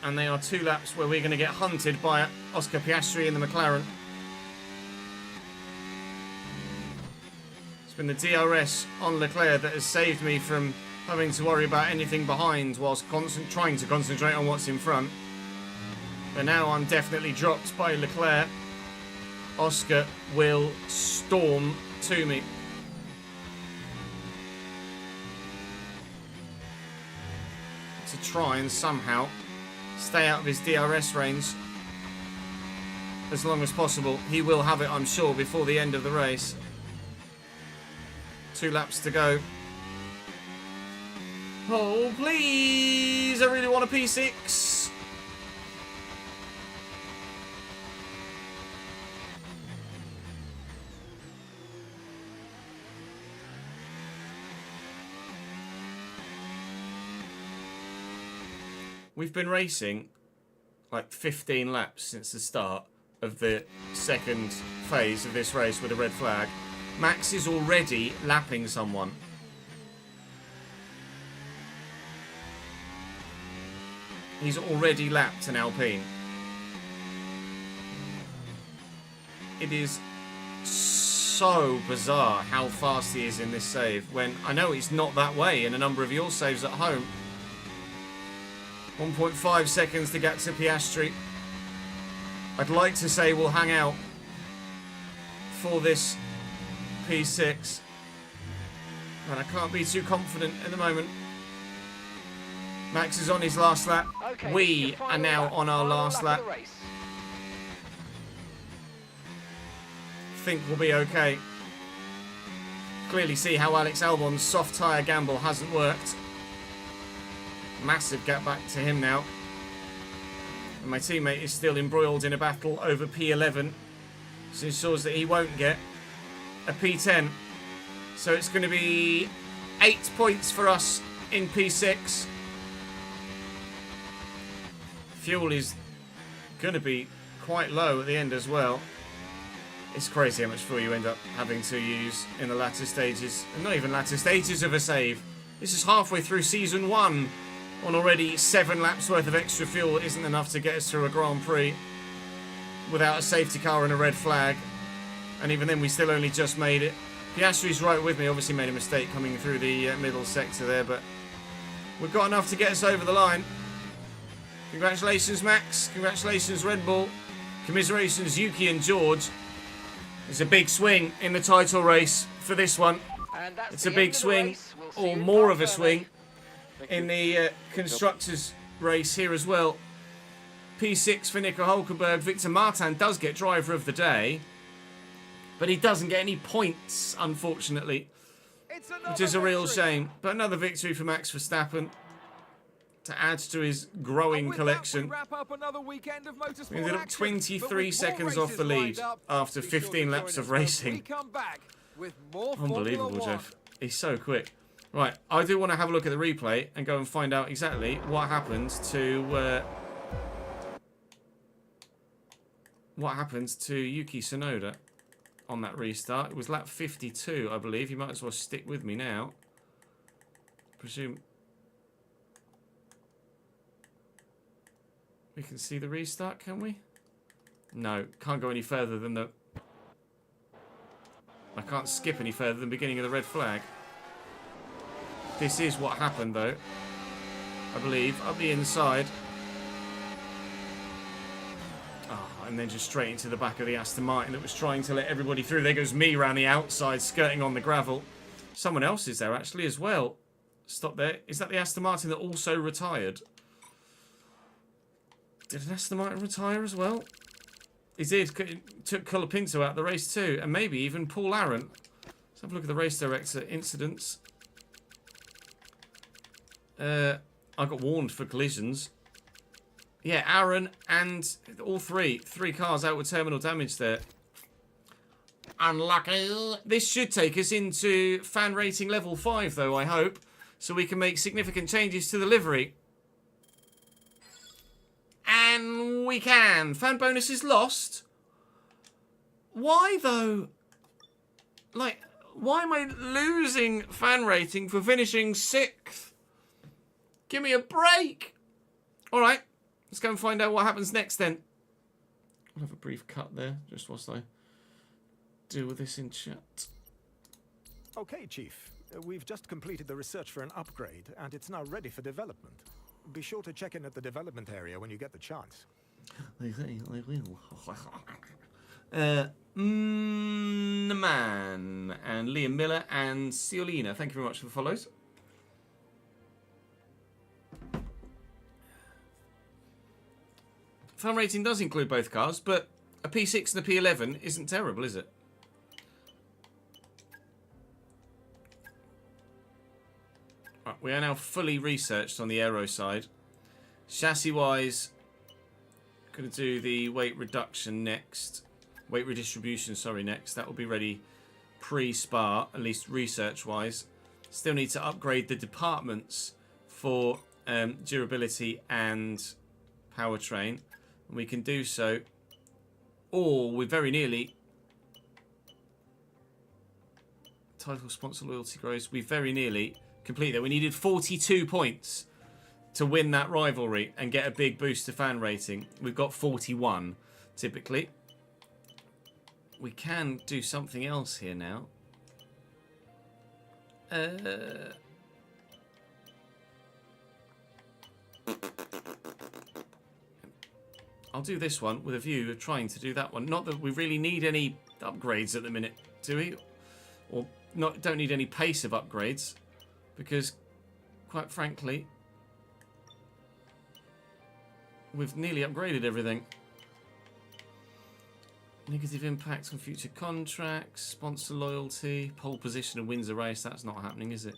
and they are 2 laps where we're going to get hunted by Oscar Piastri in the McLaren. It's been the DRS on Leclerc that has saved me from having to worry about anything behind whilst trying to concentrate on what's in front. But now I'm definitely dropped by Leclerc. Oscar will storm to me. To try and somehow stay out of his DRS range as long as possible. He will have it, I'm sure, before the end of the race. 2 laps to go. Oh, please! I really want a P6. we've been racing like 15 laps since the start of the second phase of this race with a red flag. Max is already lapping someone. He's already lapped an Alpine. It is so bizarre how fast he is in this save, when I know it's not that way in a number of your saves at home. 1.5 seconds to get to Piastri. I'd like to say we'll hang out for this P6, and I can't be too confident at the moment. Max is on his last lap. Okay, We are now on our last lap. Think we'll be okay. Clearly see how Alex Albon's soft tyre gamble hasn't worked. Massive gap back to him now. And my teammate is still embroiled in a battle over P11. So he ensures that he won't get a P10. So it's going to be 8 points for us in P6. Fuel is going to be quite low at the end as well. It's crazy how much fuel you end up having to use in the latter stages. And not even latter stages of a save. This is halfway through season 1. On already 7 laps worth of extra fuel isn't enough to get us through a Grand Prix without a safety car and a red flag. And even then we still only just made it. Piastri's right with me, obviously made a mistake coming through the middle sector there, but we've got enough to get us over the line. Congratulations Max, congratulations Red Bull, commiserations Yuki and George. It's a big swing in the title race for this one. It's a big swing, or more of a swing, in the constructors race here as well. P6 for Nico Hulkenberg. Victor Martin does get driver of the day, but he doesn't get any points, unfortunately, which is a real shame. But another victory for Max Verstappen to add to his growing collection. We ended up 23 seconds off the lead after 15 laps of racing. Unbelievable, Jeff. He's so quick. Right, I do want to have a look at the replay and go and find out exactly what happened to Yuki Tsunoda on that restart. It was lap 52, I believe. You might as well stick with me now. Presume we can see the restart, can we? No, can't go any further than the... I can't skip any further than the beginning of the red flag. This is what happened, though. I believe, up the inside. Oh, and then just straight into the back of the Aston Martin that was trying to let everybody through. There goes me around the outside, skirting on the gravel. Someone else is there, actually, as well. Stop there. Is that the Aston Martin that also retired? Did an Aston Martin retire as well? He did. Took Colapinto out of the race too. And maybe even Paul Aron. Let's have a look at the race director incidents. I got warned for collisions. Yeah, Aaron and all three cars out with terminal damage there. Unlucky. This should take us into fan rating level 5, though, I hope, so we can make significant changes to the livery. And we can. Fan bonus is lost. Why, though? Like, why am I losing fan rating for finishing 6th? Give me a break. All right, let's go and find out what happens next then. I'll have a brief cut there, just whilst I deal with this in chat. Okay, Chief. We've just completed the research for an upgrade, and it's now ready for development. Be sure to check in at the development area when you get the chance. I will. Man and Liam Miller and Ciolina, thank you very much for the follows. Fan rating does include both cars, but a P6 and a P11 isn't terrible, is it? Right, we are now fully researched on the aero side. Chassis-wise, going to do the weight reduction next. Weight redistribution, sorry, next. That will be ready pre-Spa, at least research-wise. Still need to upgrade the departments for durability and powertrain. We can do so. Or we're very nearly. Title sponsor loyalty grows. We very nearly completed that. We needed 42 points to win that rivalry and get a big boost to fan rating. We've got 41 typically. We can do something else here now. I'll do this one with a view of trying to do that one. Not that we really need any upgrades at the minute, do we? Or don't need any pace of upgrades, because quite frankly we've nearly upgraded everything. Negative impact on future contracts, sponsor loyalty, pole position and wins a race. That's not happening, is it?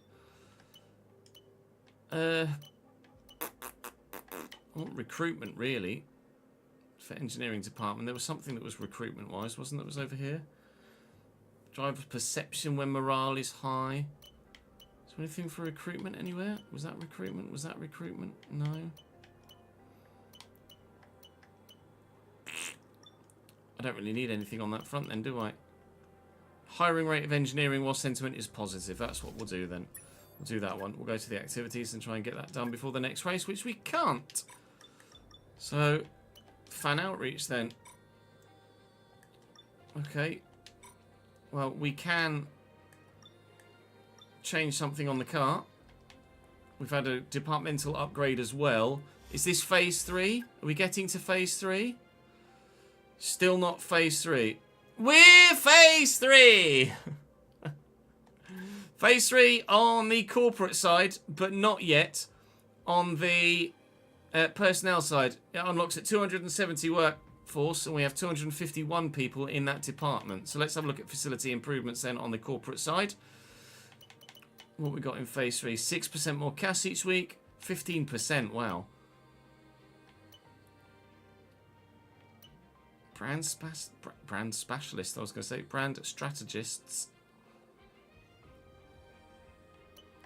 I want recruitment, really, for engineering department. There was something that was recruitment wise, wasn't there? It was over here. Driver perception when morale is high. Is there anything for recruitment anywhere? Was that recruitment? Was that recruitment? No. I don't really need anything on that front then, do I? Hiring rate of engineering while sentiment is positive. That's what we'll do then. We'll do that one. We'll go to the activities and try and get that done before the next race, which we can't. So, fan outreach then. Okay. Well, we can change something on the car. We've had a departmental upgrade as well. Is this phase 3? Are we getting to phase 3? Still not phase 3. We're phase 3! Phase 3 on the corporate side, but not yet on the personnel side. It unlocks at 270 workforce, and we have 251 people in that department. So let's have a look at facility improvements then on the corporate side. What we got in phase 3? 6% more cash each week. 15%, wow. Brand specialist, I was going to say. Brand strategists.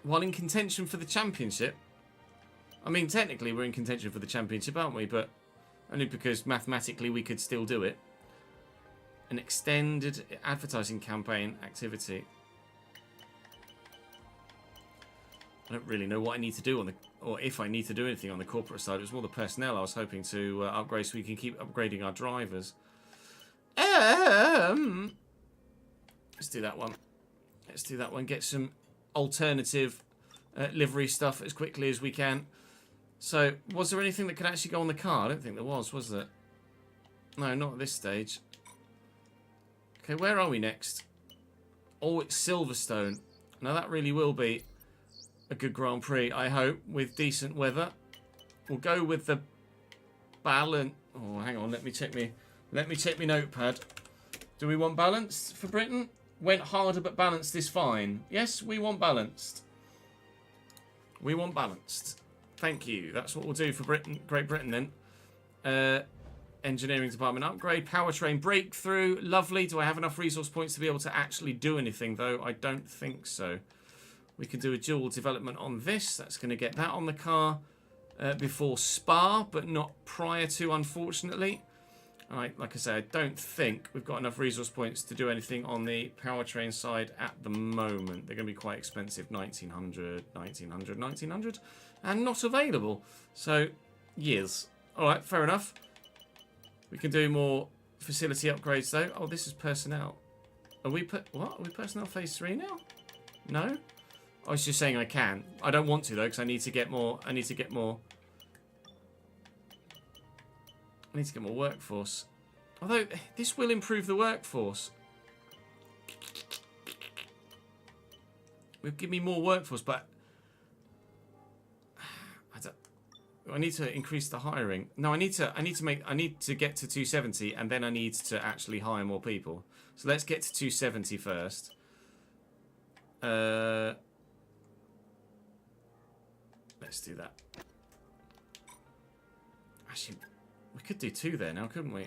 While in contention for the championship. I mean, technically we're in contention for the championship, aren't we? But only because mathematically we could still do it. An extended advertising campaign activity. I don't really know what I need to do on the, or if I need to do anything on the corporate side. It was more the personnel I was hoping to upgrade so we can keep upgrading our drivers. Let's do that one. Let's do that one. Get some alternative livery stuff as quickly as we can. So, was there anything that could actually go on the car? I don't think there was there? No, not at this stage. Okay, where are we next? Oh, it's Silverstone. Now that really will be a good Grand Prix, I hope, with decent weather. We'll go with the balance. Oh, hang on, let me check my notepad. Do we want balanced for Britain? Went harder, but balanced is fine. Yes, we want balanced. We want balanced. Thank you. That's what we'll do for Britain, Great Britain then. Engineering department upgrade, powertrain breakthrough. Lovely. Do I have enough resource points to be able to actually do anything though? I don't think so. We can do a dual development on this. That's going to get that on the car before Spa, but not prior to, unfortunately. Alright, like I say, I don't think we've got enough resource points to do anything on the powertrain side at the moment. They're going to be quite expensive. 1900, 1900, 1900. And not available. So, years. Alright, fair enough. We can do more facility upgrades though. Oh, this is personnel. Are we what? Are we personnel phase 3 now? No? I was just saying I can. I don't want to though, because I need to get more. I need to get more workforce. Although this will improve the workforce. Will give me more workforce, but I need to increase the hiring. No, I need to get to 270, and then I need to actually hire more people. So let's get to 270 first. Let's do that. Actually, we could do 2 there now, couldn't we?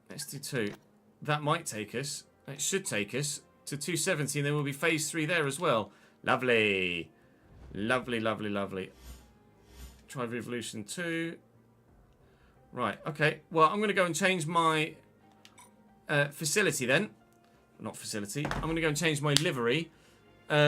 Let's do 2. That might take us. It should take us to 270, and then we'll be phase 3 there as well. Lovely. Lovely, lovely, lovely. Try Revolution 2. Right, okay. Well, I'm going to go and change my facility then. Not facility. I'm going to go and change my livery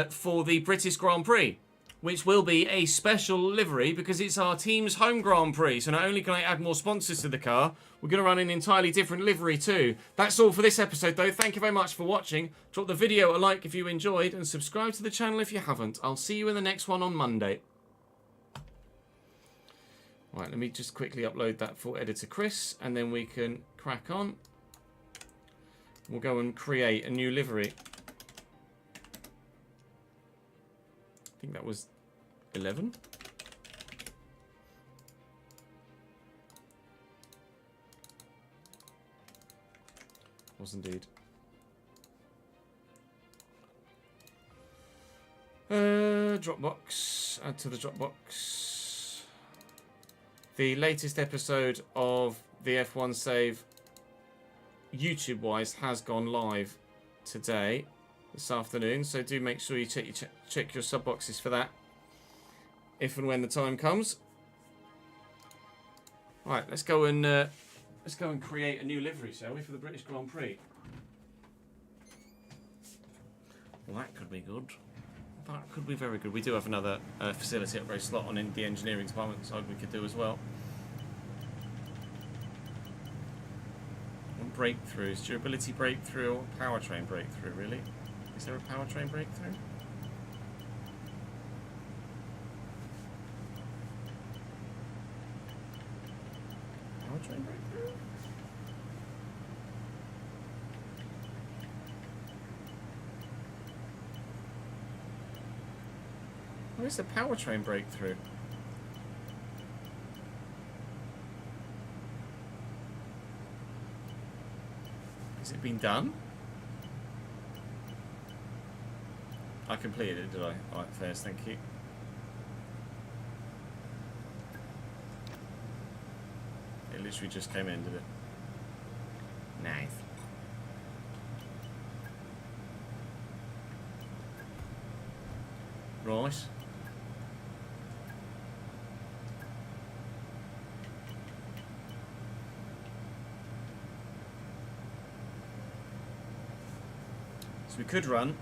for the British Grand Prix, which will be a special livery because it's our team's home Grand Prix. So not only can I add more sponsors to the car, we're going to run an entirely different livery too. That's all for this episode though. Thank you very much for watching. Drop the video a like if you enjoyed and subscribe to the channel if you haven't. I'll see you in the next one on Monday. Right, let me just quickly upload that for editor Chris and then we can crack on. We'll go and create a new livery. I think that was 11. Was indeed. Dropbox. Add to the Dropbox. The latest episode of the F1 Save, YouTube-wise, has gone live today, this afternoon. So do make sure you check your sub boxes for that, if and when the time comes. Right, let's go and create a new livery, shall we, for the British Grand Prix? Well, that could be good. That could be very good. We do have another facility upgrade slot on in the engineering department side we could do as well. And breakthroughs, durability breakthrough or powertrain breakthrough, really? Is there a powertrain breakthrough? Powertrain breakthrough? Where's the powertrain breakthrough? Has it been done? I completed it, did I? Alright, fairs, thank you. It literally just came in, did it? Nice. Right. So we could run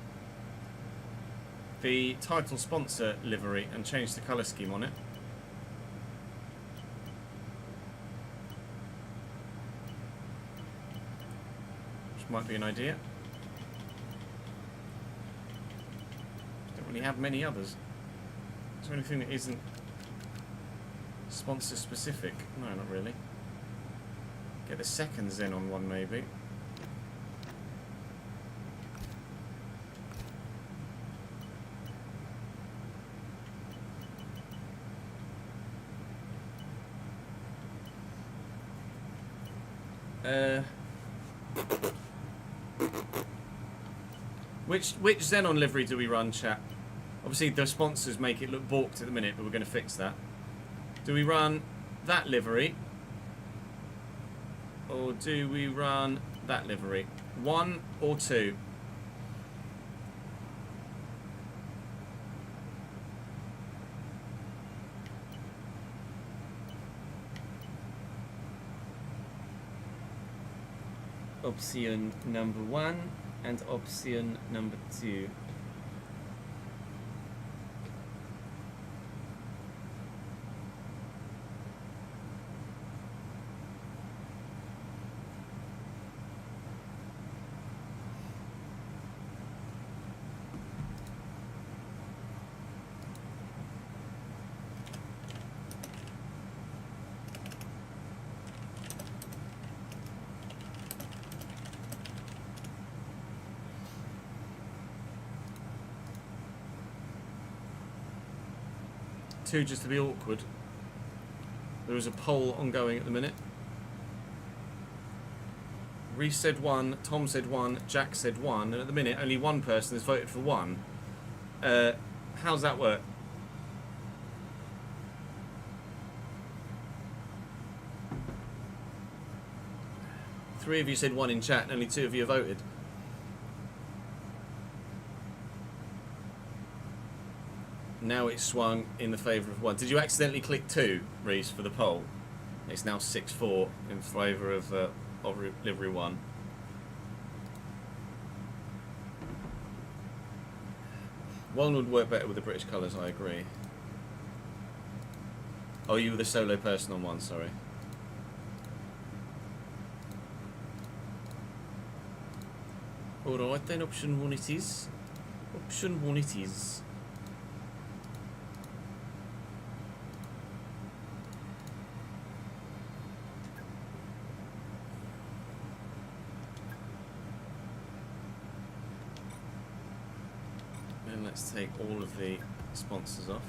the title sponsor livery and change the colour scheme on it. Which might be an idea. Don't really have many others. Is there anything that isn't sponsor specific? No, not really. Get the seconds in on one maybe. Which Xenon livery do we run, chat? Obviously the sponsors make it look balked at the minute, but we're going to fix that. Do we run that livery? Or do we run that livery? 1 or 2? Option number 1 and option number 2. Two just to be awkward. There is a poll ongoing at the minute. Reese said 1, Tom said 1, Jack said 1, and at the minute only one person has voted for 1. How's that work? Three of you said 1 in chat and only 2 of you voted. Now it's swung in the favour of 1. Did you accidentally click 2, Reese, for the poll? It's now 6-4 in favour of livery 1. One would work better with the British colours, I agree. Oh, you were the solo person on 1, sorry. Alright then, option 1 it is. Option 1 it is. And let's take all of the sponsors off.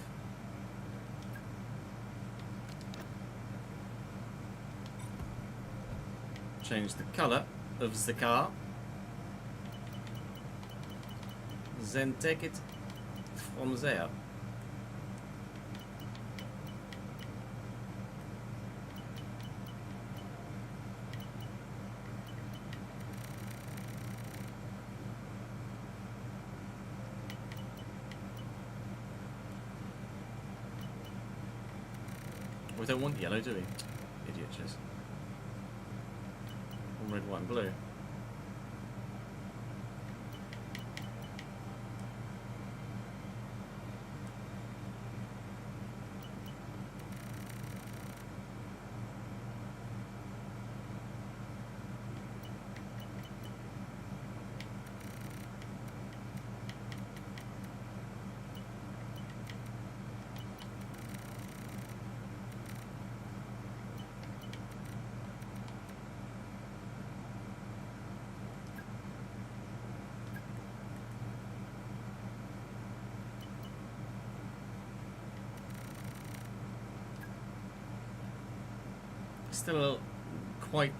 Change the colour of the car. Then take it from there. We don't want yellow, do we? Idiotches. All red, white and blue. Still quite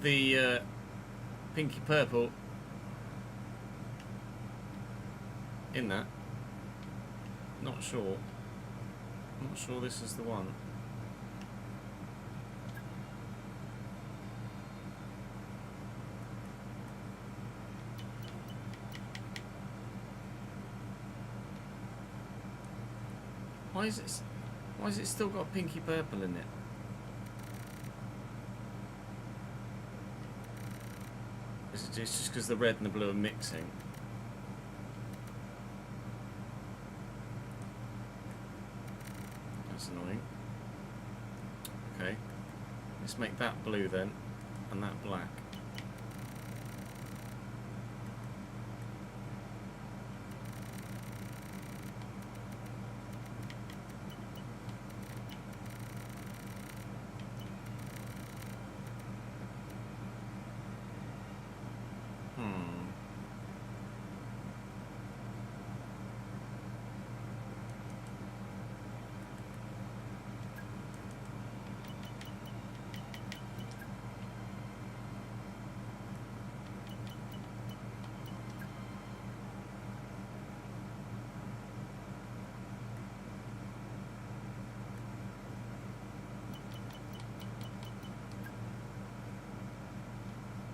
the pinky purple in that. Not sure. Not sure this is the one. Why is it still got pinky purple in it? It's just because the red and the blue are mixing. That's annoying. Okay. Let's make that blue then, and that black.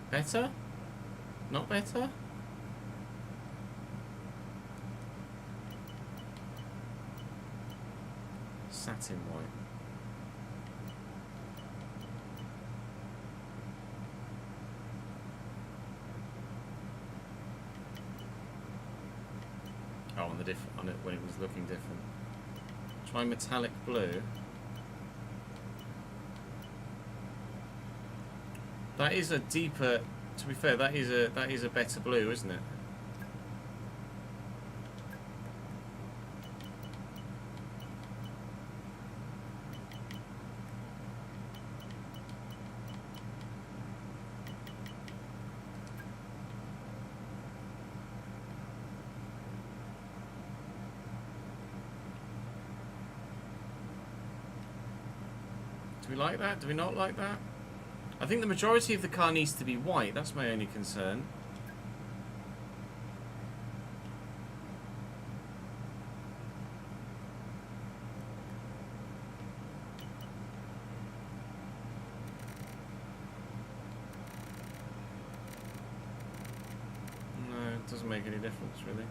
Better? Not better? Satin white. Oh, on it when it was looking different. Try metallic blue. That is a deeper. To be fair, that is a better blue, isn't it? Do we like that? Do we not like that? I think the majority of the car needs to be white. That's my only concern. No, it doesn't make any difference, really.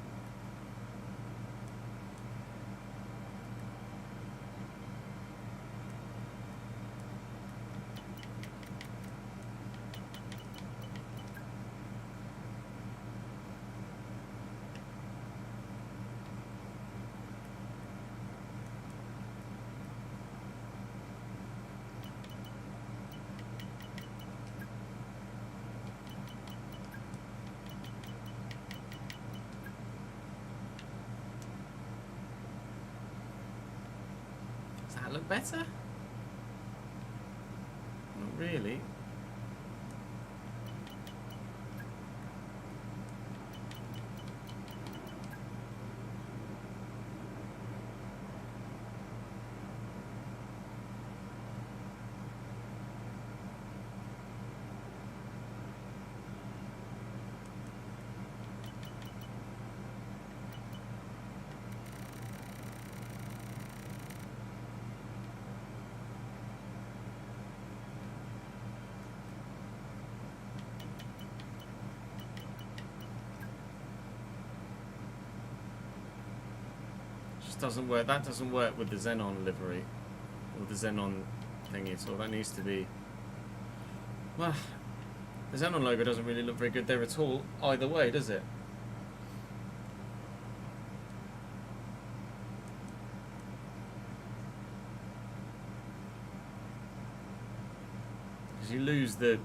that look better? Not really. Doesn't work. That doesn't work with the Xenon livery or the Xenon thingy at all. That needs to be, well, the Xenon logo doesn't really look very good there at all either way, does it? Because you lose the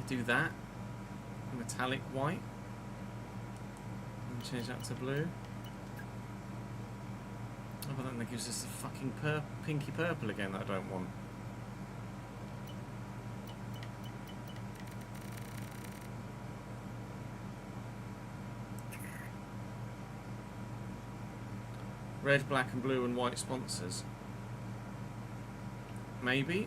do that, metallic white, and change that to blue. Oh, but then that gives us the fucking pinky purple again that I don't want. Red, black and blue and white sponsors. Maybe.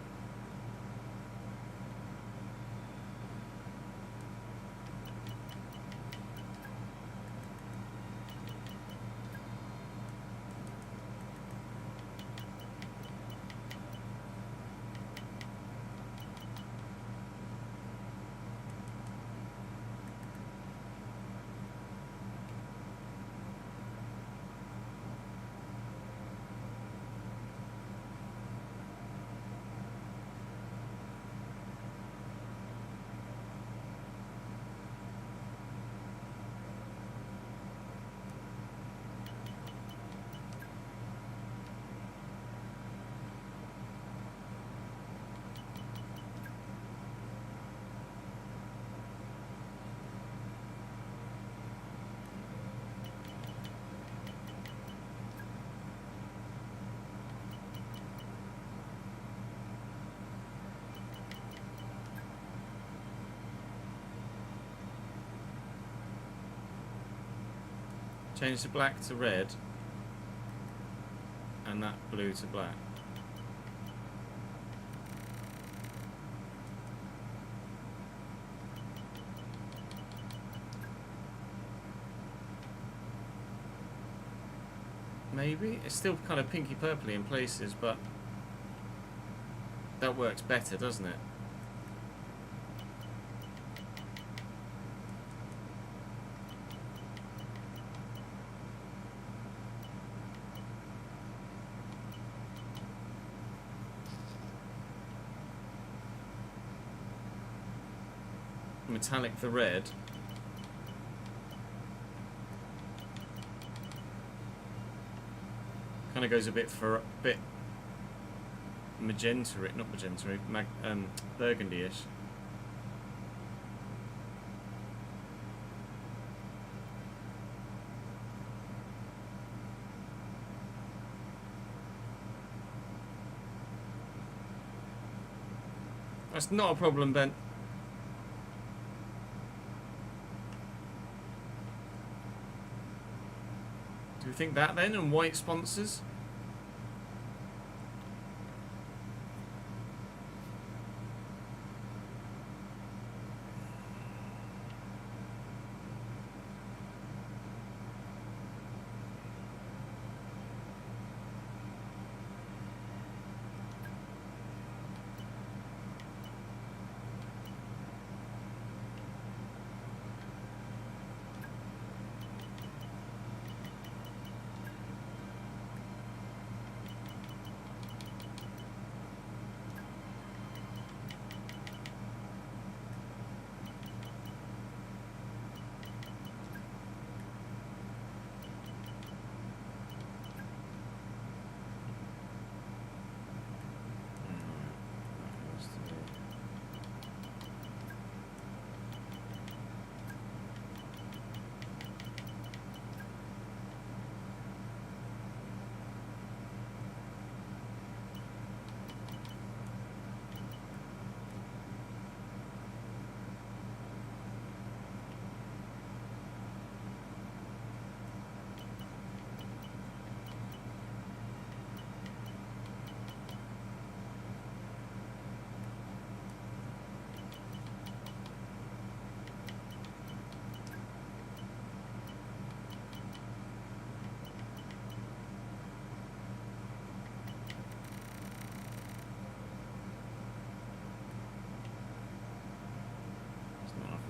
Change the black to red and that blue to black. Maybe it's still kind of pinky purpley in places, but that works better, doesn't it? Metallic the red. Kind of goes a bit magenta, not magenta, burgundy-ish. That's not a problem, Ben. Do we think that then, and white sponsors?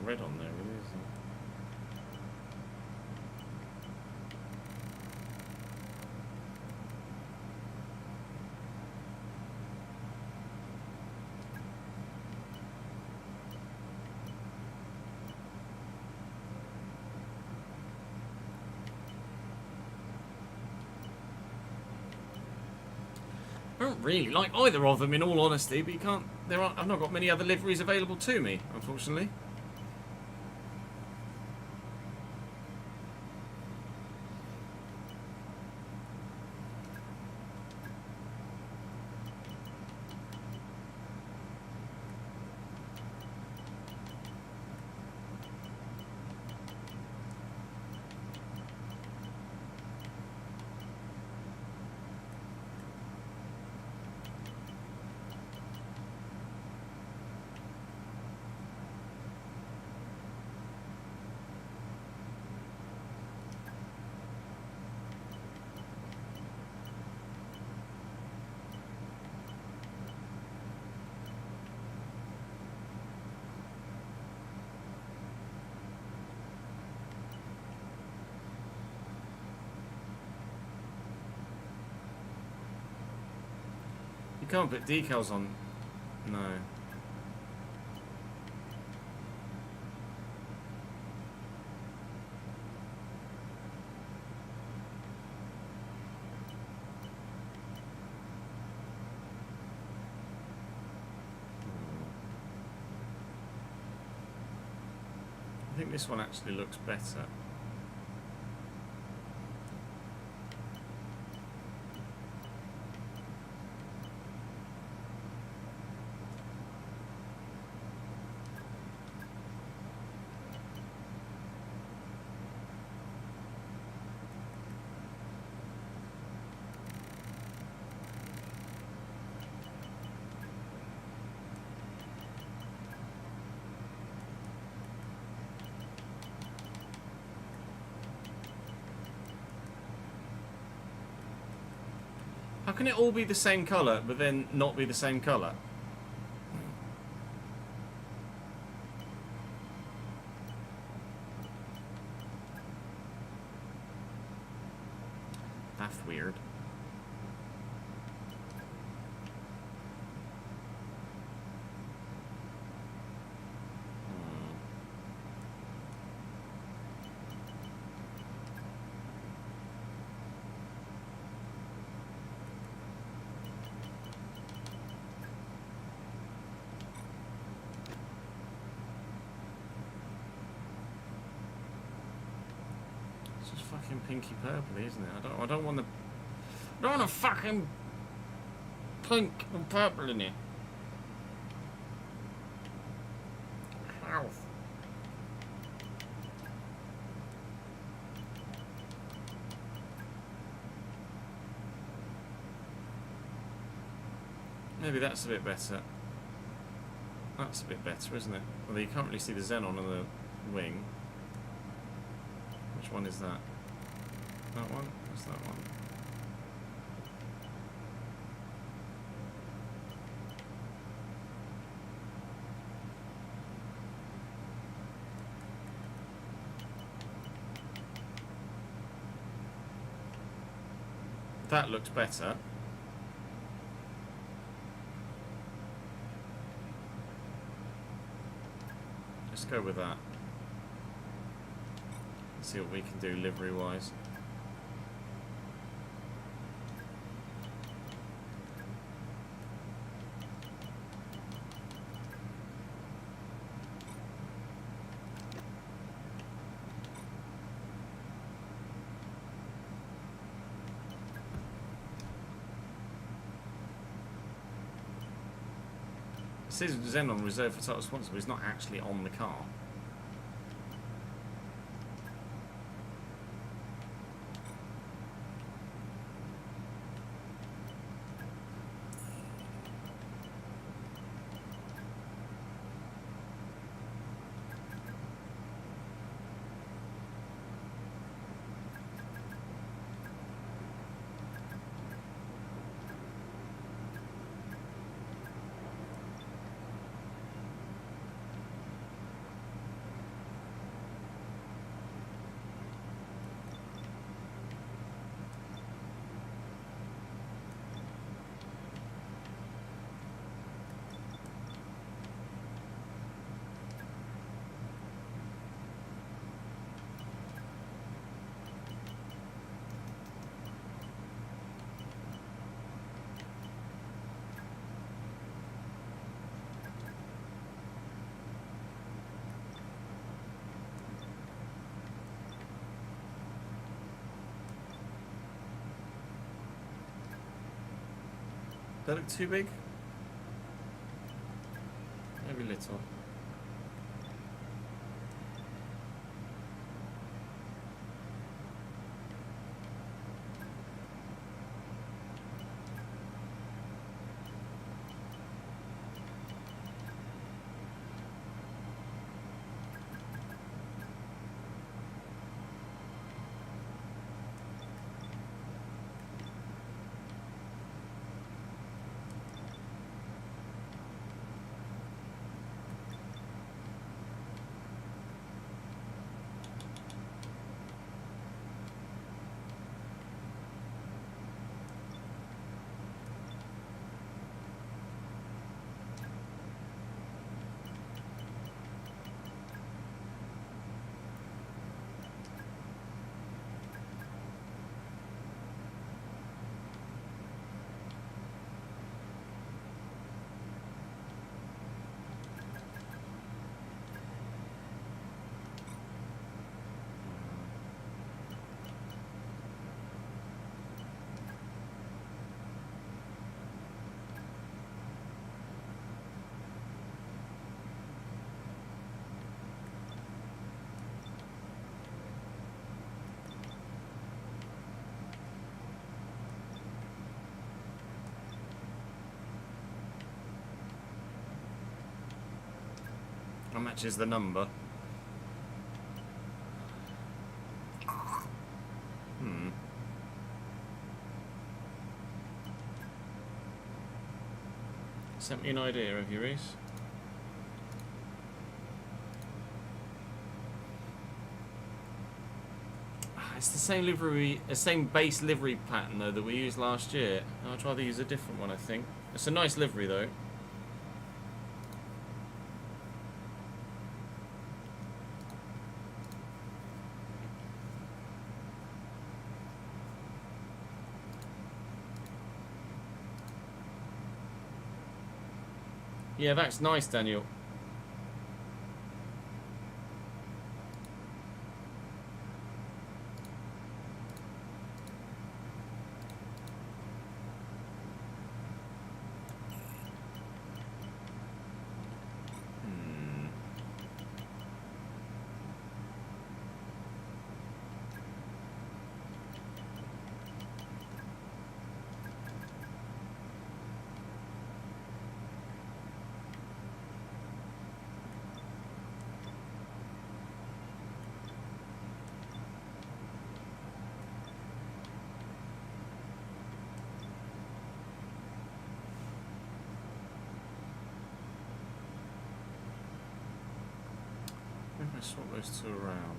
red on there, really, isn't it? I don't really like either of them, in all honesty, but you can't. I've not got many other liveries available to me, unfortunately. You can't put decals on. No. I think this one actually looks better. How can it all be the same colour, but then not be the same colour? That's weird. It's just fucking pinky purple, isn't it? I don't want the. I don't want a fucking pink and purple in it. Ow. Maybe that's a bit better. That's a bit better, isn't it? Although you can't really see the xenon on the wing. Which one is that? That one? What's that one? That looks better. Let's go with that. See what we can do livery-wise. It says Xenon reserved for title sponsor, but it's not actually on the car. That look too big? Maybe little. That matches the number. Sent me an idea, have you, Reese? It's the same livery, same base livery pattern though that we used last year. I'd rather use a different one, I think. It's a nice livery though. Yeah, that's nice, Daniel. Let's swap those two around.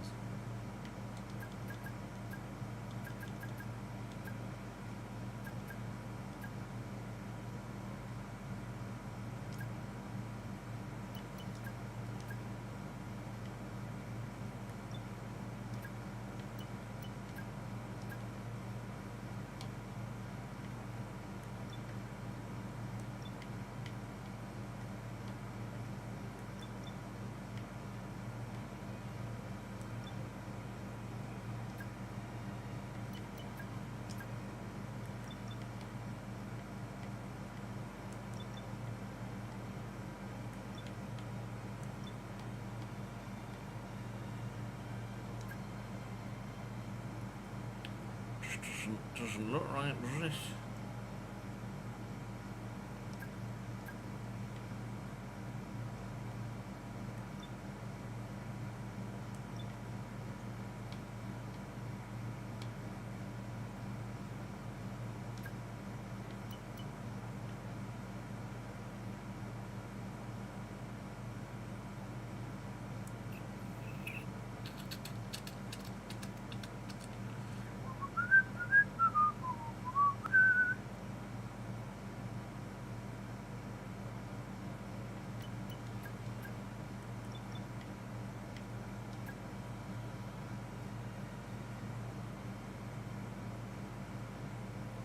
Doesn't look right, does it?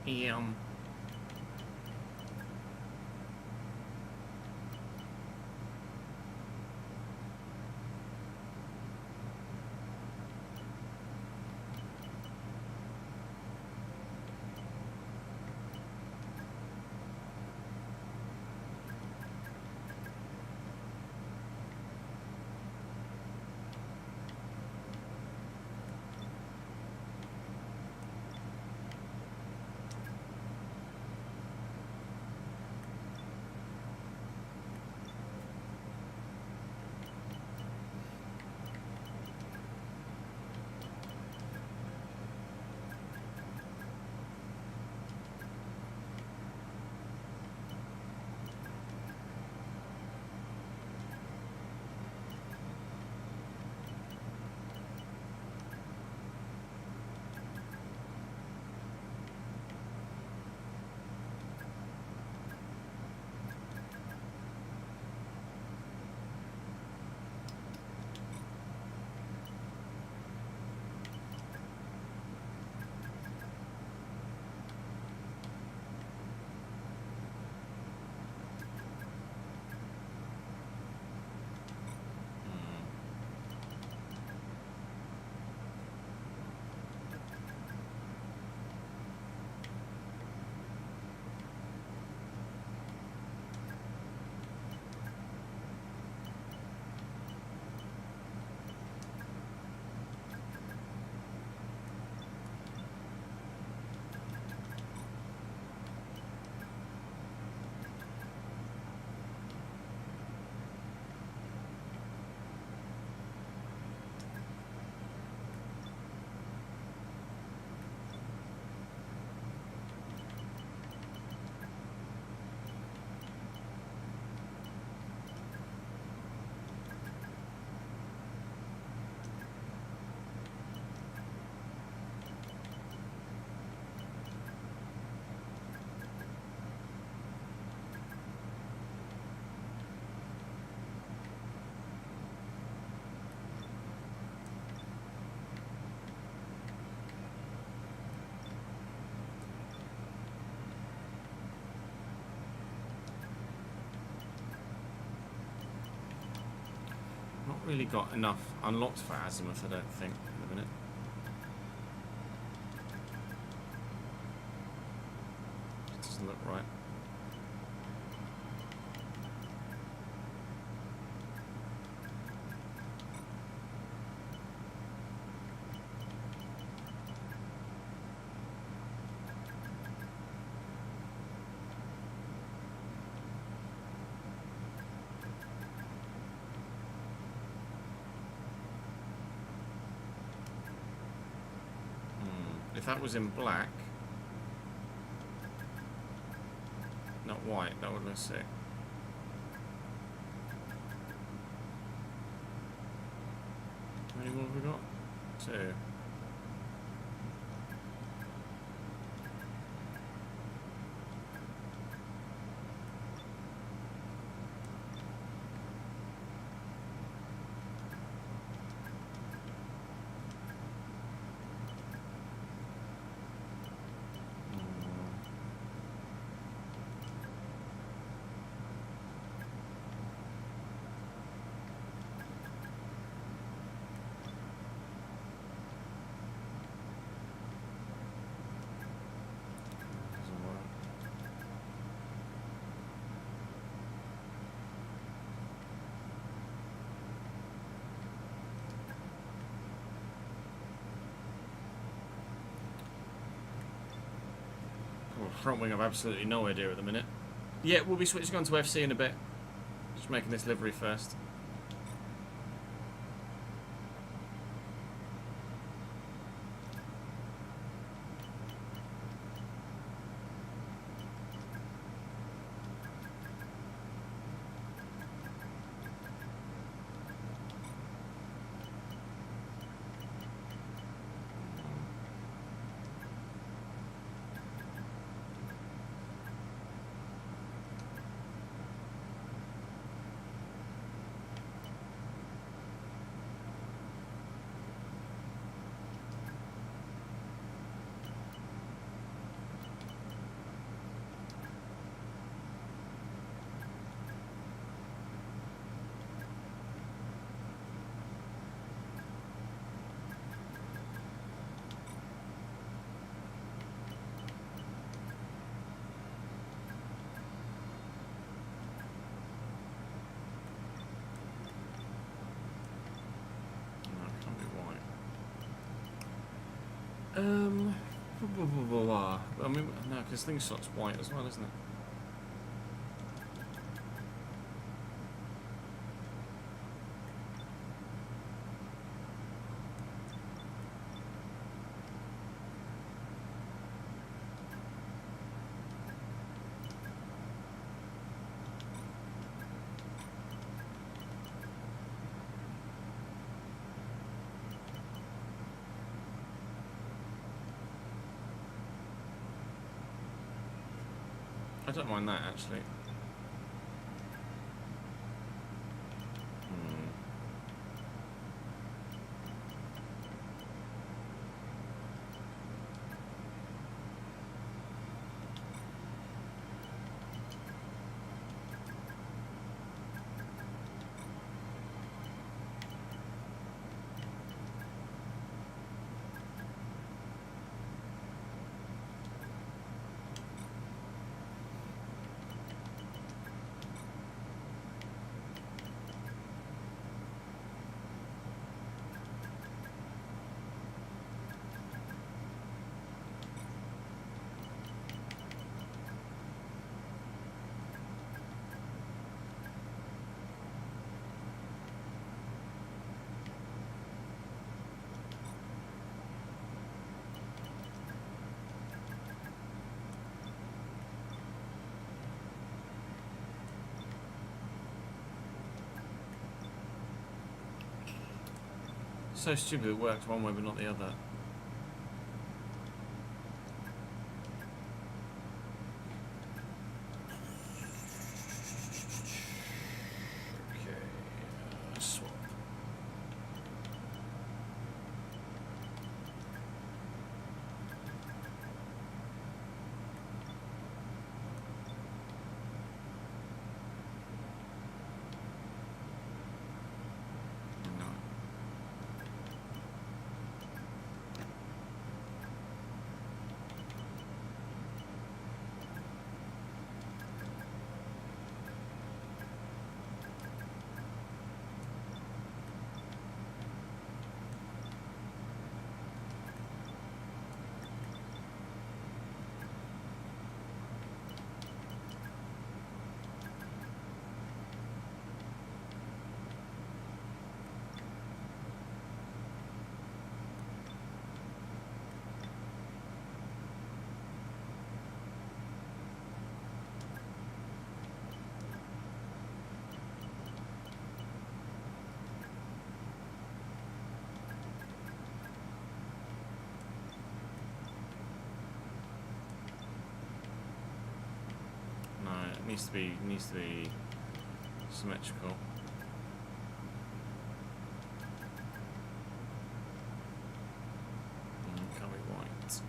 Yum. really got enough unlocked for azimuth, I don't think, at the minute. It doesn't look right. If that was in black, not white, that would look sick. How many more have we got? 2. Front wing, I've absolutely no idea at the minute. Yeah, we'll be switching on to FC in a bit. Just making this livery first. Blah, blah, blah, blah. I mean, no, because Slingshot's white as well, isn't it? I don't mind that, actually. So stupid it works one way but not the other. Okay, swap. Needs to be symmetrical. Can't be white.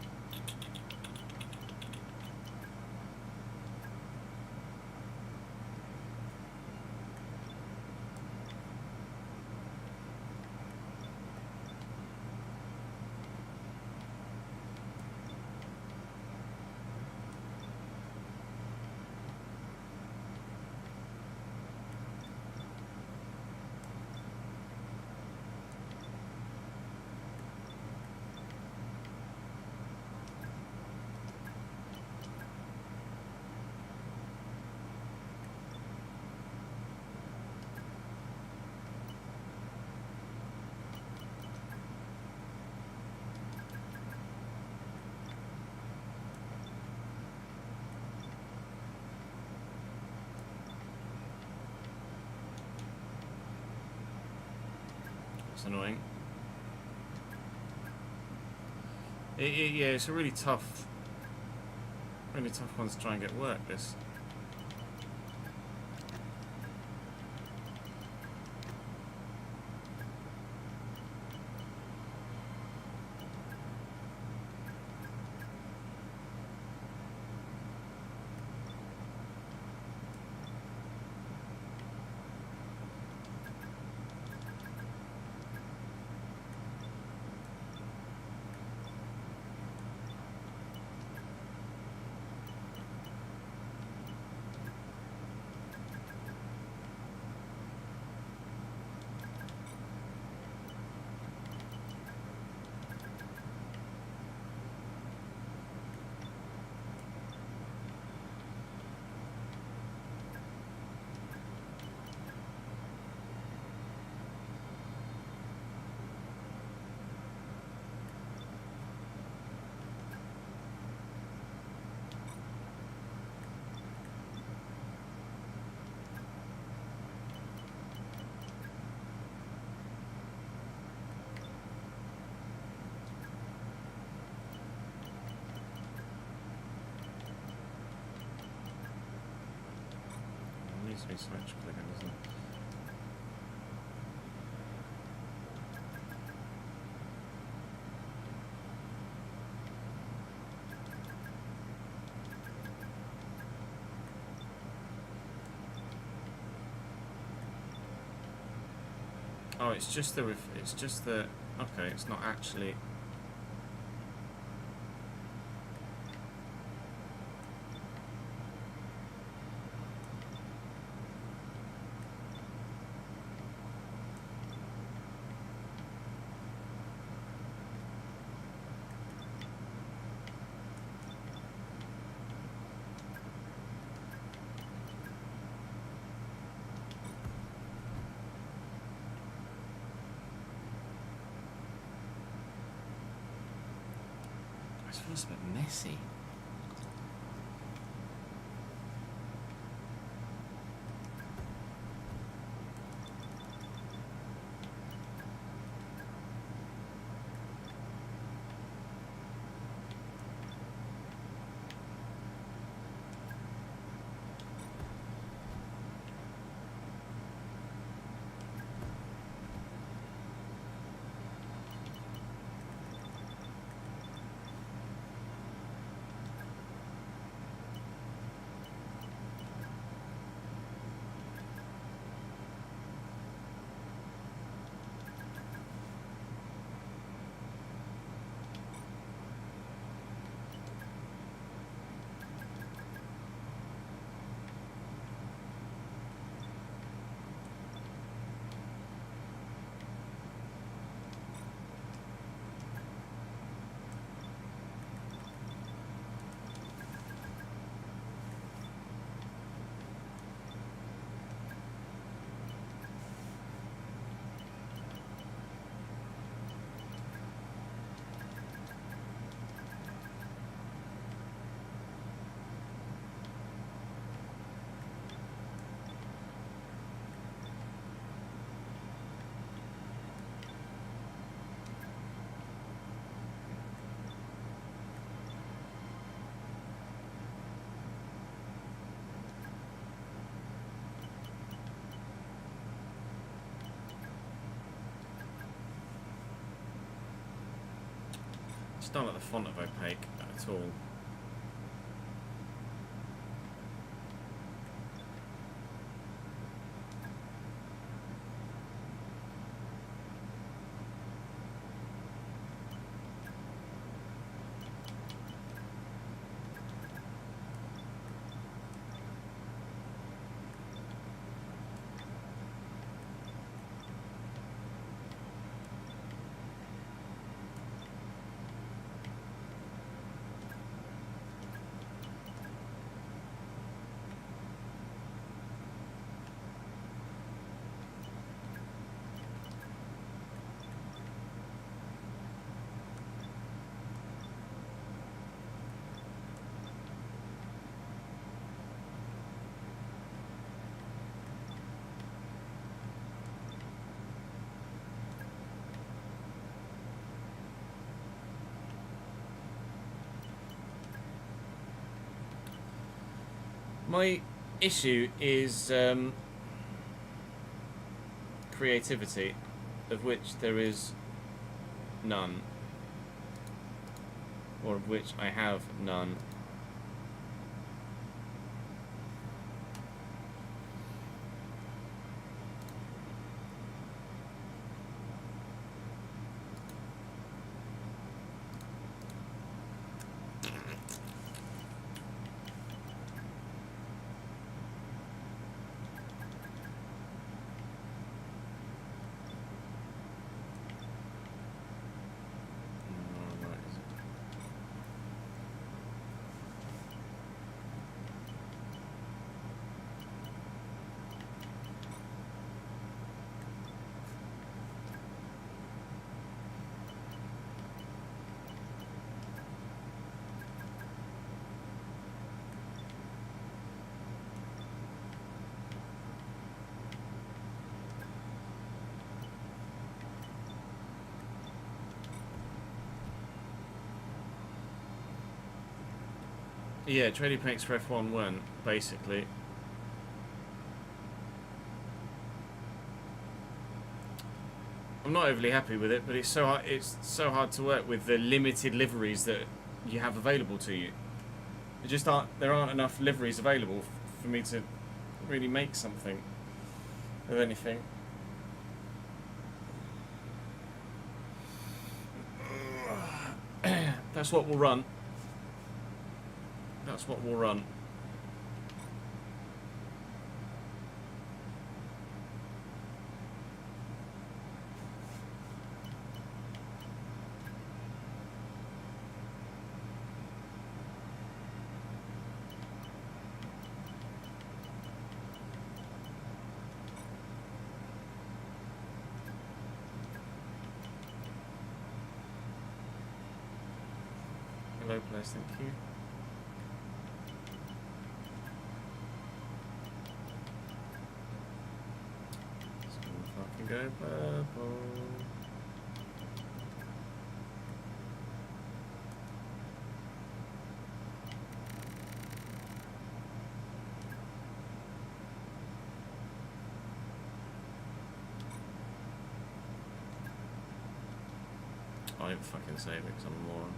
It's annoying. Yeah, it's a really tough one to try and get work, this. Needs to be symmetrical again, doesn't it? Oh, it's just the okay, it's not actually. It feels a bit messy. just don't like the font of opaque at all. My issue is creativity, of which there is none, or of which I have none. Yeah, trading packs for F1 weren't, basically. I'm not overly happy with it, but it's so hard to work with the limited liveries that you have available to you. There aren't enough liveries available for me to really make something of anything. That's what we'll run. That's what we'll run. Hello, please, thank you. Go purple. I didn't fucking save it because I'm a moron.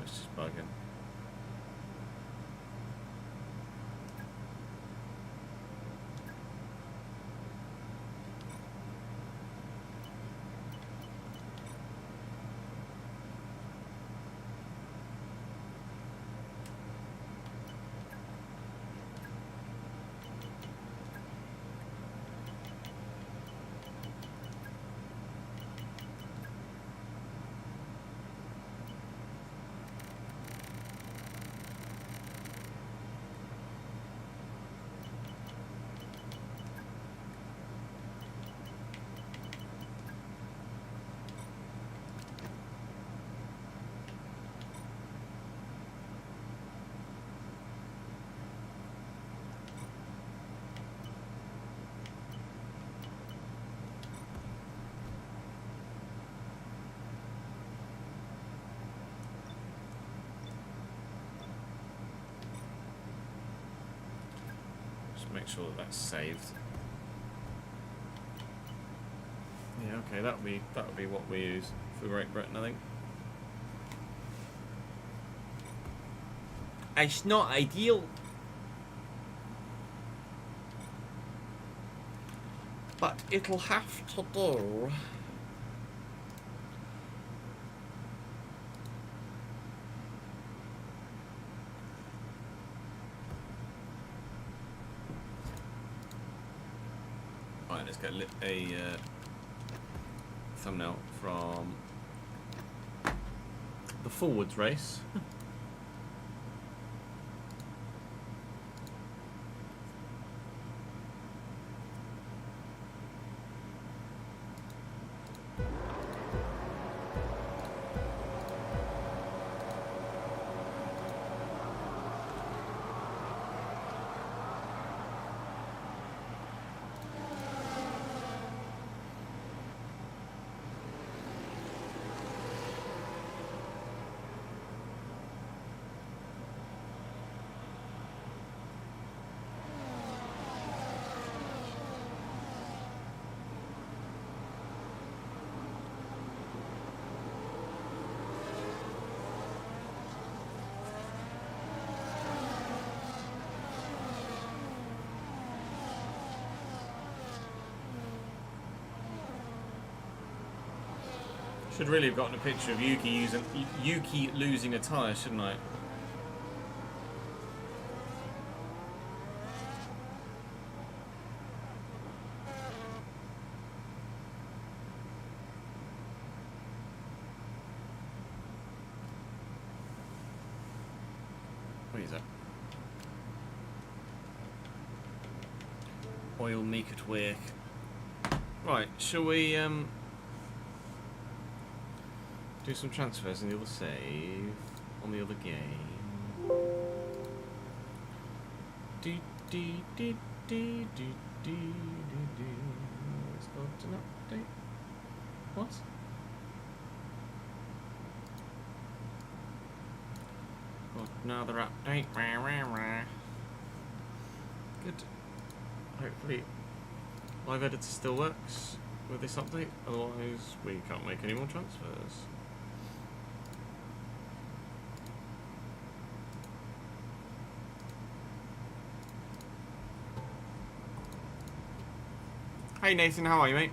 It's just bugging. make sure that that's saved. Yeah, okay, that'll be what we use for Great Britain, I think. It's not ideal, but it'll have to do. Right, let's get a thumbnail from the forwards race. Should really have gotten a picture of Yuki losing a tyre, shouldn't I? What is that? Oil leak at work. Right, shall we do some transfers in the other save on the other game? It's got an update. What? Got another update. Good. Hopefully Live Editor still works with this update, otherwise we can't make any more transfers. Hey Nathan, how are you, mate?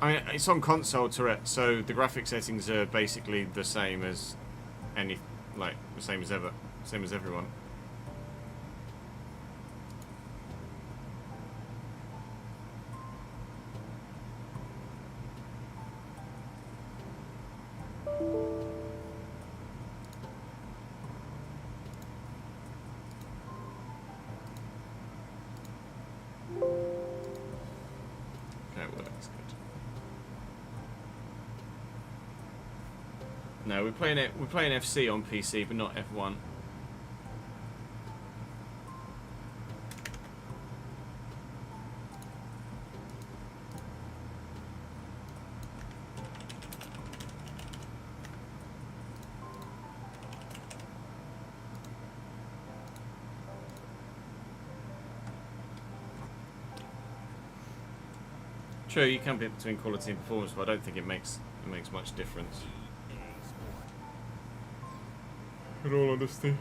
I mean, it's on console turret, so the graphic settings are basically the same as the same as ever, same as everyone. No, we're playing FC on PC, but not F1. True, you can pick between quality and performance, but I don't think it makes much difference. In all honesty.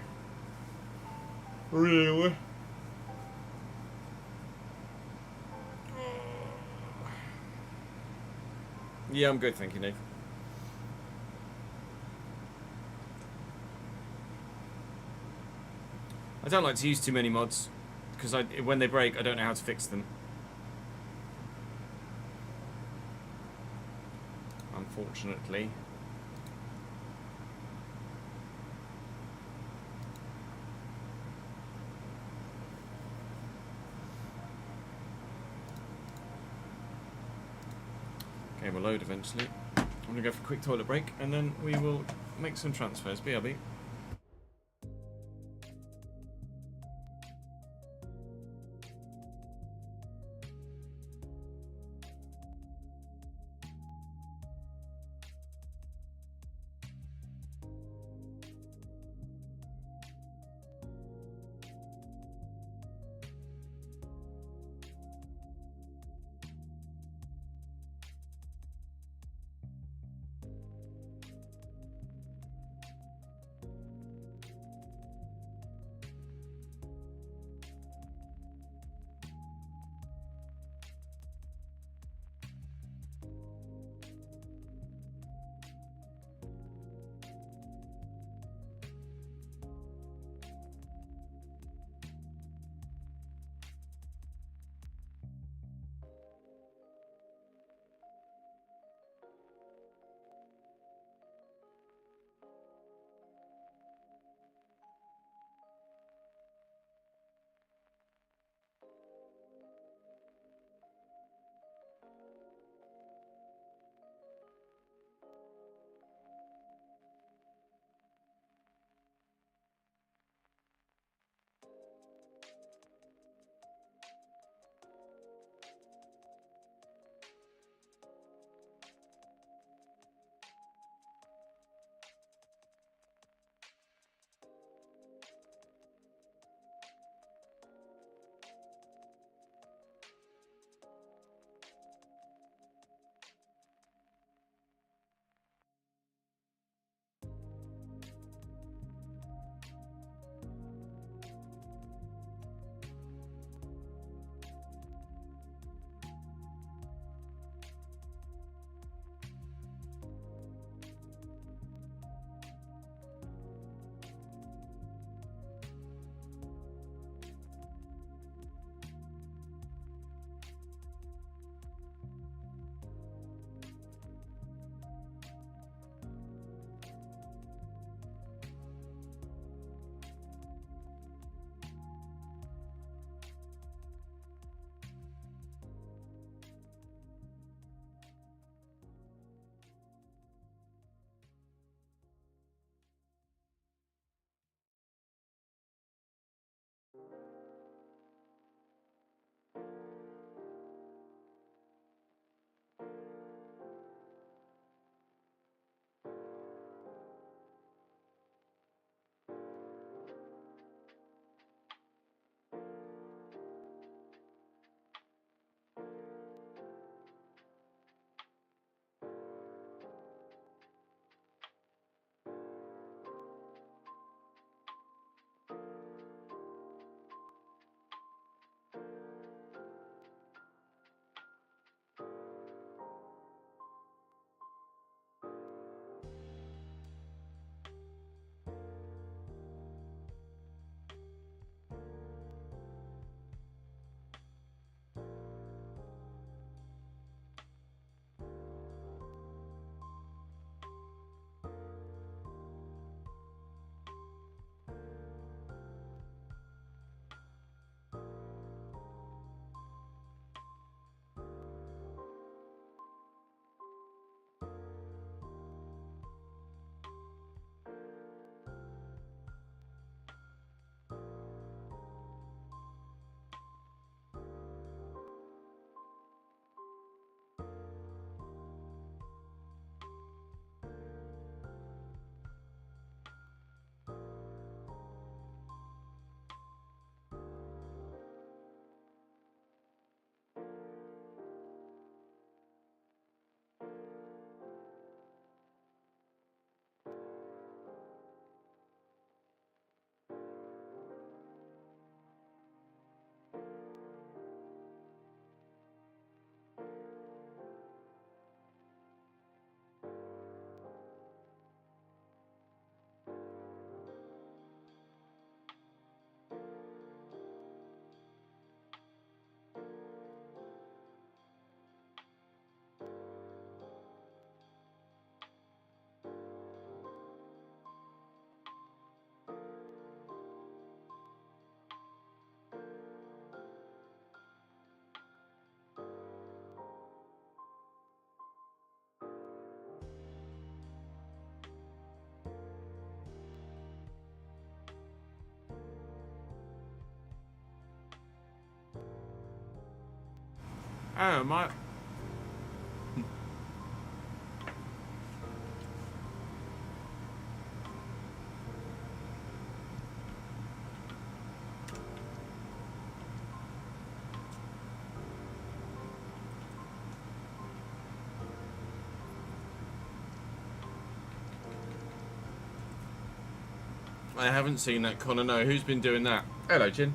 Really? Yeah, I'm good, thank you, Nate. I don't like to use too many mods, because when they break, I don't know how to fix them. Unfortunately. Okay, we'll load eventually. I'm going to go for a quick toilet break and then we will make some transfers. BRB. Oh, my... I haven't seen that, Connor. No, who's been doing that? Hello, Jin.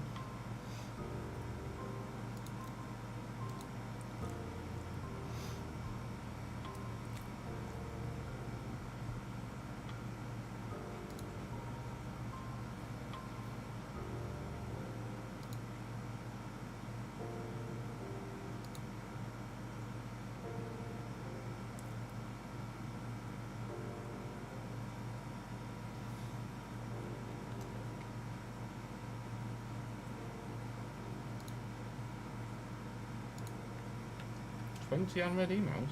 Unread emails?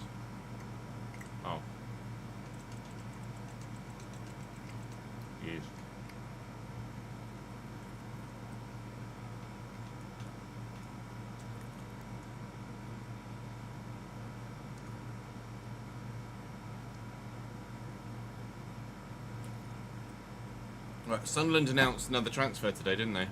Oh. Yes. Right, Sunderland announced another transfer today, didn't they?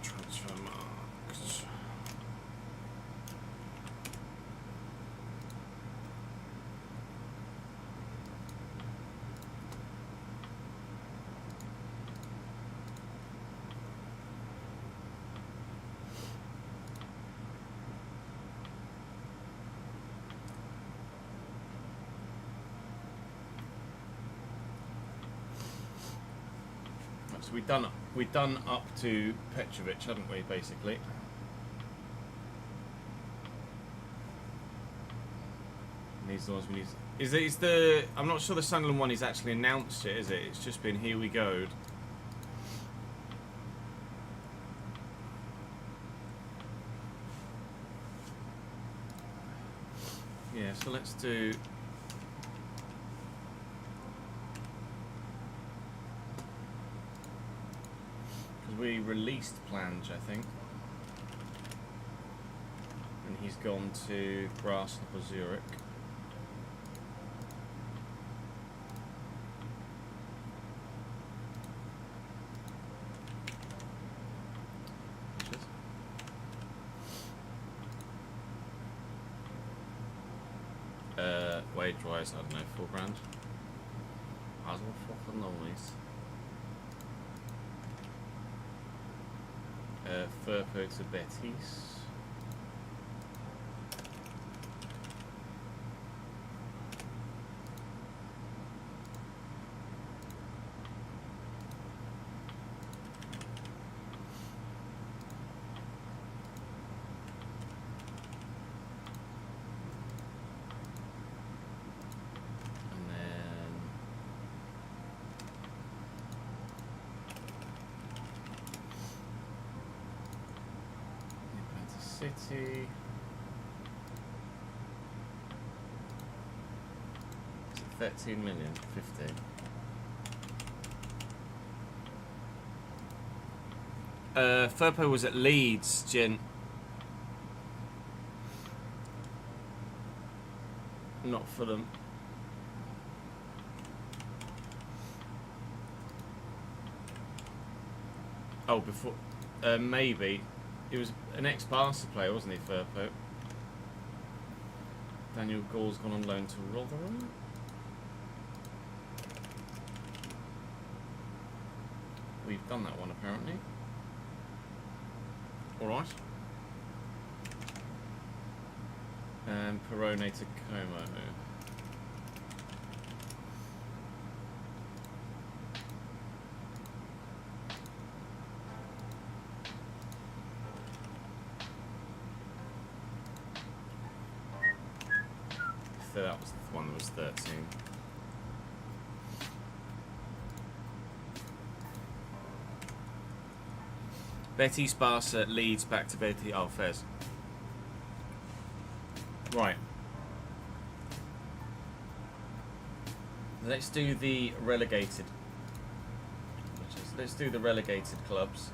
Transfer marks. So we've done up to Petrovic, haven't we, basically? And these are the ones we need. Is the? I'm not sure the Sunderland one is actually announced yet, is it? It's just been here we go. Yeah, so let's do. We released Plange, I think, and he's gone to Grasshopper Zurich. Wage-wise, I don't know, 4 grand. As well fucking noise. Firpo to Betis. City. 13 million, 15. Firpo was at Leeds, Jin. Not Fulham. Oh, before, maybe. He was an ex-Barca player, wasn't he, Firpo? Daniel Gall's gone on loan to Rotherham. We've done that one, apparently. Alright. And Perone to Como. So that was the one that was 13. Betis, Barca, Leeds, back to Betis. Oh, Fez. Right. Let's do the relegated. Let's do the relegated clubs.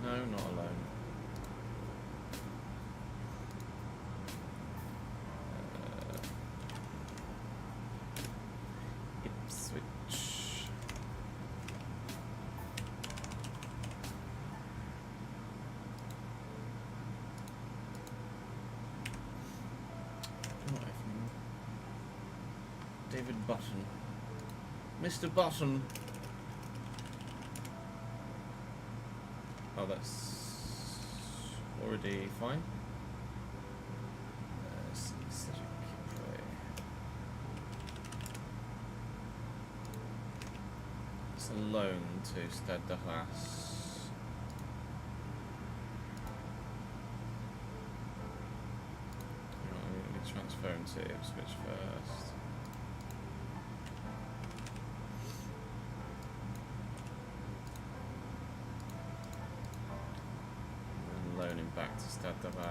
No, not alone. Ipswich. David Button. Mr. Button. Oh, that's already fine. It's a loan to Stade de Reims. I'm going to transfer him to Ipswich first. Loaning back to Stade de Reims.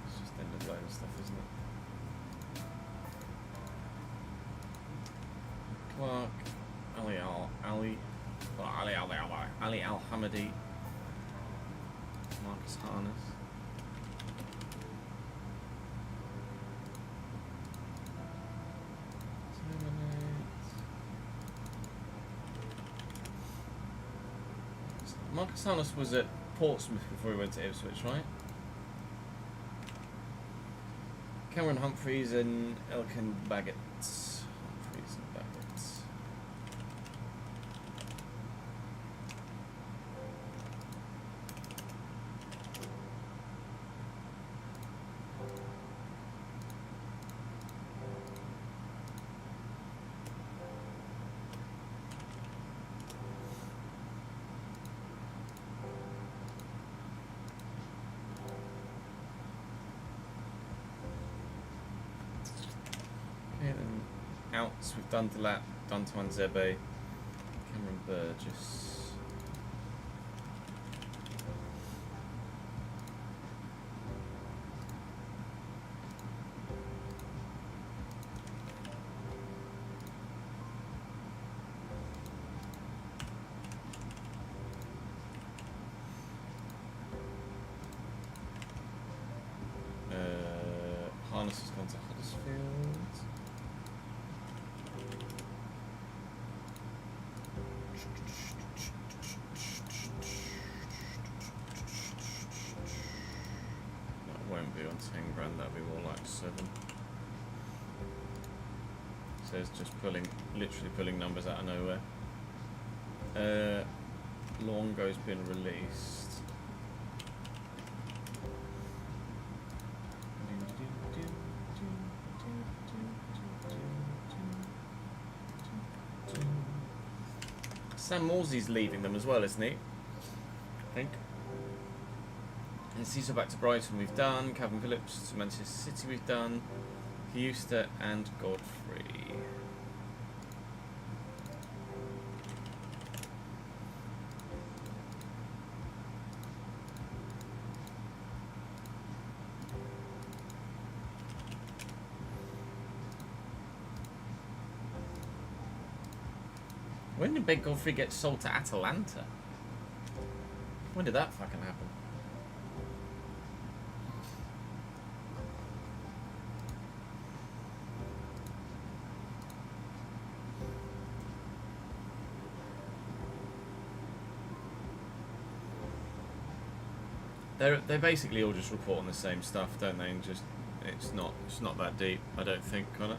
It's just end of loan stuff, isn't it? Clark, Ali Al-Hamadi, Marcus Harness. Marcus Harness was at Portsmouth before he went to Ipswich, right? Cameron Humphreys and Elkin Baggett. Humphreys and Baggett. Outs, we've done Delat, done Tuanzebe, Cameron Burgess. Harness has gone to Huddersfield. Won't be on 10 grand, that'll be more like 7. So it's just literally pulling numbers out of nowhere. Longo's been released. Sam Morsey's leaving them as well, isn't he? I think. And Cecil back to Brighton we've done. Calvin Phillips to Manchester City we've done. Houston and Godfrey. When did Ben Godfrey get sold to Atalanta? When did that fucking happen? They basically all just report on the same stuff, don't they? And just it's not that deep, I don't think, Connor.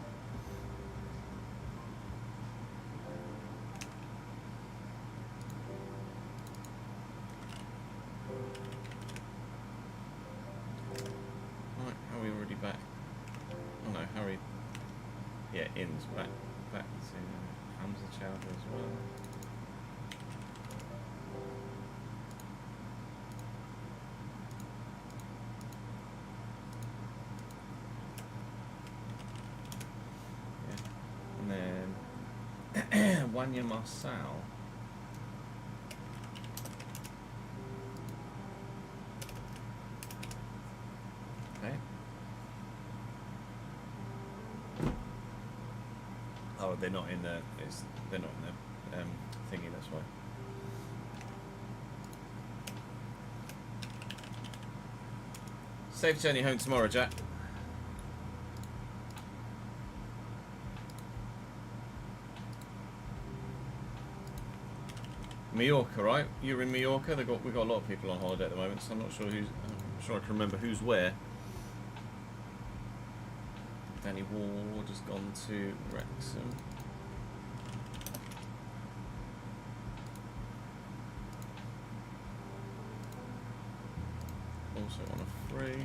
Right, are we already back? Oh no, Harry. Yeah, In's back to Hamza Chowder as well. Wanya Marcel. Okay. Oh, they're not in the. They're not in the thingy. That's why. Safe journey home tomorrow, Jack. Mallorca, right? You're in Mallorca. We've got a lot of people on holiday at the moment, so I'm not sure I can remember who's where. Danny Ward has gone to Wrexham. Also on a free.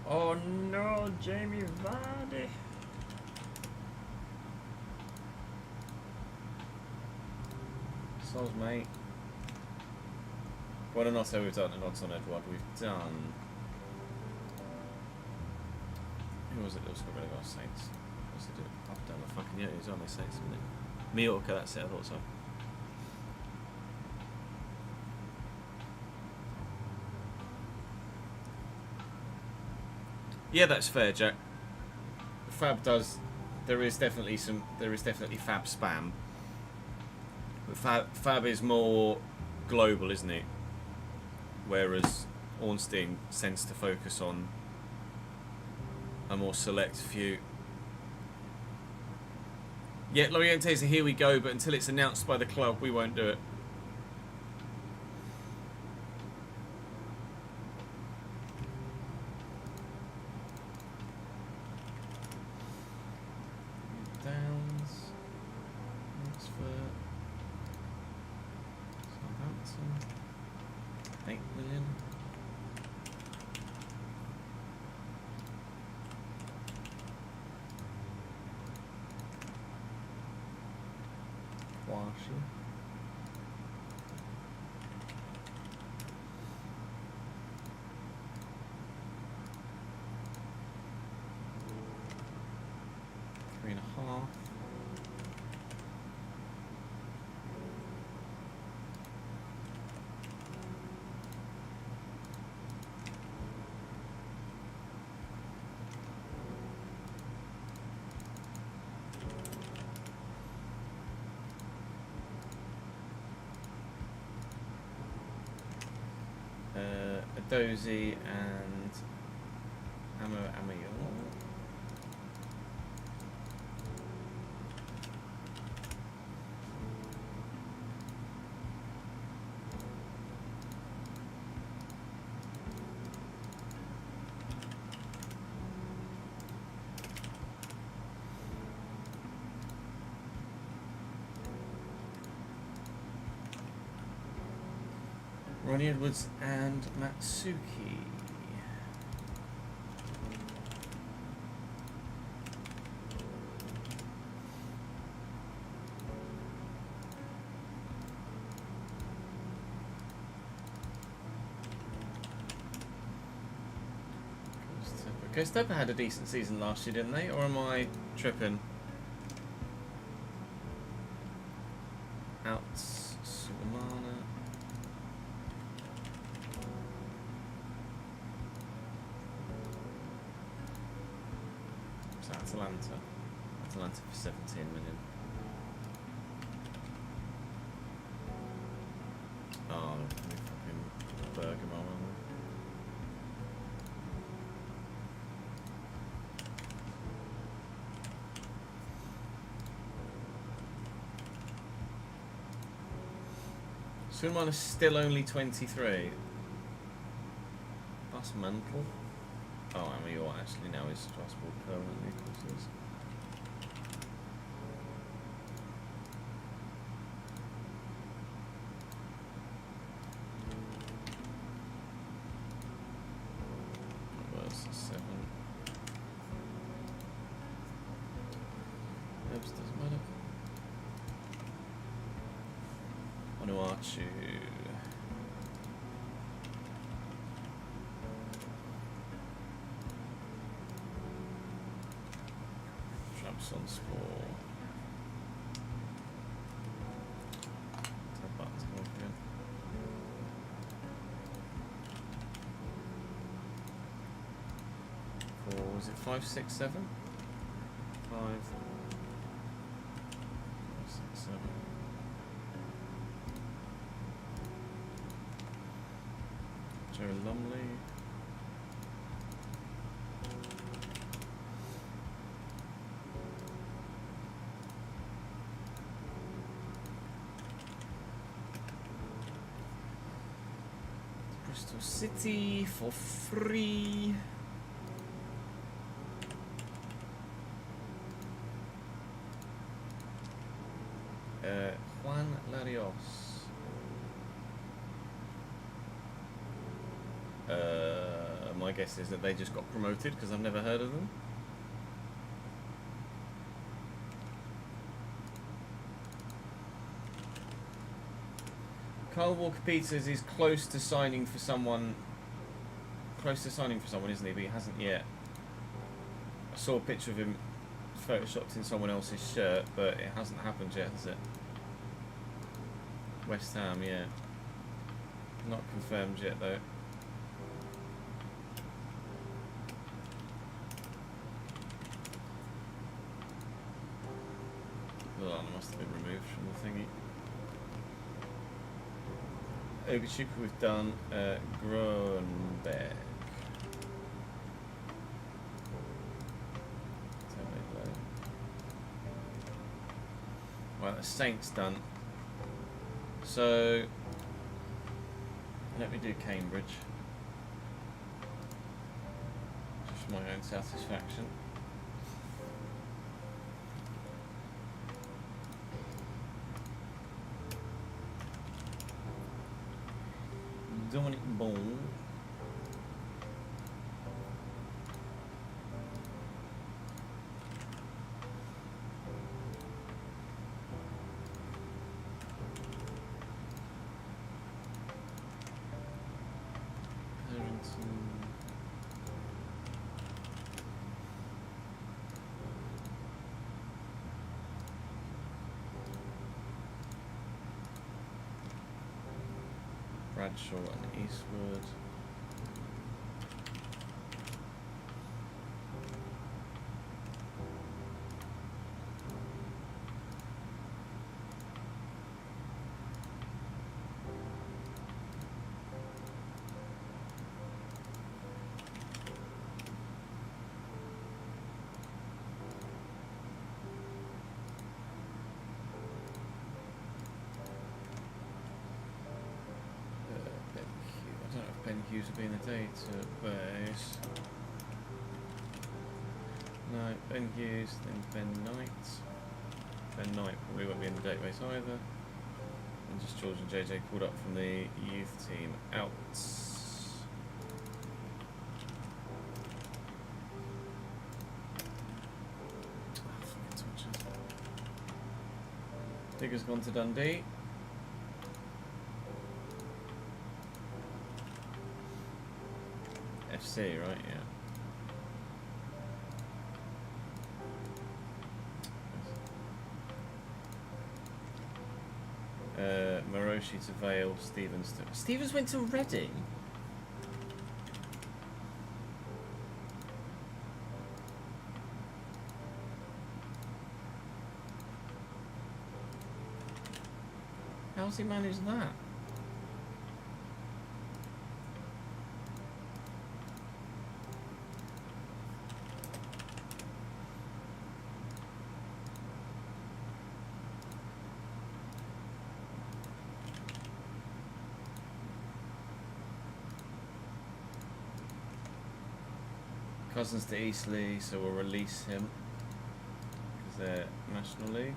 Oh no, Jamie Vardy. Soz, mate. What did I say we've done? And odds on Edward. We've done. Who was it that was got rid of our Saints? What's it do? I've done the fucking Yetis, aren't they, Saints, isn't it? Mallorca, that's it, I thought so. Yeah, that's fair, Jack. Fab does. There is definitely Fab spam. But Fab is more global, isn't it? Whereas Ornstein tends to focus on a more select few. Yeah, Loriente's a here we go, but until it's announced by the club, we won't do it. Dozy and Amayo. Ronnie Edwards and Matsuki. Costepa had a decent season last year, didn't they? Or am I tripping? Outs, Sulemana. Atalanta for 17 million. Oh, we fucking Bergamo, aren't we? Swim mine is still only 23. Bus mantle. Oh, I mean, what actually now is Strasbourg permanently, of course it is. Doesn't matter. Vanuatu. Trabzonspor. Tap back to go again. Or was it 5, 6, 7? 5. 6, 7. Joe Lumley. Bristol City for free. Juan Larios. My guess is that they just got promoted because I've never heard of them. Carl Walker-Peters is close to signing for someone. Isn't he? But he hasn't yet. I saw a picture of him photoshopped in someone else's shirt, but it hasn't happened yet, has it? West Ham, yeah. Not confirmed yet, though. Oh, it must have been removed from the thingy. Ogachuka we've done. Gronberg. Right, the Saints done. So let me do Cambridge. Just for my own satisfaction. Dominic Ball. Bradshaw and Eastwood. Ben Hughes will be in the database. No, Ben Hughes, then Ben Knight. Ben Knight probably won't be in the database either. And just George and JJ called up from the youth team out. Digger's gone to Dundee. FC, right? Yeah. Maroshi to Vale, Stevens to... Stevens went to Reading? How's he managed that? cousins to Eastleigh, so we'll release him because they're National League.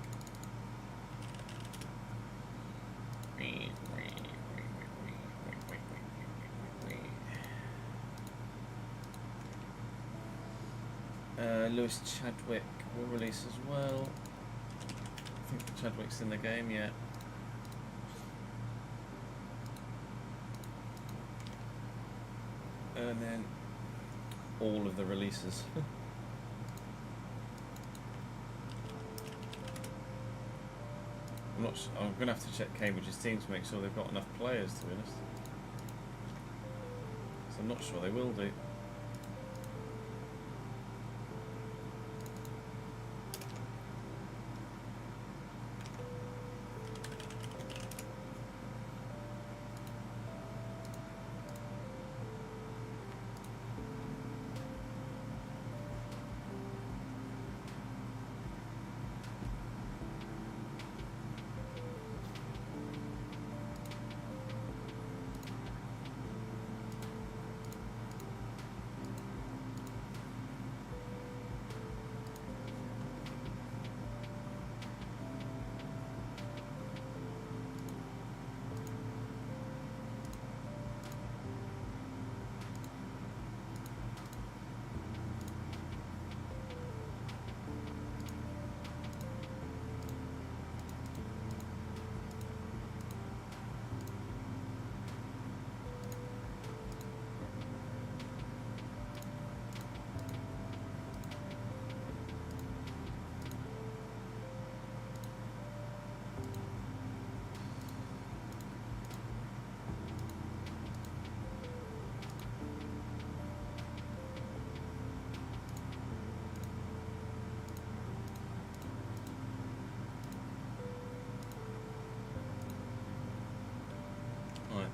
Lewis Chadwick will release as well. I think Chadwick's in the game yet. And then all of the releases. I'm gonna have to check Cambridge's team to make sure they've got enough players, to be honest. So I'm not sure they will do.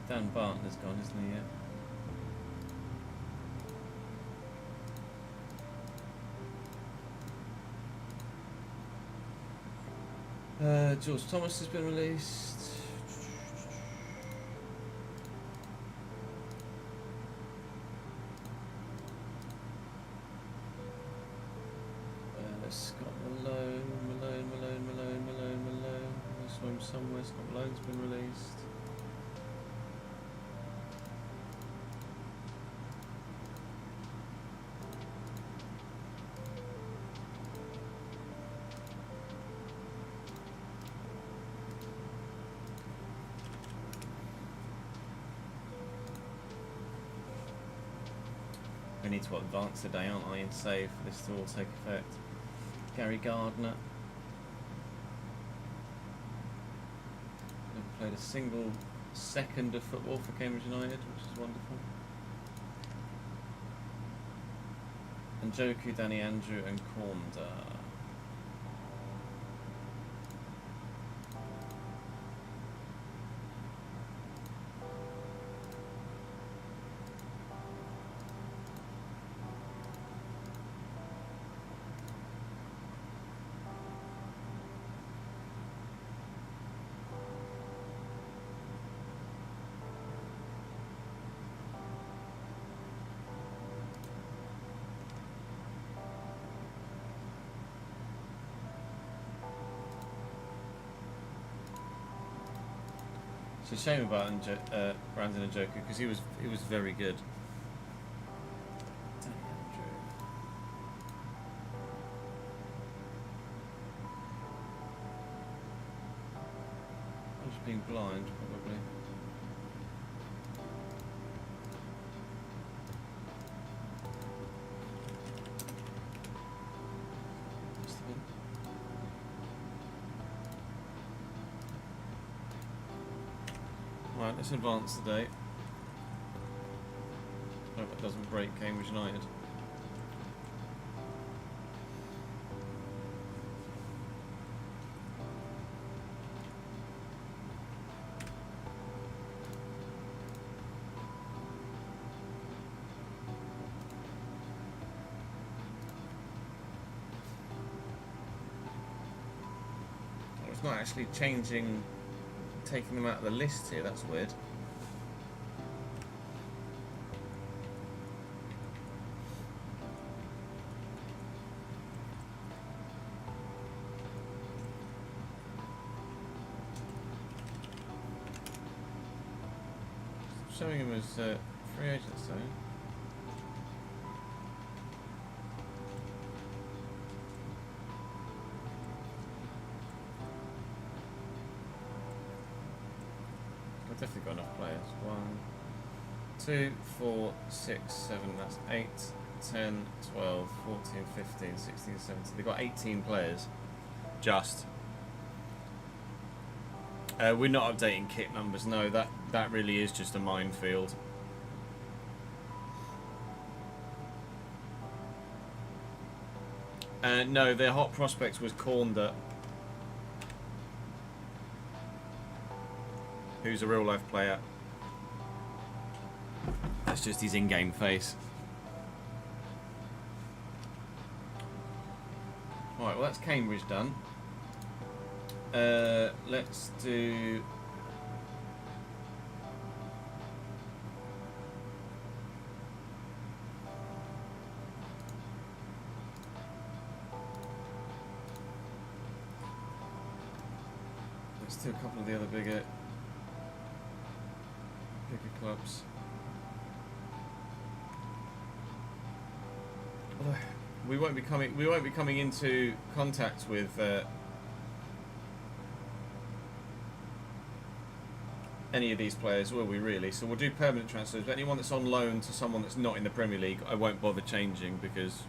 Dan Barton has gone, isn't he? Yeah. George Thomas has been released. Scott Malone. There's one somewhere. Scott Malone's been released. We need to advance today, aren't I, and save for this to all take effect. Gary Gardner. Never played a single second of football for Cambridge United, which is wonderful. And Joku, Danny Andrew and Cornda. It's a shame about Brandon and Joku because he was very good. Danny Andrew. I'm just being blind, probably. Right, let's advance today. Hope it doesn't break Cambridge United. Oh, it's not actually changing. Taking them out of the list here, that's weird. showing him as free agents though. I've definitely got enough players. 1, 2, 4, 6, 7, that's 8, 10, 12, 14, 15, 16, 17. They've got 18 players. Just. We're not updating kit numbers, no, that really is just a minefield. No, their hot prospect was Cornda, who's a real life player. That's just his in-game face. Alright, well that's Cambridge done. Let's do... Let's do a couple of the other bigger clubs. We won't be coming into contact with any of these players, will we really? So we'll do permanent transfers, but anyone that's on loan to someone that's not in the Premier League, I won't bother changing, because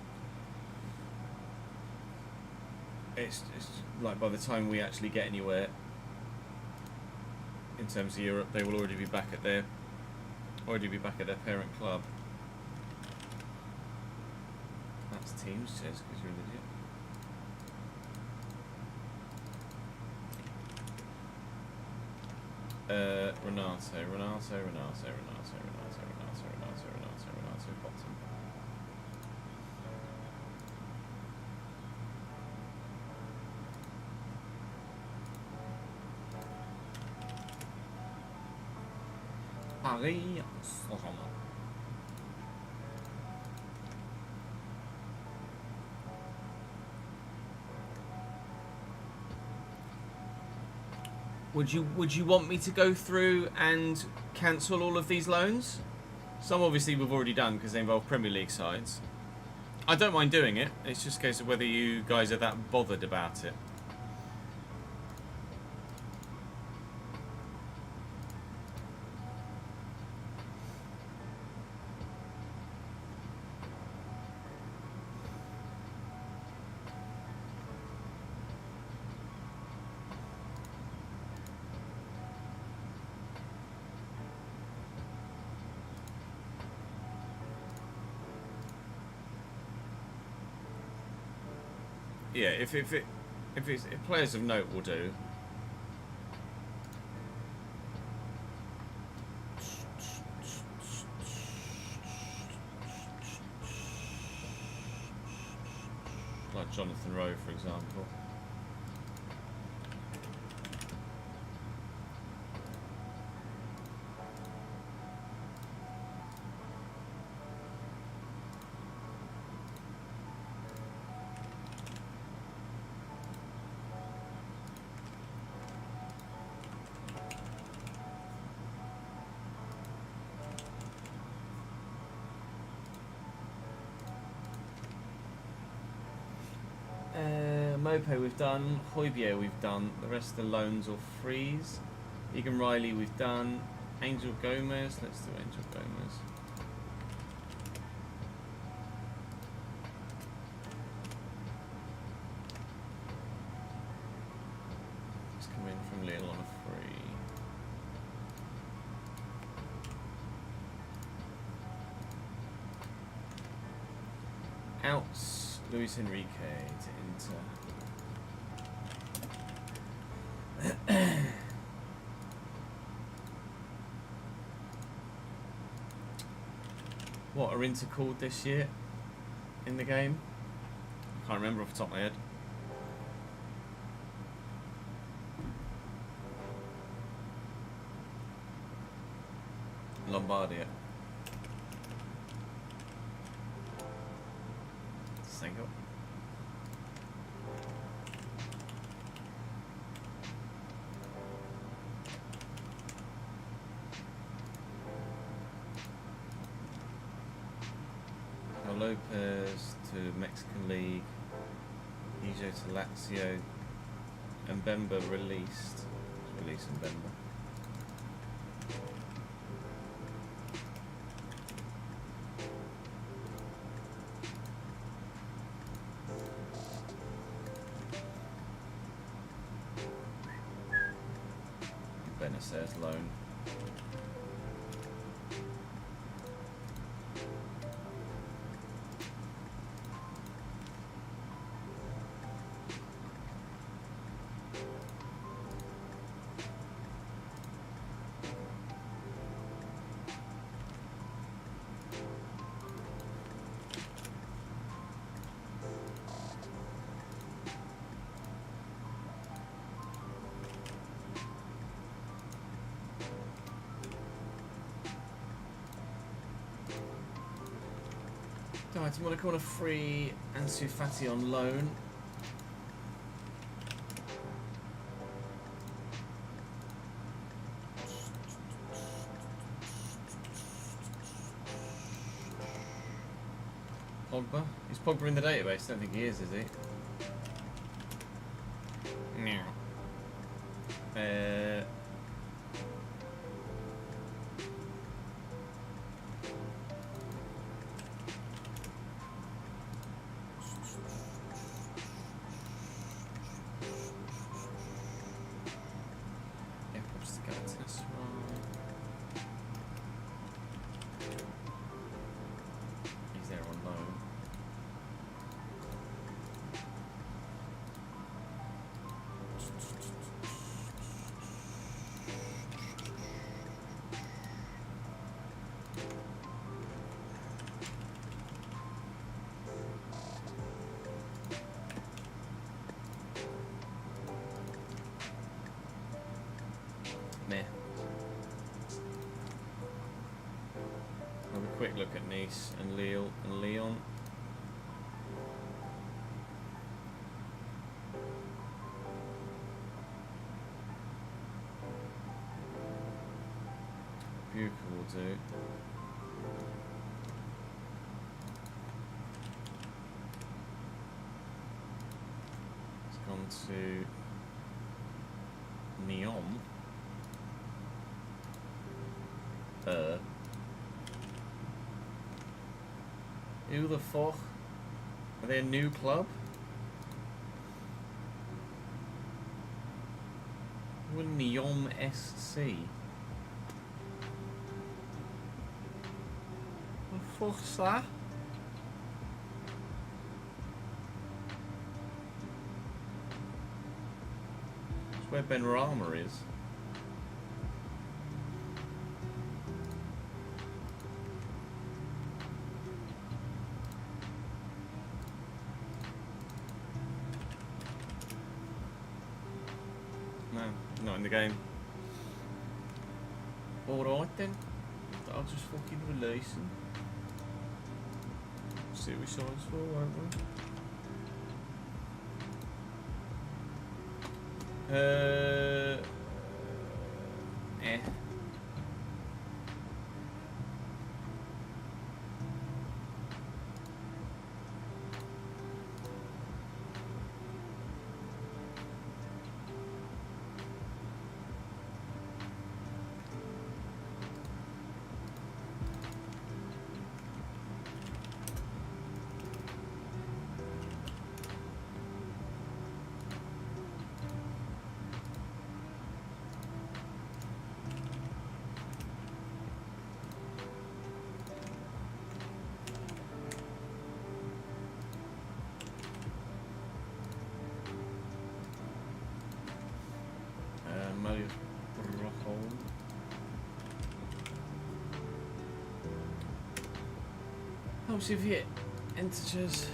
it's like by the time we actually get anywhere in terms of Europe, they will already be back at their parent club. That's teams, says, because you're an idiot. Renato, bottom. Paris Saint-Germain. Would you want me to go through and cancel all of these loans? Some obviously we've already done because they involve Premier League sides. I don't mind doing it. It's just a case of whether you guys are that bothered about it. Yeah, if players of note will do. Like Jonathan Rowe, for example. Mope we've done, Hoybier we've done, the rest of the loans or freeze. Egan Riley we've done, Angel Gomez, let's do Angel Gomez. Let's come in from Lille on a free. Outs, Luis Enrique to Inter. What are Inter called this year in the game? I can't remember off the top of my head. Lombardia. Single. Lopez to Mexican League. Ijo to Lazio. Mbemba released. Let's release Mbemba. Benacer's loan. I didn't want to call a free Ansu Fati on loan. Pogba? Is Pogba in the database? I don't think he is he? No. Quick look at Nice and Lille and Lyon. Buca will do. It's gone to Neon. Who the fuck? Are they a new club? What Neon SC? What the fuck's that? That's where Benrahma is. Not in the game. Alright then. I'll just fucking release him. See what we signs for, won't we? How much have you integers?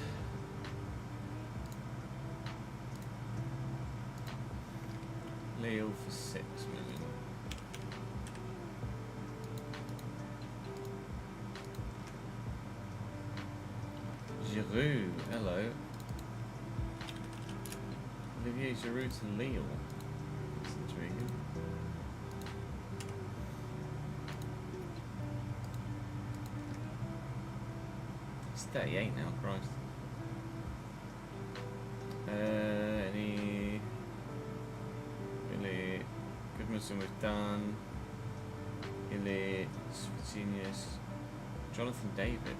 Leo for 6 million. Giroud, hello. Olivier Giroud to Lille. That's intriguing. It's 38 now, Christ. Any... Really... Goodmanson we've done. Illy... Genius. Jonathan David.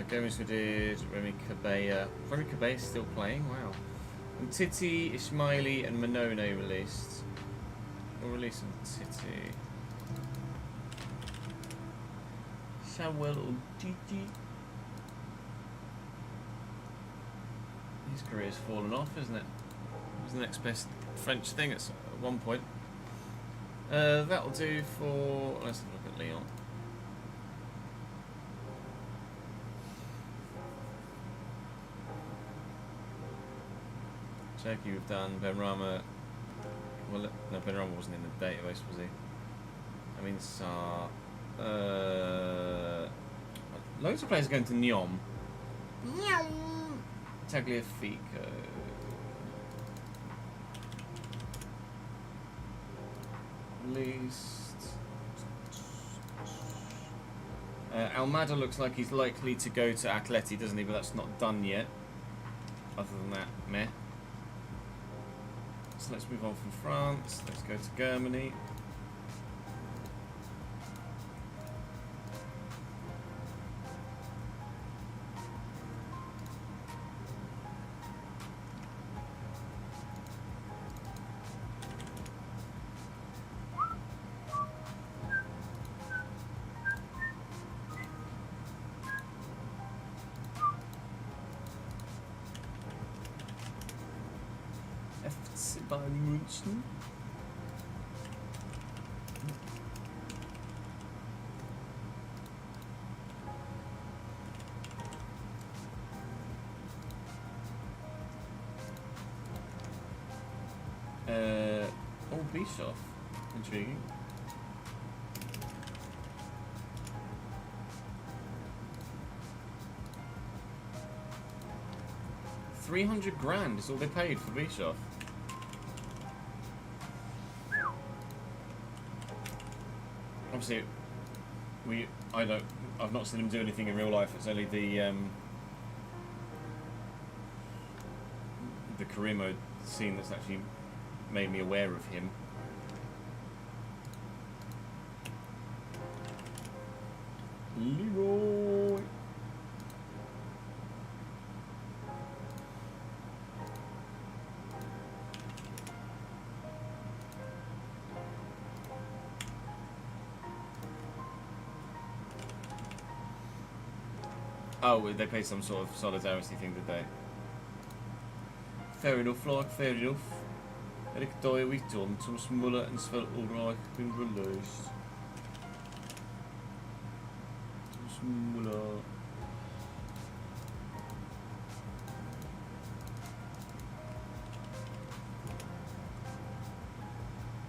Gomez we did, Remy Cabella. Remy Cabella still playing? Wow. And Titi, Ismaili and Manone released. We'll release on Titi. Samuel on Titi. His career's fallen off, isn't it? It was the next best French thing at one point. That'll do for... Let's have a look at Leon. Turkey we've done, Benrahma, well no, Benrahma wasn't in the database, was he? I mean, loads of players are going to Nyom. Tagliafico. Least. Almada looks like he's likely to go to Atleti, doesn't he? But that's not done yet. Other than that, meh. So let's move on from France. Let's go to Germany. FC Bayern München. Oh, Bischoff. Intriguing. $300,000 is all they paid for Bischoff. Obviously, I've not seen him do anything in real life. It's only the career mode scene that's actually made me aware of him. Leroy. Oh, they paid some sort of solidarity thing, did they? Fair enough, like, fair enough. Eric Dyer we've done, Thomas Muller and Sven Ulreich have been released. Thomas Muller.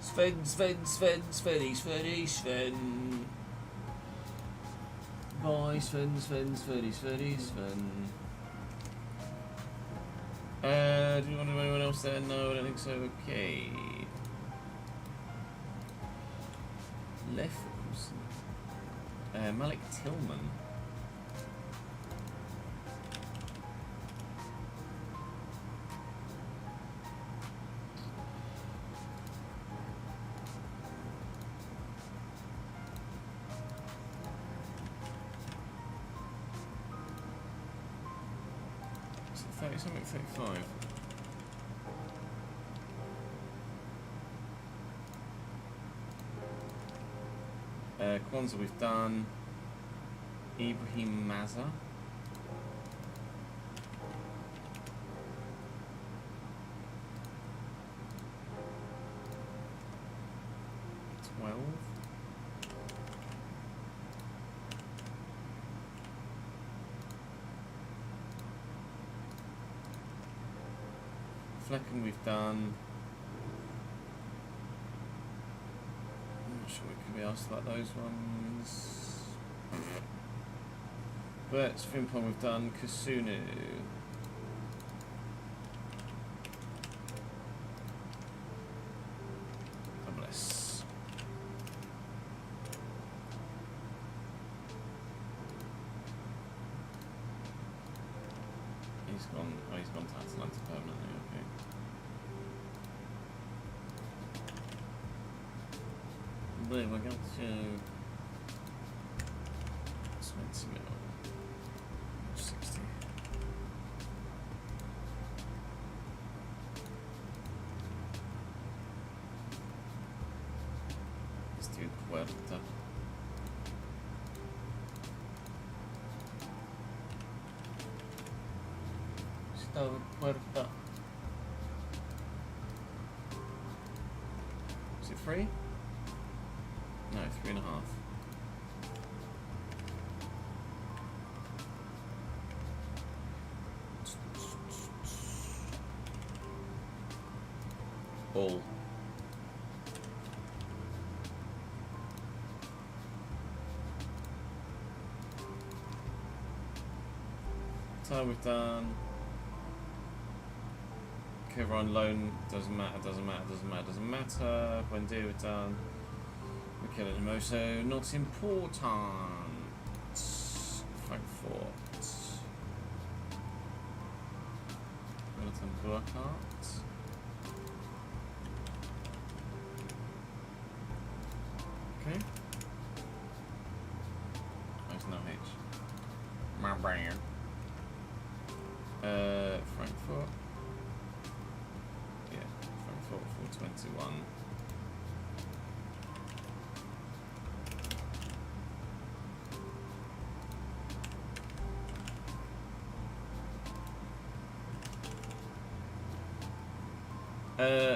Sven. Bye, Sven. Do you want to know anyone else there? No, I don't think so. Okay. Leverkusen. Malik Tillman. Is it 30 something? 35. Kwanzaa we've done. Ibrahim Maza. Flecken we've done. I'm not sure we can be asked about those ones. But Fimpon we've done. Kasunu. Bless. He's gone. Oh, he's gone to Atalanta permanently. Okay. There we go. So 20 mil. 60. Let's do Puerta. Puerta. Is it 3? No, 3.5. Ball. So we've done. Cover on loan, doesn't matter. Buendia we've done. Michele Hermoso, not important. Frankfurt. Jonathan Burkhardt. Okay. There's no H. My brain. Frankfurt. 421.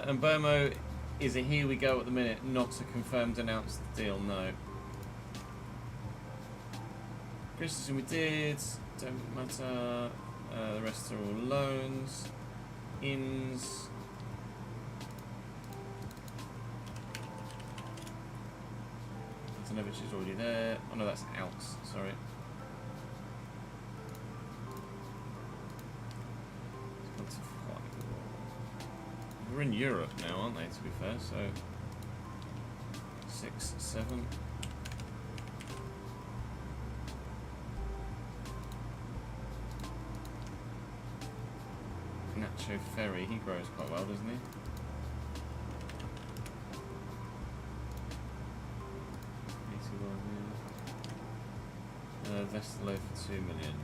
And Burmo is a here we go at the minute, not a confirmed announced deal, no. Christensen we did, don't matter. The rest are all loans. Ins. Antonovich is already there. Oh no, that's out, sorry. We're in Europe now, aren't they, to be fair, so 6, 7. Nacho Ferry, he grows quite well, doesn't he? Vesterlo for 2 million.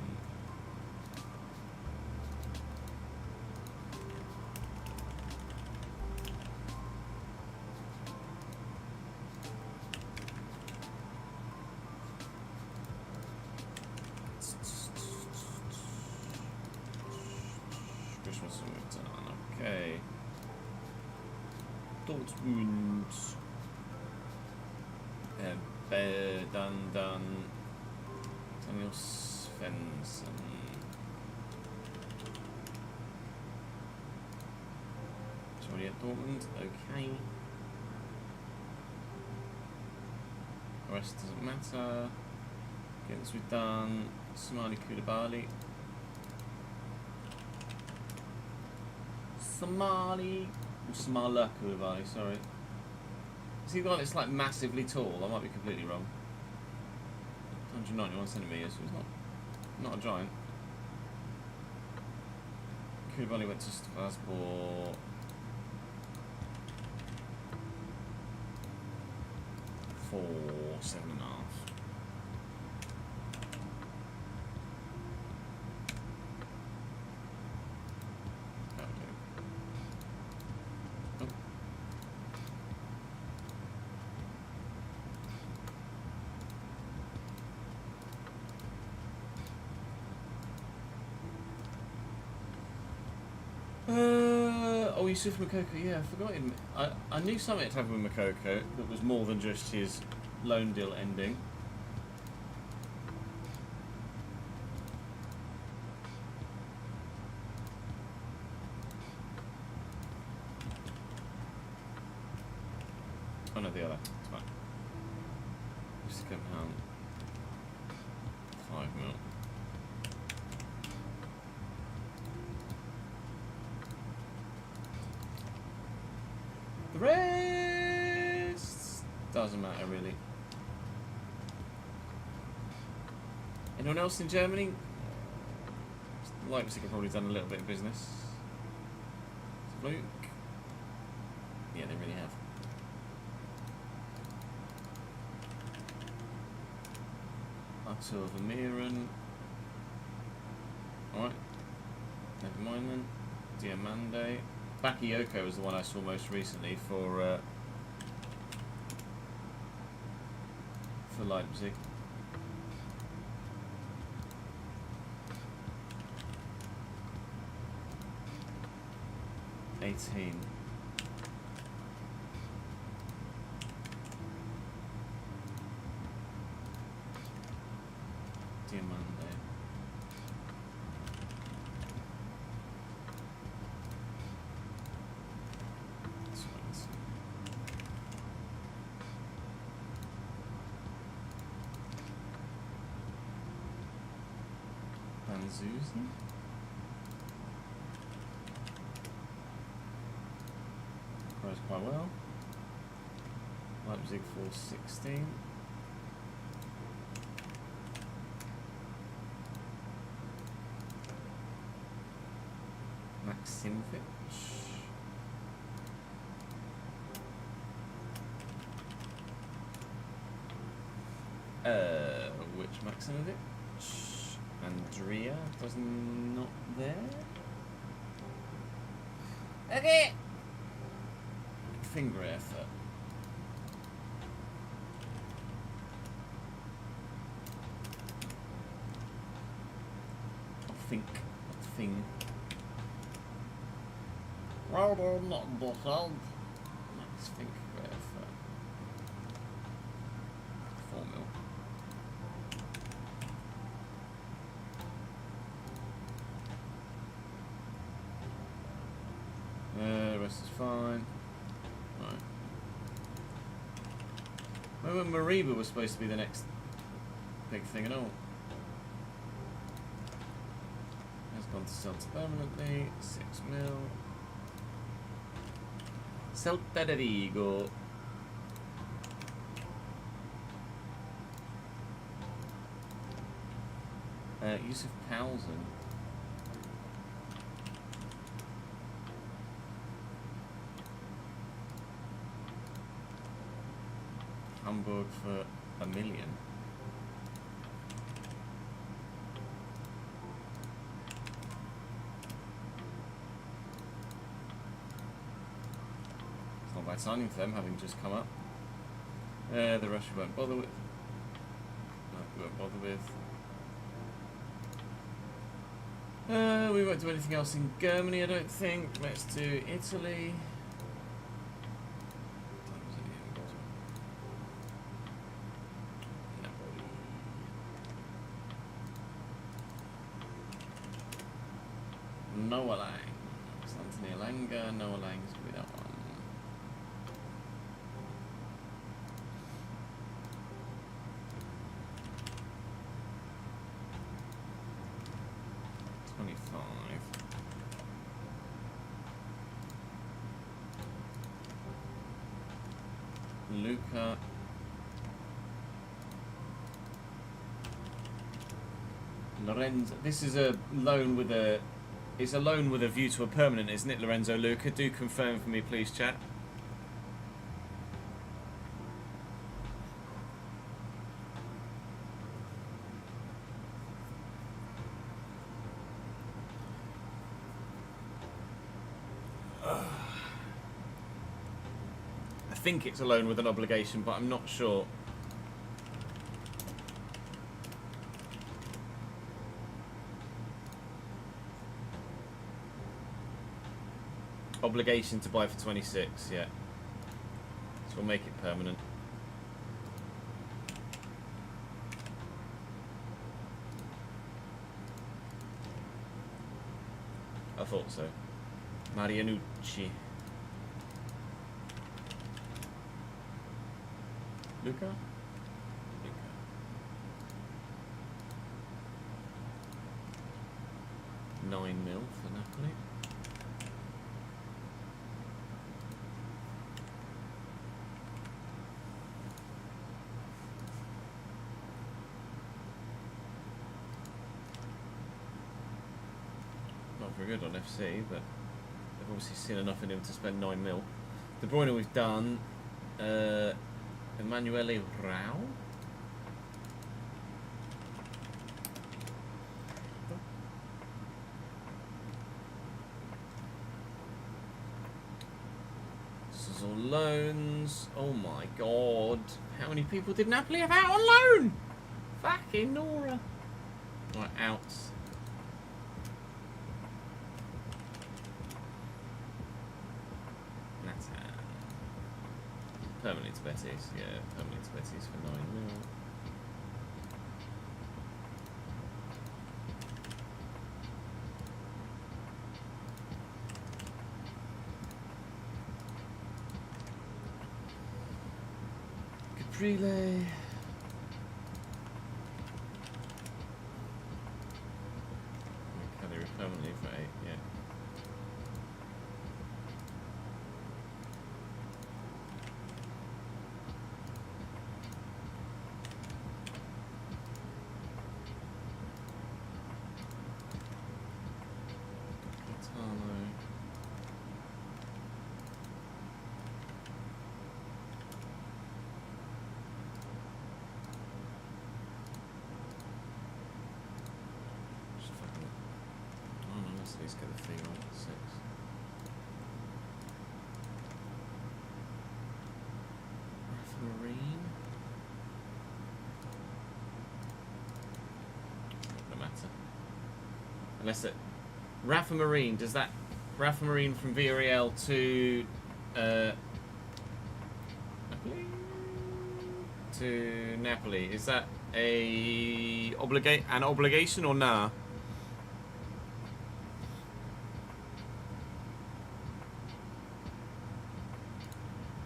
Christmas we've done, okay. Dortmund. Done. Daniel Svensson. It's already at Dortmund, okay. The rest doesn't matter. Against we've done Somali Koulibaly. Somala Koulibaly, sorry. Is he the one that's like massively tall? I might be completely wrong. 191 centimetres, so he's not a giant. Koulibaly went to Strasbourg. For 7.5. Yusuf Makoko, yeah, I forgot him. I knew something had happened with Makoko that was more than just his loan deal ending. Oh no, the other. It's fine. Second hand. 5 mil. The rest doesn't matter really. Anyone else in Germany? Leipzig have probably done a little bit of business. Luke? Yeah, they really have. Artur Vermeeren. Alright. Never mind then. Diamande. Bakayoko was the one I saw most recently for Leipzig. $18. Diamande. Zuzi. Grows quite well. Leipzig 416. Maximovic. Which Maximovic? Andrea was not there. Okay. Finger effort. Think. Thing. Rather not bottled. Let's think effort. 4 mil. The rest is fine. Right. Remember Mariba was supposed to be the next big thing and all. Has gone to Celta permanently. 6 mil. Celta de Vigo. Yusuf Paulsen. Hamburg for $1 million. It's not bad signing for them, having just come up. The rest we won't bother with. No, we won't bother with. We won't do anything else in Germany, I don't think. Let's do Italy. Noah Lang. It's Anthony Alanga. Noah Lang is going to be that one. Luca. Lorenzo. This is a loan with a. It's a loan with a view to a permanent, isn't it, Lorenzo Luca? Do confirm for me, please, chat. I think it's a loan with an obligation, but I'm not sure. Obligation to buy for 26, yeah. So we'll make it permanent. I thought so. Marianucci. Luca? 9 mil for Napoli. Not very good on FC, but they've obviously seen enough in him to spend 9 mil. De Bruyne we've done. Emanuele Rao. This is all loans. Oh my god. How many people did Napoli have out on loan? Fucking Nora. Right, outs. Permanently to Betis, yeah, permanently to Betis for 9 mil. Caprile. Cagliari permanently for 8, yeah. Let's get the fee on 6. Marine. No matter. Unless it. Rafa Marine, does that. Rafa Marine from Villarreal to. Napoli? To Napoli. Is that an obligation or nah?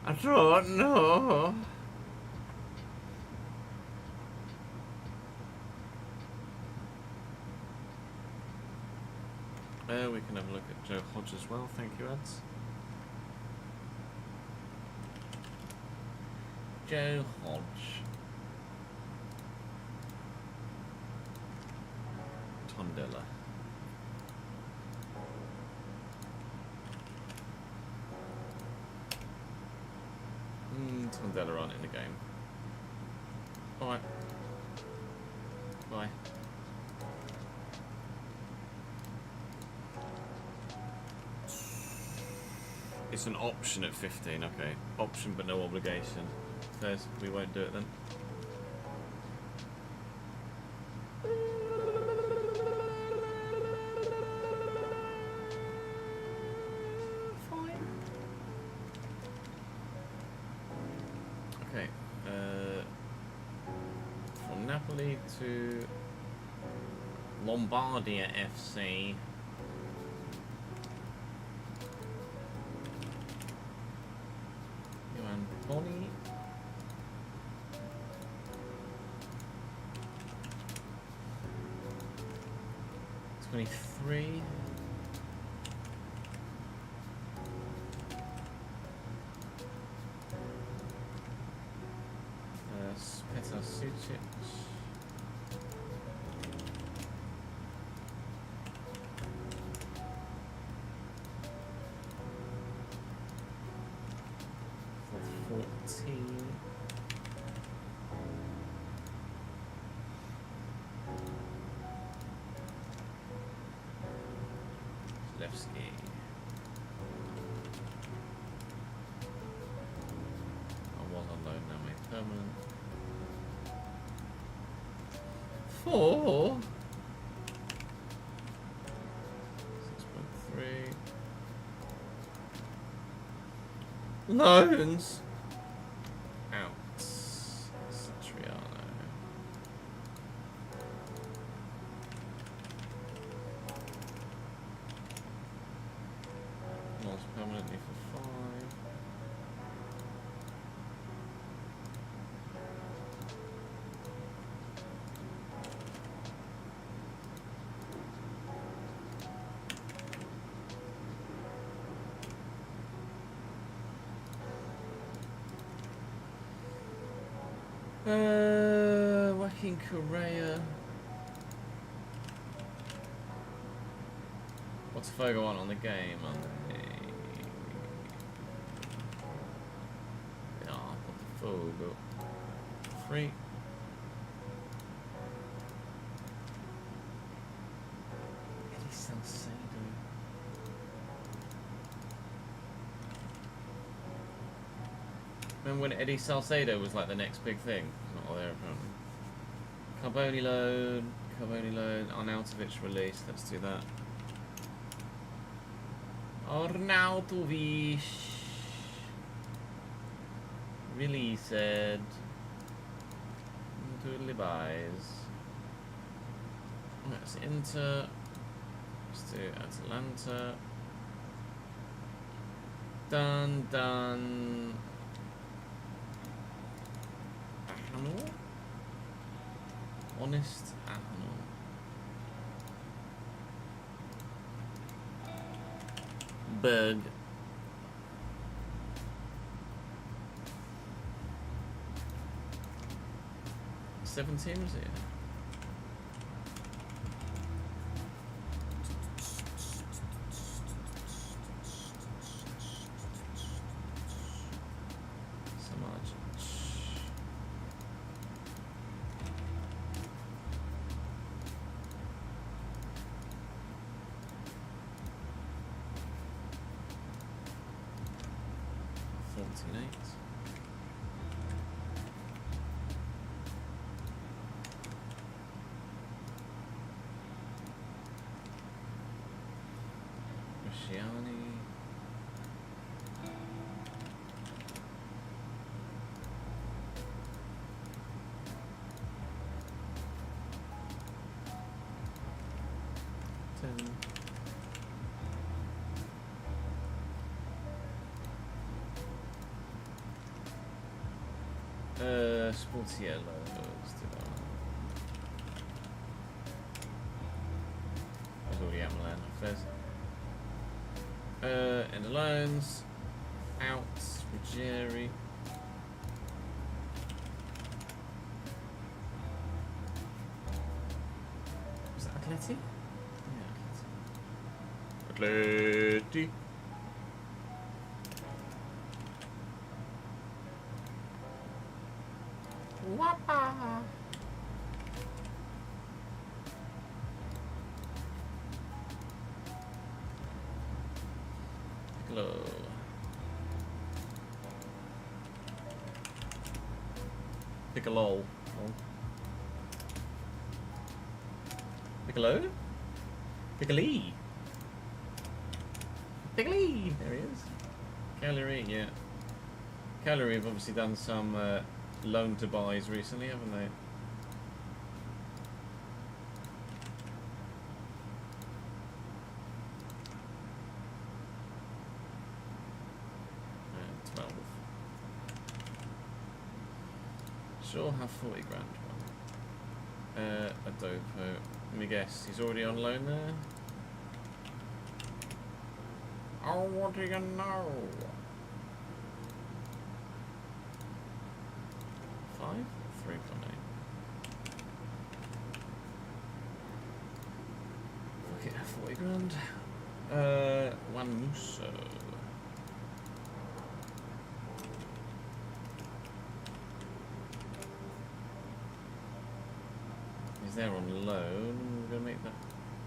I don't know. We can have a look at Joe Hodge as well. Thank you, Ads. Joe Hodge. Tondela. Tondela aren't in the game. Bye. Bye. It's an option at 15, okay. Option but no obligation. First, we won't do it then. Fine. Okay. From Napoli to Lombardia FC. Bonnie. $23. Petar Sucic. Four. 6.3 loans. Out. Citriano. Lost permanently for 5. Joaquin Correa. What's Fogo on the game? Yeah, Fogo. Free. Eddie Salcedo. Remember when Eddie Salcedo was like the next big thing? Not all there apparently. Carboni loan, Arnautovic release. Let's do that. Arnautovic released. Doodly buys. Let's Inter. Let's do Atalanta. Done. Ahanor? Honest Ahanor. Berg. Seven teams here. Sportiello, let's do that one. I've already at Milan, first. And the loans. Out, Ruggieri. Was that Atleti? Yeah, Atleti. Wappa. Piccolo. Piccolo. Piccolo? Piccoli. Piccoli. There he is. Cagliari, yeah. Cagliari have obviously done some loan to buys recently, haven't they? 12. Sure, have 40 grand one. Adopo. Let me guess, he's already on loan there? Oh, what do you know? 5? 3.8. Okay, 40 grand. One Musso. He's there on loan. We're gonna make that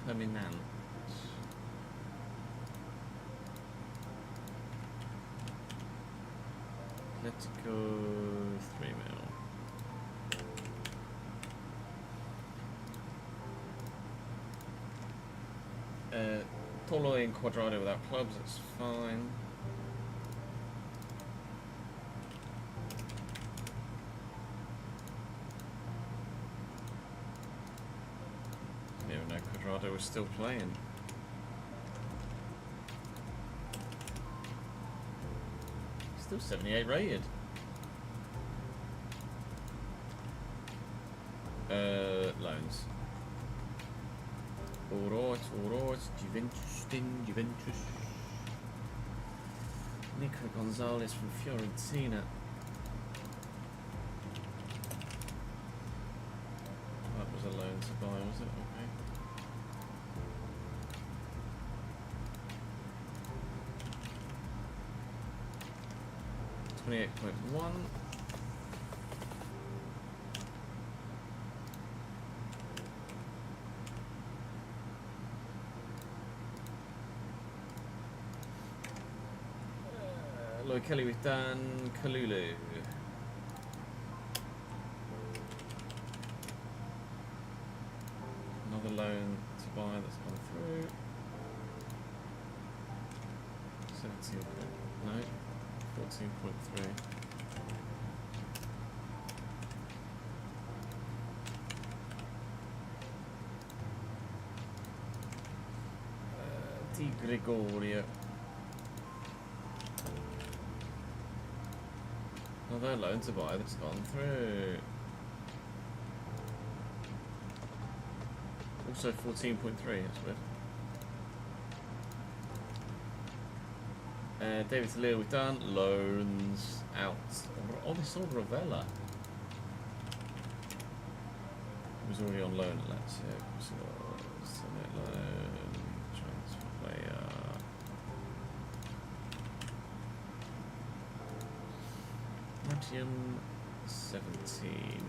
permanent. Let's go 3 mil. Tolo and Quadrado without clubs, that's fine. Didn't even know Quadrado was still playing. Still 78 rated. Loans. Alright, Juventus then, Juventus. Nico Gonzalez from Fiorentina. loan to buy, was it? Okay. $28.1. Lloyd Kelly with Dan Kalulu. Another loan to buy that's gone through. 17. No. 14.3. Di Gregorio. Another loan to buy that's gone through. Also 14.3, that's weird. David Talia, we've done. Loans out. Oh, they sold Ravella. He was already on loan at Lazio. So, Summit loan, transfer player. Martium 17.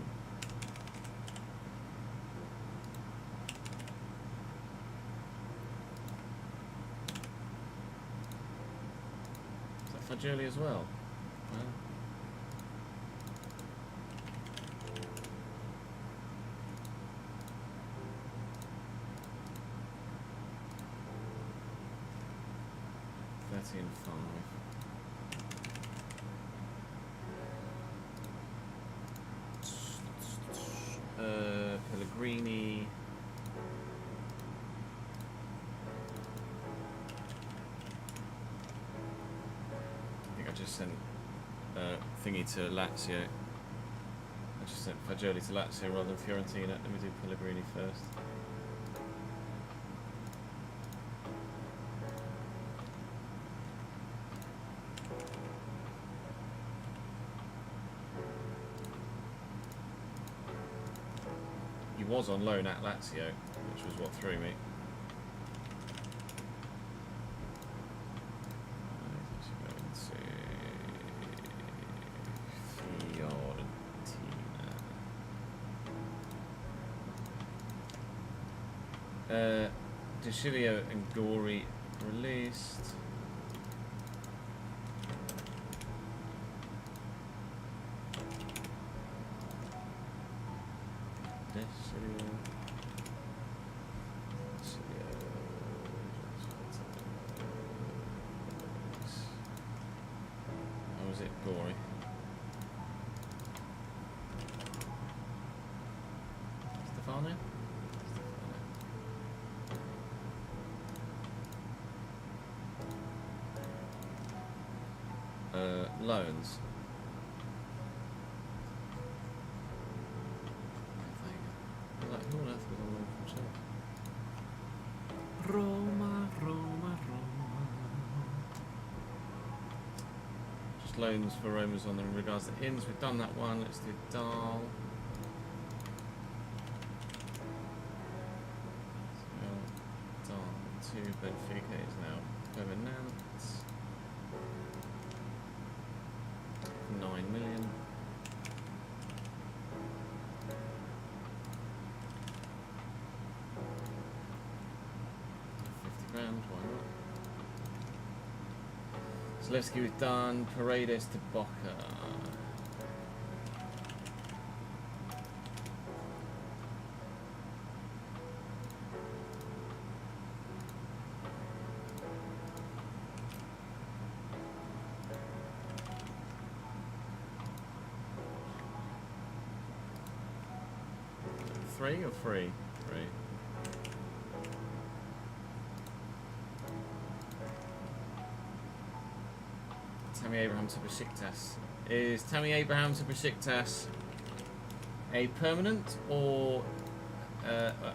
Fagioli as well. Well. Pellegrini. Sent thingy to Lazio. I just sent Fagioli to Lazio rather than Fiorentina. Let me do Pellegrini first. He was on loan at Lazio, which was what threw me. Deschilio and Gori released. How was it, Gori? Stefano? Loans. Who on earth was on loan from Chelsea? Roma. Just loans for Roma's on them in regards to Inns. We've done that one. Let's do Dahl. So, Dahl to Benfica is now permanent. 9 million. £50, why not? Zalewski we've done. Paredes to Boca. Three or free? Three. Tammy Abraham to Besiktas. Is Tammy Abraham to Besiktas a permanent or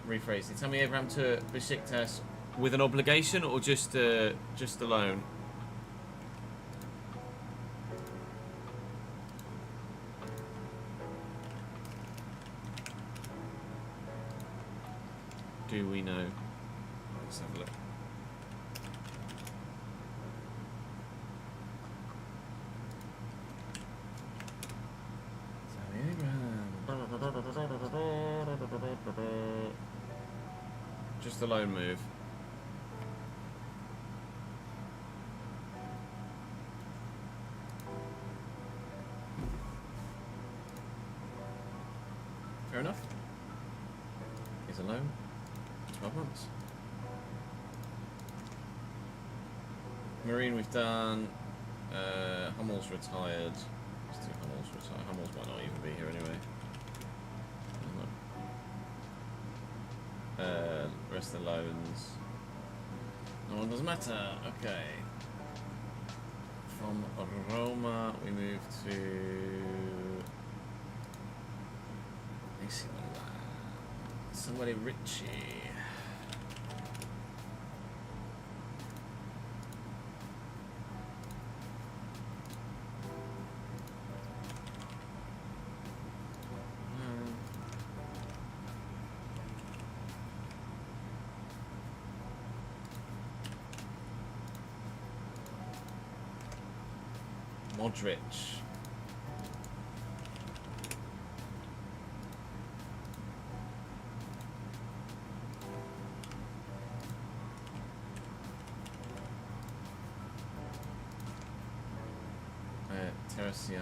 rephrase it? Tammy Abraham to Besiktas with an obligation or just a loan? Do we know? Let's have a look. Just a lone move. Fair enough. He's alone. 12 months. Marine we've done. Hummel's retired. Let's do Hummel's retired. Hummel's might not even be here anyway. Rest of the loans. No one doesn't matter. Okay. From Roma we move to AC Milan. Somebody Richie. Modric. Teresiano.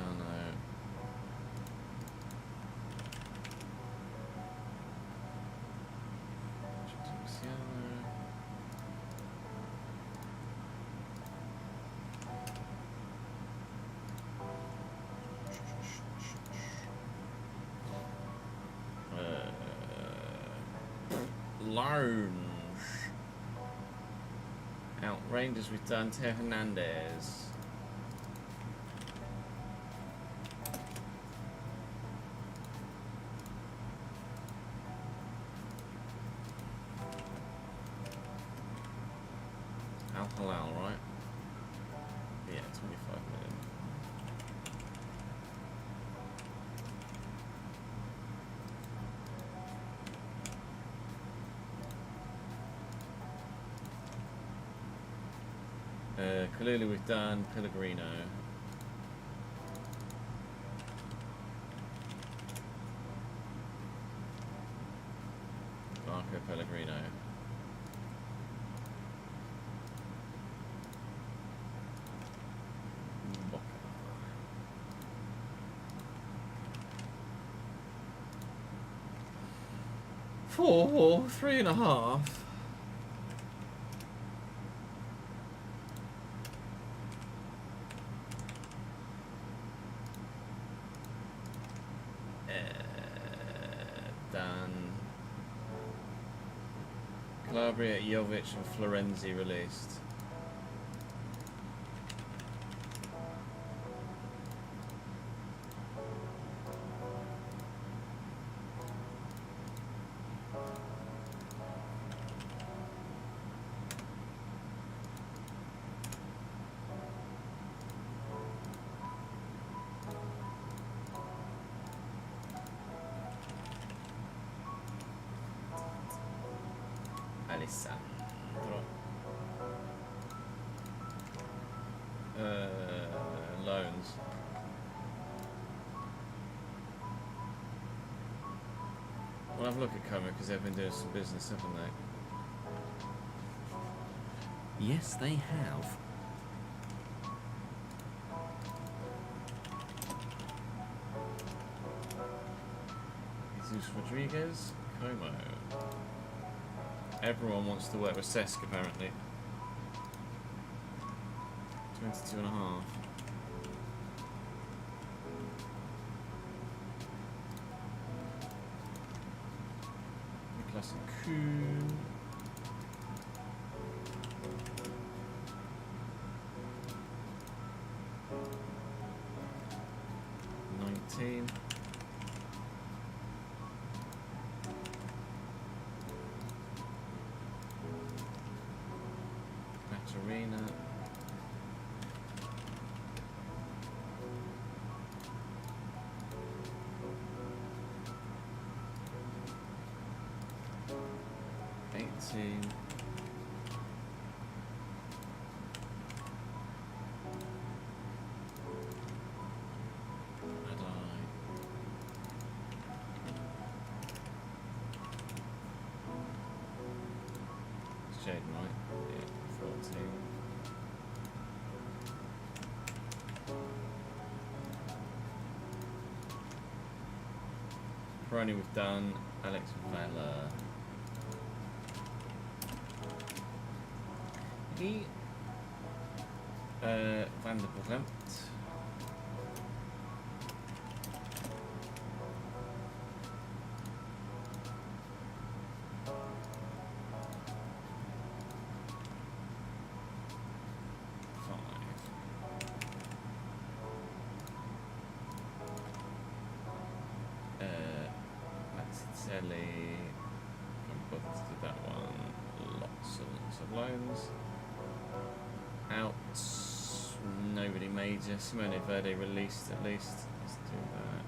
Lounge. Out Rangers with Dante Hernandez. Al Hilal, right? Yeah, 25 million. Kalulu we've done, Pellegrino. Marco Pellegrino. Boca. 4, 3.5. Calabria, Jovic and Florenzi released. Loans. We'll have a look at Como because they've been doing some business, haven't they? Yes, they have. Jesus Rodriguez, Como. Everyone wants to work with Cesc apparently. 22.5. Niklas and Kuhn. $19. Arena. 17. Shade right, yeah, 14. Peroni we've done, Alex Vela. Van der Bremt. Mazzelli, can't bother to do that one. Lots of loans. Out. Nobody major. Simone Verde released at least. Let's do that.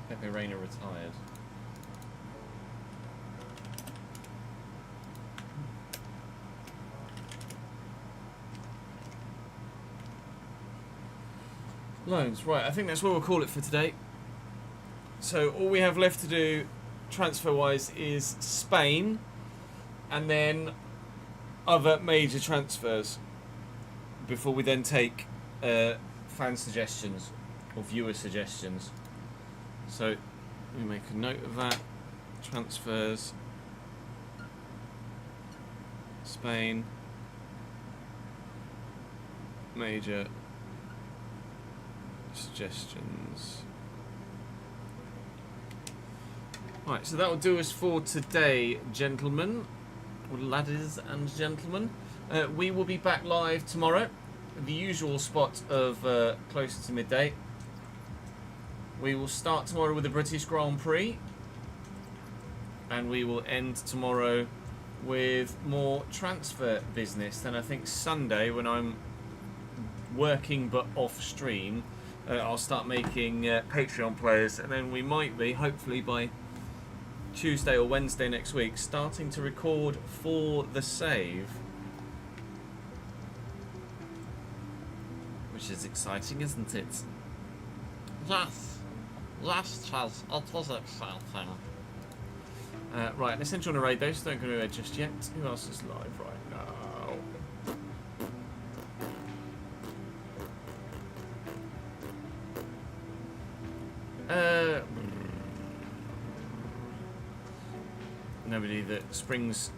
Pepe Reina retired. Loans, right, I think that's what we'll call it for today. So all we have left to do transfer-wise is Spain and then other major transfers before we then take fan suggestions or viewer suggestions. So we make a note of that. Transfers, Spain, major suggestions. Right, so that will do us for today, gentlemen, or laddies and gentlemen. We will be back live tomorrow, the usual spot of closer to midday. We will start tomorrow with the British Grand Prix, and we will end tomorrow with more transfer business. Then I think Sunday, when I'm working but off stream, I'll start making Patreon players, and then we might be, hopefully by Tuesday or Wednesday next week, starting to record for the save, which is exciting, isn't it? Yes, yes, Chaz, it was exciting. Right, let's enter on a raid though, so don't go anywhere just yet. Who else is live right now? Nobody that springs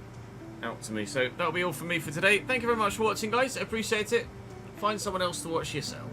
out to me. So that'll be all from me for today. Thank you very much for watching, guys. I appreciate it. Find someone else to watch yourself.